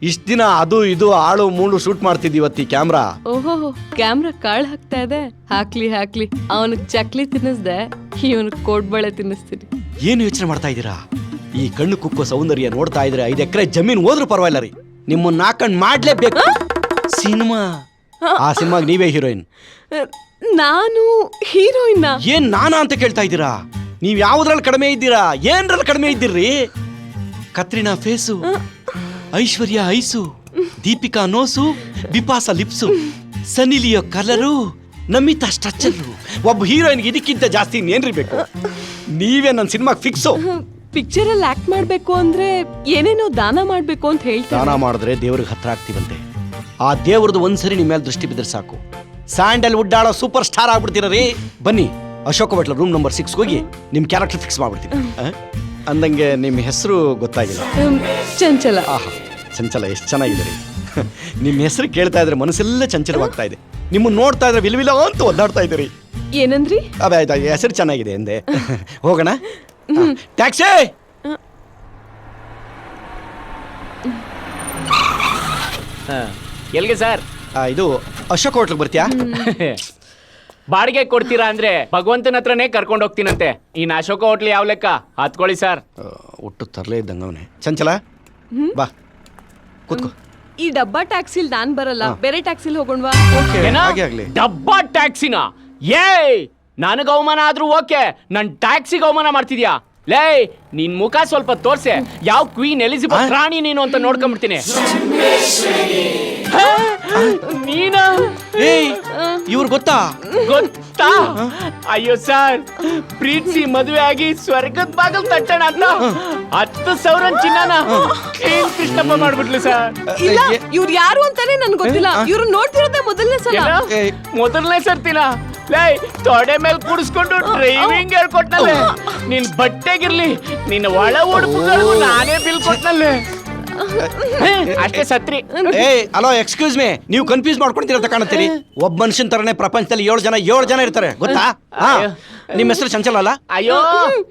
ಇಷ್ಟು ದಿನ ಅದು ಇದು ಆಳು ಮೂಳು ಶೂಟ್ ಮಾಡ್ತಿದ್ದೀವತ್ತಿ ಕ್ಯಾಮ್ರಾ. ಓಹೋ, ಕ್ಯಾಮ್ರಾ ಕಾಳು ಹಾಕ್ತಾ ಇದೆ. ಹಾಕ್ಲಿ ಅವನಿಗೆ ಚಕ್ಲಿ ತಿನ್ನಿಸ್ದೆ, ಇವನಿಗೆ ಕೋಡ್ಬಳೆ ತಿನ್ನಿಸ್ತೀನಿ. ಏನು ಯೋಚನೆ ಮಾಡ್ತಾ ಇದ್ದೀರಾ? ಈ ಕಣ್ಣು ಕುಕ್ಕೋ ಸೌಂದರ್ಯ ನೋಡ್ತಾ ಇದ್ರೆ 5 ಎಕರೆ ಜಮೀನು ಹೋದ್ರೂ ಪರವಾಗಿಲ್ಲ ರೀ, ನಿಮ್ಮನ್ನ ನಾಕಂಡ್ ಮಾಡ್ಲೇಬೇಕು. ಸಿನಿಮಾ, ಆ ಸಿನಿಮಾಗ ನೀವೇ ಹೀರೋಯಿನ್. ನಾನು ಹೀರೋಯಿನ್? ಏನ್ ನಾನಾ ಅಂತ ಕೇಳ್ತಾ ಇದ್ದೀರಾ? ನೀವ್ ಯಾವ್ದ್ರಲ್ಲಿ ಕಡಿಮೆ ಇದ್ದೀರಾ? ಏನ್ರಲ್ಲಿ ಕಡಿಮೆ ಇದ್ದೀರ್ರಿ? ಕತ್ರಿನಾ ಫೇಸು, ಐಶ್ವರ್ಯ ಐಸು, ದೀಪಿಕಾ ನೋಸು, ಬಿಪಾಸ ಲಿಪ್ಸು, ಸನ್ನಿ ಲಿಯೋ ಕಲರು, ನಮಿತಾ ಸ್ಟ್ರಕ್ಚರು. ಒಬ್ಬ ಹೀರೋಯಿನ್ಗೆ ಇದಕ್ಕಿಂತ ಜಾಸ್ತಿ ಏನ್ರಿ ಬೇಕು? ನೀವೇ ನನ್ನ ಸಿನಿಮಾಗೆ ಫಿಕ್ಸು. ಪಿಕ್ಚರಲ್ಲಿ ಆಕ್ಟ್ ಮಾಡ್ಬೇಕು ಅಂದ್ರೆ ಏನೇನೋ ದಾನ ಮಾಡ್ಬೇಕು ಅಂತ ಹೇಳ್ತಾರೆ. ದಾನ ಮಾಡಿದ್ರೆ ದೇವ್ರಿಗೆ ಹತ್ರ ಆಗ್ತೀವಂತೆ. ಆ ದೇವ್ರದ್ದು ಒಂದ್ಸರಿ ನಿಮ್ಮ ಮೇಲೆ ದೃಷ್ಟಿ ಬಿದ್ದರೆ ಸಾಕು, ಸ್ಯಾಂಡಲ್ವುಡ್ ಆಳೋ ಸೂಪರ್ ಸ್ಟಾರ್ ಆಗ್ಬಿಡ್ತೀರ ರೀ. ಬನ್ನಿ, ಅಶೋಕ ಭಟ್ಲ ರೂಮ್ ನಂಬರ್ 6 ಹೋಗಿ ನಿಮ್ಮ ಕ್ಯಾರೆಕ್ಟರ್ ಫಿಕ್ಸ್ ಮಾಡ್ಬಿಡ್ತೀನಿ. ಅಂದಂಗೆ ನಿಮ್ಮ ಹೆಸರು ಗೊತ್ತಾಗಿಲ್ಲ. ಚಂಚಲ. ಆಹಾ, ಚಂಚಲ ಎಷ್ಟು ಚೆನ್ನಾಗಿದೆ ರೀ. ನಿಮ್ಮ ಹೆಸರು ಕೇಳ್ತಾ ಇದ್ರೆ ಮನಸ್ಸೆಲ್ಲ ಚಂಚಲವಾಗ್ತಾ ಇದೆ. ನಿಮ್ಮನ್ನು ನೋಡ್ತಾ ಇದ್ರೆ ವಿಲ್ವಿಲ ಅಂತ ಒದ್ದಾಡ್ತಾ ಇದ್ದೀರಿ. ಏನಂದ್ರಿ? ಅದೇ ಆಯ್ತಾ, ಹೆಸರು ಚೆನ್ನಾಗಿದೆ ಎಂದೆ. ಹೋಗೋಣ. ಟ್ಯಾಕ್ಸಿ. ಎಲ್ಲಿಗೆ ಸರ್? ಇದು ಅಶೋಕ ಹೋಟ್ಲಿಗೆ ಬರ್ತೀಯಾ? ಬಾಡಿಗೆ ಕೊಡ್ತೀರಾ ಅಂದ್ರೆ ಭಗವಂತನ ಹತ್ರನೇ ಕರ್ಕೊಂಡು ಹೋಗ್ತೀನಂತೆ. ಇನ್ನು ಅಶೋಕ ಹೋಟ್ಲಿ ಯಾವ ಲೆಕ್ಕ? ಹತ್ಕೊಳ್ಳಿ ಸರ್. ಒಟ್ಟು ತರಲೇ ಇದ್ದಂಗ ಅವನೇ. ಚಂಚಲ ಬಾ ಕೂತ್ಕೋ. ಈ ಡಬ್ಬಾ ಟ್ಯಾಕ್ಸಿಲ್ ನಾನ್ ಬರಲ್ಲ, ಬೇರೆ ಟ್ಯಾಕ್ಸಿಲ್ ಹೋಗೋಣವಾ? ಡಬ್ಬಾ ಟ್ಯಾಕ್ಸಿನ? ಏಯ್, ನನಗೆ ಅವಮಾನ ಆದ್ರೂ ಓಕೆ, ನನ್ ಟ್ಯಾಕ್ಸಿಗೆ ಅವಮಾನ ಮಾಡ್ತಿದ್ಯಾ? ಲೇ, ನಿನ್ ಮುಖ ಸ್ವಲ್ಪ ತೋರ್ಸೆ. ಯಾವ ಕ್ವೀನ್ ಎಲಿಜಬೆತ್ ರಾಣಿ ನೀನು ಅಂತ ನೋಡ್ಕೊಂಡ್ಬಿಡ್ತೀನಿ. ನೀನಾ? ಇವ್ರು ಗೊತ್ತಾ? ಗೊತ್ತಾ? ಅಯ್ಯೋ ಸರ್, ಪ್ರೀತಿಸಿ ಮದುವೆ ಆಗಿ ಸ್ವರ್ಗದ ಬಾಗಲ್ ತಟ್ಟಣ ಅಂತ 10,000 ಚಿನ್ನನ ಕ್ಲೀನ್ ಕೃಷ್ಣಪ್ಪ ಮಾಡ್ಬಿಟ್ಲು ಸರ್. ಇಲ್ಲ, ಇವ್ರು ಯಾರು ಅಂತಾನೆ ನನ್ಗೆ ಗೊತ್ತಿಲ್ಲ. ಇವ್ರು ನೋಡ್ತಿರೋದೇ ಮೊದಲನೇ ಸಲ. ಮೊದಲನೇ ಸರ್ತಿನ? ಲೈ, ತೊಡೆ ಮೇಲೆ ಕೂಡಿಸ್ಕೊಂಡು ಡ್ರೈವಿಂಗ್ ಹೇಳ್ಕೊಟ್ನಲ್ಲೇ. ನಿನ್ ಬಟ್ಟೆಗಿರ್ಲಿ, ನಿನ್ನ ಒಳ ಉಡುಪುಗಳಿಗೂ ನಾನೇ ಬಿಲ್ ಕೊಟ್ನಲ್ಲೇ. ಅಷ್ಟೇ ಸತ್ರಿ. ಹಲೋ ಎಕ್ಸ್ಕ್ಯೂಸ್ ಮೀ, ನೀವು ಕನ್ಫ್ಯೂಸ್ ಮಾಡ್ಕೊಂತೀರಂತ ಕಾಣುತ್ತೀರಿ. ಒಬ್ಬ ಮನುಷ್ಯನ ತರನೇ ಪ್ರಪಂಚದಲ್ಲಿ 7 ಜನ ಇರ್ತಾರೆ ಗೊತ್ತಾ? ನಿಮ್ಮ ಹೆಸರು ಚಂಚಲ ಅಲ್ಲ? ಅಯ್ಯೋ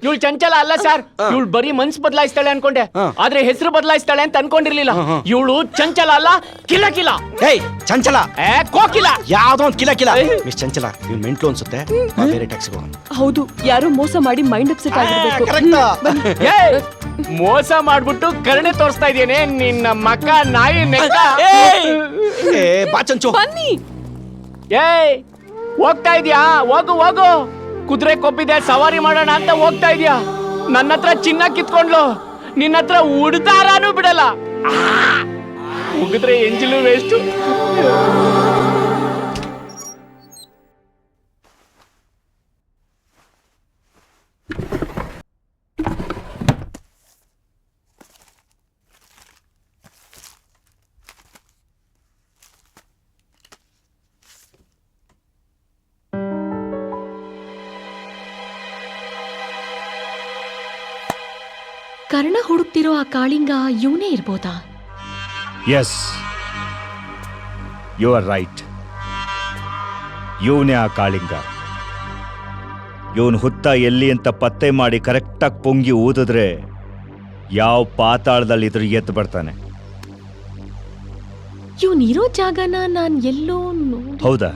ಇವಳು ಚಂಚಲ ಅಲ್ಲ ಸರ್, ಇವಳು ಬರೀ ಮನ್ಸ್ ಬದಲಾಯಿಸ್ತಾಳೆ ಅನ್ಕೊಂಡೆ, ಆದ್ರೆ ಹೆಸರು ಬದಲಾಯಿಸ್ತಾಳೆ ಅಂತ ಅನ್ಕೊಂಡಿರ್ಲಿಲ್ಲ. ಇವಳು ಚಂಚಲ ಅಲ್ಲ, ಕಿಲ. ಏಯ್ ಚಂಚಲ ಕೋಕಿಲ, ಯಾವ್ದೋ ಒಂದು ಕಿಲ. ಮಿಸ್ ಚಂಚಲ, ನೀವು ಮೆಂಟ್ಲು ಅನ್ಸುತ್ತೆ, ಬೇರೆ ಟ್ಯಾಕ್ಸಿ ಹೋಗೋಣ. ಹೌದು, ಯಾರೋ ಮೋಸ ಮಾಡಿ ಮೈಂಡ್ ಅಪ್ಸೆಟ್ ಆಗಿರ್ಬೇಕು. ಮೋಸ ಮಾಡ್ಬಿಟ್ಟು ಕರುಣೆ ತೋರಿಸ್ತಾ ಇದ್ದೇನೆ ನಿನ್ನ ಮಕ್ಕ ನಾಯಿ ನೆಕ್ಕ. ಬಾ ಚಂಚು, ಬನ್ನಿ. ಏಯ್ ಹೋಗ್ತಾ ಇದ್ಯಾ? ಹೋಗು. ಕುದುರೆ ಕೊಬ್ಬಿದೆ, ಸವಾರಿ ಮಾಡೋಣ ಅಂತ ಹೋಗ್ತಾ ಇದ್ಯಾ? ನನ್ನ ಹತ್ರ ಚಿನ್ನ ಕಿತ್ಕೊಂಡ್ಲು, ನಿನ್ನ ಹತ್ರ ಉಡ್ತಾರಾನು ಬಿಡಲ್ಲ. ಮುಗಿದ್ರೆ ಎಂಜಿಲು ವೇಸ್ಟು. ಕರ್ಣ ಹುಡುಕ್ತಿರೋ ಆ ಕಾಳಿಂಗ ಇವನೇ ಇರ್ಬೋದಾ? Yes, you are right. ಇವನೇ ಆ ಕಾಳಿಂಗ. ಇವನ್ ಹುತ್ತ ಎಲ್ಲಿ ಅಂತ ಪತ್ತೆ ಮಾಡಿ ಕರೆಕ್ಟಾಗಿ ಪೊಂಗಿ ಊದಿದ್ರೆ ಯಾವ ಪಾತಾಳದಲ್ಲಿ ಇದ್ರೂ ಎದ್ದು ಬರ್ತಾನೆ. ಇವನಿರೋ ಜಾಗನ ನಾನ್ ಎಲ್ಲೋ ಹೌದಾ?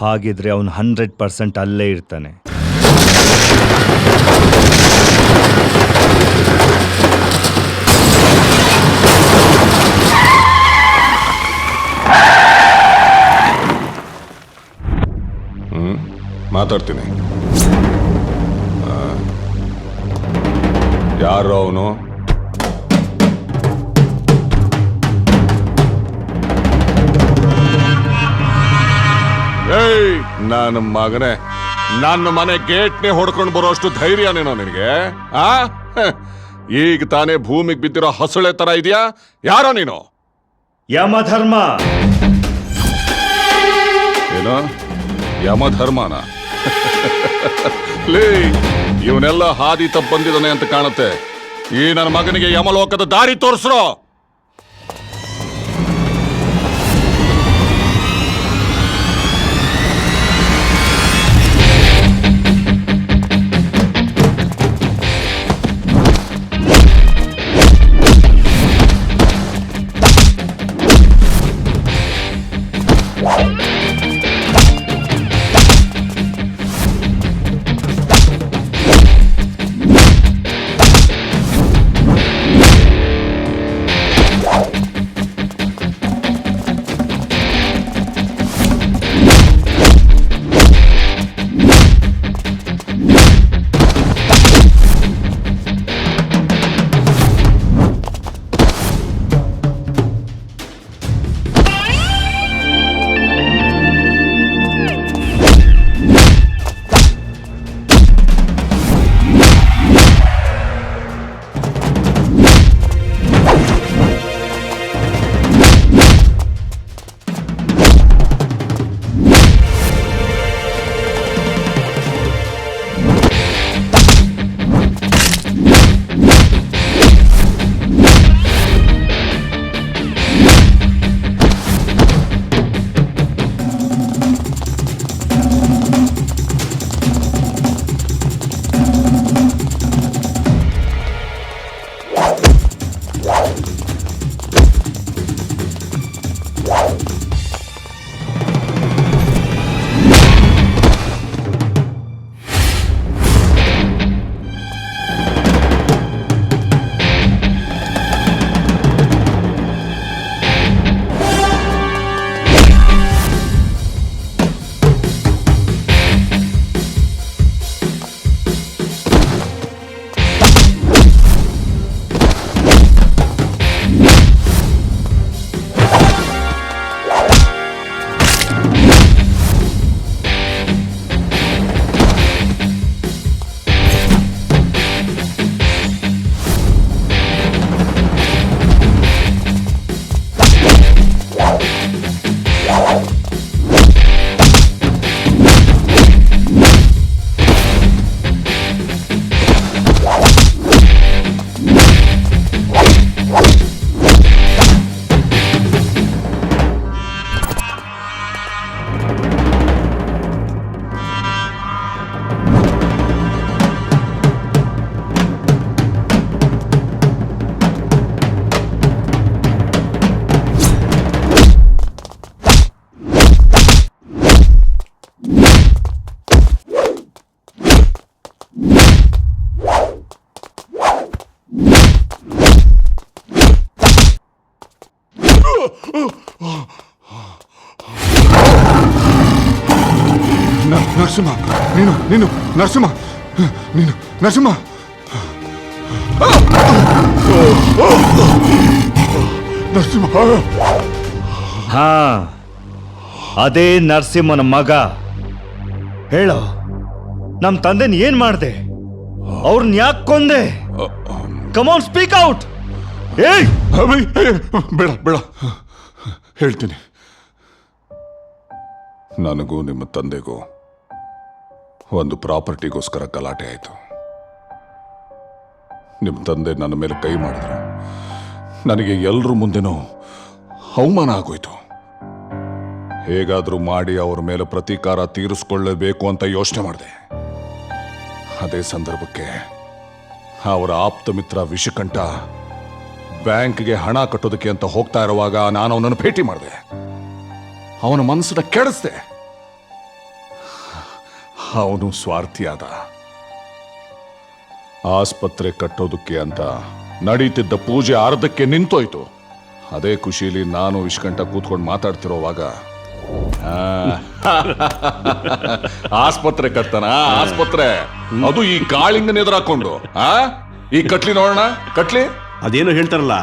ಹಾಗಿದ್ರೆ ಅವನು 100% ಅಲ್ಲೇ ಇರ್ತಾನೆ. ಮಾತಾಡ್ತೀನಿ. ಯಾರು ಅವನು? ಏಯ್ ನನ್ನ ಮಗನೇ, ನನ್ನ ಮನೆ ಗೇಟ್ನೇ ಹೊಡ್ಕೊಂಡು ಬರೋಷ್ಟು ಧೈರ್ಯನೇನೋ ನಿನಗೆ? ಈಗ ತಾನೇ ಭೂಮಿಗೆ ಬಿದ್ದಿರೋ ಹಸುಳೆ ತರ ಇದೆಯಾ? ಯಾರೋ ನೀನು? ಯಮಧರ್ಮ. ಏನೋ ಯಮಧರ್ಮನ? ಲೇ, ಇವನೆಲ್ಲ ಹಾದಿ ತಪ್ಪು ಬಂದಿದ್ದಾನೆ ಅಂತ ಕಾಣುತ್ತೆ. ಈ ನನ್ನ ಮಗನಿಗೆ ಯಮಲೋಕದ ದಾರಿ ತೋರಿಸ್ರೋ. ನರಸಿಂಹ ನೀನು ನರಸಿಂಹ ನೀನು ನರಸಿಂಹ ನರಸಿಂಹ ಹಾ ಅದೇ ನರಸಿಂಹನ ಮಗ. ಹೇಳೋ, ನಮ್ ತಂದೆನ ಏನ್ ಮಾಡ್ದೆ? ಅವ್ರನ್ನ ಯಾಕೆ ಕೊಂದೆ? Come on speak out. ಏಯ್ ಬೇಡ ಬೇಡ, ಹೇಳ್ತೀನಿ. ನನಗೂ ನಿಮ್ಮ ತಂದೆಗೂ ಒಂದು ಪ್ರಾಪರ್ಟಿಗೋಸ್ಕರ ಗಲಾಟೆ ಆಯಿತು. ನಿಮ್ಮ ತಂದೆ ನನ್ನ ಮೇಲೆ ಕೈ ಮಾಡಿದ್ರು. ನನಗೆ ಎಲ್ಲರ ಮುಂದೆನೂ ಅವಮಾನ ಆಗೋಯ್ತು. ಹೇಗಾದರೂ ಮಾಡಿ ಅವ್ರ ಮೇಲೆ ಪ್ರತೀಕಾರ ತೀರಿಸ್ಕೊಳ್ಳಬೇಕು ಅಂತ ಯೋಚನೆ ಮಾಡಿದೆ. ಅದೇ ಸಂದರ್ಭಕ್ಕೆ ಅವರ ಆಪ್ತ ಮಿತ್ರ ವಿಷಕಂಠ ಬ್ಯಾಂಕ್ಗೆ ಹಣ ಕಟ್ಟೋದಕ್ಕೆ ಅಂತ ಹೋಗ್ತಾ ಇರುವಾಗ ನಾನು ಅವನನ್ನು ಭೇಟಿ ಮಾಡಿದೆ. ಅವನ ಮನಸ್ಸನ್ನ ಕೆಡಿಸ್ದೆ. ಅವನು ಸ್ವಾರ್ಥಿಯಾದ. ಆಸ್ಪತ್ರೆ ಕಟ್ಟೋದಕ್ಕೆ ಅಂತ ನಡೀತಿದ್ದ ಪೂಜೆ ಅರ್ಧಕ್ಕೆ ನಿಂತೋಯ್ತು. ಅದೇ ಖುಷಿಲಿ ನಾನು ವಿಷ್ಕಂಠ ಕೂತ್ಕೊಂಡು ಮಾತಾಡ್ತಿರೋವಾಗ ಆಸ್ಪತ್ರೆ ಕಟ್ತಾನ, ಆಸ್ಪತ್ರೆ ಅದು ಈ ಕಾಳಿಂಗನ ಎದುರಾಕೊಂಡು ಈ ಕಟ್ಲಿ ನೋಡೋಣ, ಕಟ್ಲಿ ಅದೇನೋ ಹೇಳ್ತಾರಲ್ಲ,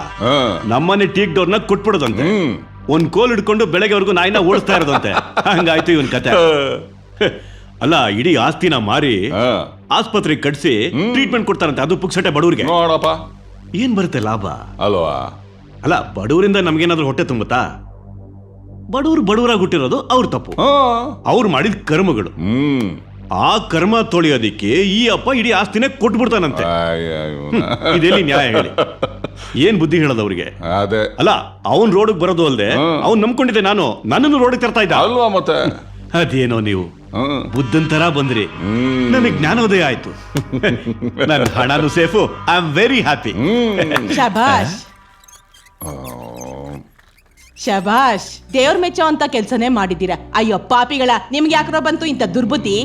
ನಮ್ಮನೆ ಟೀಕ್ ಡೋರ್ನ ಕೊಟ್ಬಿಡೋದಂತೆ. ಒಂದ್ ಕೋಲ್ ಹಿಡ್ಕೊಂಡು ಬೆಳಗ್ಗೆವರೆಗೂ ನಾಯಿನ ಓಡಿಸ್ತಾ ಇರೋದಂತೆ. ಹಂಗಾಯ್ತು ಇವನ್ ಕತೆ. ಅಲ್ಲ, ಇಡೀ ಆಸ್ತಿನ ಮಾರಿ ಆಸ್ಪತ್ರೆಗೆ ಕಟ್ಸಿ ಟ್ರೀಟ್ಮೆಂಟ್ ಕೊಡ್ತಾರಂತೆ. ಅದು ಪುಕ್ಸಟೆ ಬಡವ್ರಿಗೆ. ನೋಡಪ್ಪ, ಏನ್ ಬರುತ್ತೆ ಲಾಭ ಅಲ್ವಾ? ಅಲ್ಲ, ಬಡವರಿಂದ ನಮ್ಗೇನಾದ್ರೂ ಹೊಟ್ಟೆ ತುಂಬುತ್ತಾ? ಬಡವರಾಗಿ ಹುಟ್ಟಿರೋದು ಅವ್ರ ತಪ್ಪು. ಅವ್ರು ಮಾಡಿದ ಕರ್ಮಗಳು. ಆ ಕರ್ಮ ತೊಳೆಯೋದಿಕ್ಕೆ ಈ ಅಪ್ಪ ಇಡೀ ಆಸ್ತಿನೇ ಕೊಟ್ಬಿಡ್ತಾನಂತೆ. ಇದೆಲ್ಲಿ ನ್ಯಾಯ ಹೇಳಿ? ಏನ್ ಬುದ್ಧಿ ಹೇಳೋದು ಅವ್ರಿಗೆ? ಅದೇ ಅಲ್ಲ, ಅವ್ನ್ ರೋಡ್ಗೆ ಬರೋದು ಅಲ್ದೆ ಅವ್ನ್ ನಂಬ್ಕೊಂಡಿದ್ದೆ ನಾನು, ನನ್ನನ್ನು ರೋಡ್ಗೆ ತರ್ತಾ ಇದ್ದ ಅಲ್ವಾ? ಮತ್ತೆ ಅದೇನೋ ನೀವು ಬುದ್ಧನ್ ತರ ಬಂದ್ರಿ. ನನಗೆ ಜ್ಞಾನೋದಯ ಆಯ್ತು. ನನ್ನ ಹಣನು safe. I am very happy. ಶಬಾಷ್ ಶಬಾಷ್. ದೇವ್ರ ಮೆಚ್ಚೋ ಅಂತ ಕೆಲ್ಸನೇ ಮಾಡಿದ್ದೀರಾ. ಅಯ್ಯೋ ಪಾಪಿಗಳ, ನಿಮ್ಗೆ ಯಾಕ್ರೋ ಬಂತು ಇಂಥ ದುರ್ಬುದ್ಧಿ?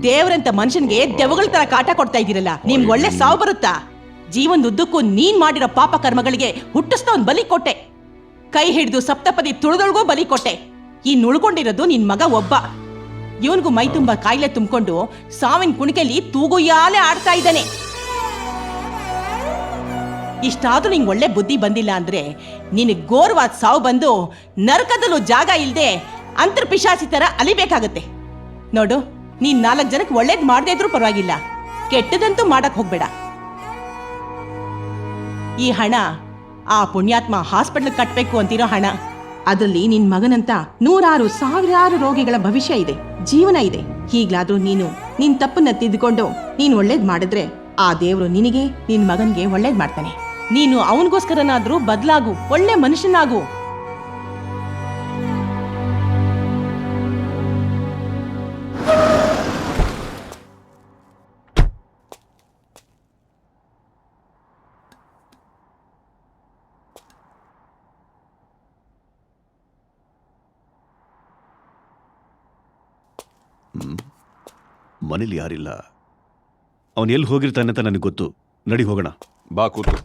ದೇವ್ರಂತ ಮನುಷ್ಯನ್ಗೆ ದೆವ್ವಗಳ ತರ ಕಾಟ ಕೊಡ್ತಾ ಇದ್ದೀರಲ್ಲ, ನಿಮ್ಗೆ ಒಳ್ಳೆ ಸಾವು ಬರುತ್ತಾ? ಜೀವನದುದ್ದಕ್ಕೂ ನೀನ್ ಮಾಡಿರೋ ಪಾಪ ಕರ್ಮಗಳಿಗೆ ಹುಟ್ಟಿಸ್ತಾ ಒಂದ್ ಬಲಿ ಕೊಟ್ಟೆ. ಕೈ ಹಿಡಿದು ಸಪ್ತಪದಿ ತುಳಿದೊಳಗೂ ಬಲಿ ಕೊಟ್ಟೆ. ಈ ನುಳ್ಕೊಂಡಿರೋದು ನಿನ್ ಮಗ ಒಬ್ಬ. ಇವನ್ಗೂ ಮೈ ತುಂಬಾ ಕಾಯಿಲೆ ತುಂಬಿಕೊಂಡು ಸಾವಿನ ಕುಣಿಕೆಯಲ್ಲಿ ತೂಗುಯ್ಯಾಲೆ ಆಡ್ತಾ ಇದ್ದಾನೆ. ಇಷ್ಟಾದ್ರೂ ನಿಂಗೆ ಒಳ್ಳೆ ಬುದ್ಧಿ ಬಂದಿಲ್ಲ ಅಂದ್ರೆ ನಿನಗೆ ಘೋರವಾದ ಸಾವು ಬಂದು ನರಕದಲ್ಲೂ ಜಾಗ ಇಲ್ಲದೆ ಅಂತರ್ಪಿಶಾಚಿ ತರ ಅಲಿಬೇಕಾಗತ್ತೆ. ನೋಡು, ನೀನ್ 4 ಜನಕ್ಕೆ ಒಳ್ಳೇದ್ ಮಾಡದೇ ಇದ್ರೂ ಪರವಾಗಿಲ್ಲ, ಕೆಟ್ಟದಂತೂ ಮಾಡಕ್ ಹೋಗ್ಬೇಡ. ಈ ಹಣ ಆ ಪುಣ್ಯಾತ್ಮ ಹಾಸ್ಪಿಟಲ್ ಕಟ್ಬೇಕು ಅಂತಿರೋ ಹಣ. ಅದರಲ್ಲಿ ನಿನ್ ಮಗನಂತ 100,000 ಸಾವಿರಾರು ರೋಗಿಗಳ ಭವಿಷ್ಯ ಇದೆ, ಜೀವನ ಇದೆ. ಹೀಗ್ಲಾದ್ರೂ ನೀನು ನಿನ್ ತಪ್ಪನ್ನ ತಿದ್ದುಕೊಂಡು ನೀನ್ ಒಳ್ಳೇದ್ ಮಾಡಿದ್ರೆ ಆ ದೇವ್ರು ನಿನಗೆ ನಿನ್ ಮಗನ್ಗೆ ಒಳ್ಳೇದ್ ಮಾಡ್ತಾನೆ. ನೀನು ಅವನಿಗೋಸ್ಕರನಾದ್ರೂ ಬದಲಾಗು, ಒಳ್ಳೆ ಮನುಷ್ಯನಾಗು. ಮನೇಲಿ ಯಾರಿಲ್ಲ. ಅವನು ಎಲ್ಲಿ ಹೋಗಿರ್ತಾನೆ ಅಂತ ನನಗೆ ಗೊತ್ತು. ನಡಿ ಹೋಗೋಣ. ಬಾ ಕೂತು.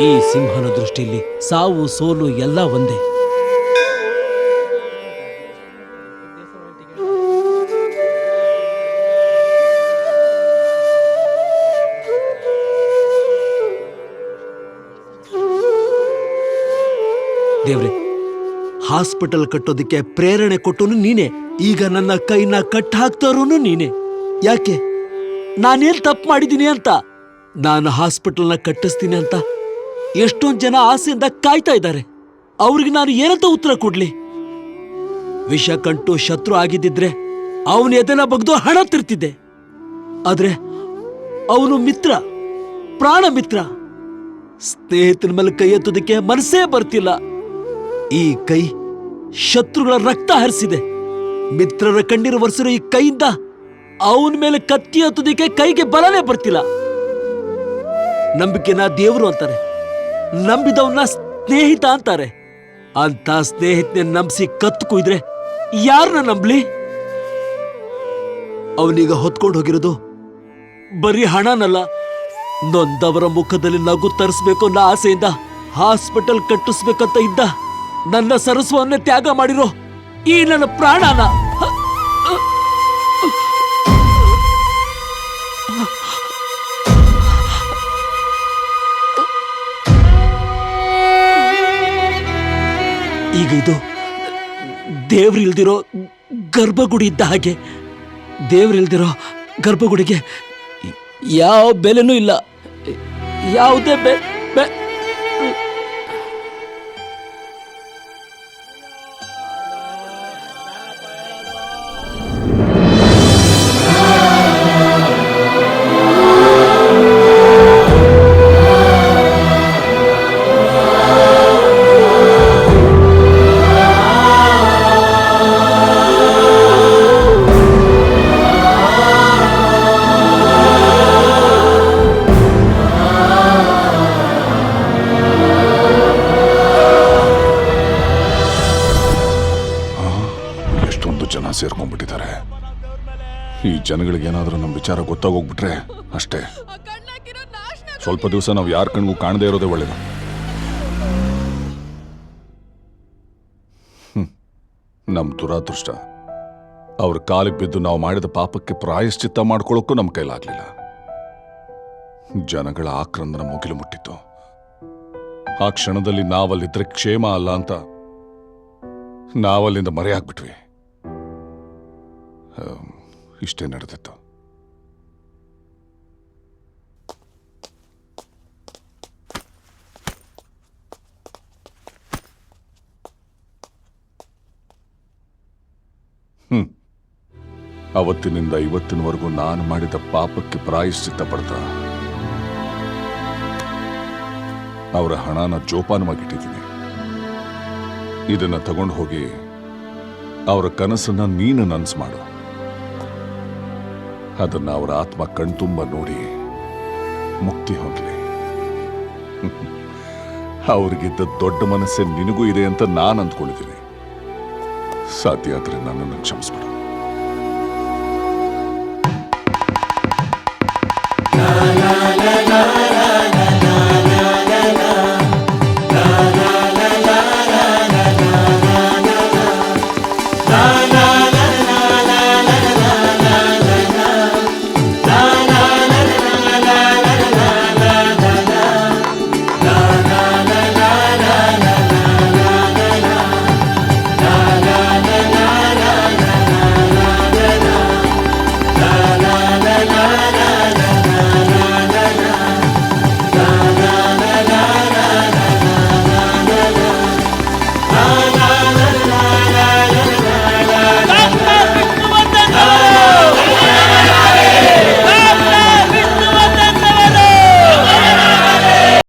ಈ ಸಿಂಹನ ದೃಷ್ಟಿಯಲ್ಲಿ ಸಾವು ಸೋಲು ಎಲ್ಲ ಒಂದೇ. ದೇವ್ರೆ, ಹಾಸ್ಪಿಟಲ್ ಕಟ್ಟೋದಕ್ಕೆ ಪ್ರೇರಣೆ ಕೊಟ್ಟೋನು ನೀನೆ. ಈಗ ನನ್ನ ಕೈನ ಕಟ್ ಹಾಕ್ತಾರೋನು ನೀನೆ. ಯಾಕೆ? ನಾನೇನ್ ತಪ್ಪು ಮಾಡಿದ್ದೀನಿ ಅಂತ? ನಾನು ಹಾಸ್ಪಿಟಲ್ನ ಕಟ್ಟಿಸ್ತೀನಿ ಅಂತ ಎಷ್ಟೊಂದು ಜನ ಆಸೆಯಿಂದ ಕಾಯ್ತಾ ಇದ್ದಾರೆ. ಅವ್ರಿಗೆ ನಾನು ಏನಂತ ಉತ್ತರ ಕೊಡ್ಲಿ? ವಿಷ ಕಂಟು ಶತ್ರು ಆಗಿದ್ದಿದ್ರೆ ಅವನು ಎದೆನ ಬಗ್ದು ಹಣ ತಿರ್ತಿದ್ದೆ. ಆದ್ರೆ ಅವನು ಮಿತ್ರ, ಪ್ರಾಣ ಮಿತ್ರ. ಸ್ನೇಹಿತನ ಮೇಲೆ ಕೈ ಎತ್ತೋದಕ್ಕೆ ಮನಸ್ಸೇ ಬರ್ತಿಲ್ಲ. ಈ ಕೈ ಶತ್ರುಗಳ ರಕ್ತ ಹರಿಸಿದೆ. ಮಿತ್ರರ ಕಣ್ಣೀರು ಒರೆಸಿರೋ ಈ ಕೈಯಿಂದ ಅವನ ಮೇಲೆ ಕತ್ತಿ ಎತ್ತೋದಕ್ಕೆ ಕೈಗೆ ಬಲನೇ ಬರ್ತಿಲ್ಲ. ನಂಬಿಕೆನ ದೇವರು ಅಂತಾರೆ, ನಂಬಿದವನ್ನ ಸ್ನೇಹಿತ ಅಂತಾರೆ. ಅಂತ ಸ್ನೇಹಿತನ ನಂಬಿಸಿ ಕತ್ತು ಕುಯ್ದ್ರೆ ಯಾರನ್ನ ನಂಬಲಿ? ಅವನೀಗ ಹೊತ್ಕೊಂಡು ಹೋಗಿರೋದು ಬರೀ ಹಣನಲ್ಲ, ನೊಂದವರ ಮುಖದಲ್ಲಿ ನಗು ತರಿಸ್ಬೇಕು ಅನ್ನೋ ಆಸೆಯಿಂದ ಹಾಸ್ಪಿಟಲ್ ಕಟ್ಟಿಸ್ಬೇಕಂತ ಇದ್ದ ನನ್ನ ಸರ್ವಸ್ವವನ್ನೇ ತ್ಯಾಗ ಮಾಡಿರೋ ಈ ನನ್ನ ಪ್ರಾಣನ. ಈಗ ಇದು ದೇವ್ರಿಲ್ದಿರೋ ಗರ್ಭಗುಡಿ ಇದ್ದ ಹಾಗೆ. ದೇವ್ರಿಲ್ದಿರೋ ಗರ್ಭಗುಡಿಗೆ ಯಾವ ಬೆಲೆನೂ ಇಲ್ಲ, ಯಾವುದೇ ಸೇರ್ಕೊಂಡ್ಬಿಟ್ಟಿದ್ದಾರೆ. ಈ ಜನಗಳಿಗೆ ಏನಾದರೂ ನಮ್ಮ ವಿಚಾರ ಗೊತ್ತಾಗೋಗ್ಬಿಟ್ರೆ ಅಷ್ಟೇ. ಸ್ವಲ್ಪ ದಿವಸ ನಾವು ಯಾರ ಕಣ್ಗೂ ಕಾಣದೇ ಇರೋದೇ ಒಳ್ಳೇದು. ನಮ್ಮ ದುರಾದೃಷ್ಟ, ಅವ್ರ ಕಾಲಿಗೆ ಬಿದ್ದು ನಾವು ಮಾಡಿದ ಪಾಪಕ್ಕೆ ಪ್ರಾಯಶ್ಚಿತ್ತ ಮಾಡ್ಕೊಳ್ಳೋಕ್ಕೂ ನಮ್ಮ ಕೈಲಾಗ್ಲಿಲ್ಲ. ಜನಗಳ ಆಕ್ರಂದನ ಮುಗಿಲು ಮುಟ್ಟಿತ್ತು. ಆ ಕ್ಷಣದಲ್ಲಿ ನಾವಲ್ಲಿದ್ರೆ ಕ್ಷೇಮ ಅಲ್ಲ ಅಂತ ನಾವಲ್ಲಿಂದ ಮರೆಯಾಗ್ಬಿಟ್ವಿ. ಇಷ್ಟೇ ನಡೆದಿತ್ತು. ಅವತ್ತಿನಿಂದ ಇವತ್ತಿನವರೆಗೂ ನಾನು ಮಾಡಿದ ಪಾಪಕ್ಕೆ ಪ್ರಾಯಶ್ಚಿತ್ತ ಪಡ್ತಾ ಅವರ ಹಣನ ಜೋಪಾನವಾಗಿಟ್ಟಿದ್ದೀನಿ. ಇದನ್ನ ತಗೊಂಡು ಹೋಗಿ ಅವರ ಕನಸನ್ನ ನೀನು ನನಸು ಮಾಡು. ಅದನ್ನ ಅವರ ಆತ್ಮ ಕಣ್ತುಂಬ ನೋಡಿ ಮುಕ್ತಿ ಹೊಂದಲಿ. ಅವ್ರಿಗಿದ್ದ ದೊಡ್ಡ ಮನಸ್ಸೇ ನಿನಗೂ ಇದೆ ಅಂತ ನಾನು ಅಂದ್ಕೊಂಡಿದ್ದೀನಿ. ಸಾಧ್ಯ ಆದ್ರೆ ನನ್ನನ್ನು ಕ್ಷಮಿಸ್ಬಿಡು.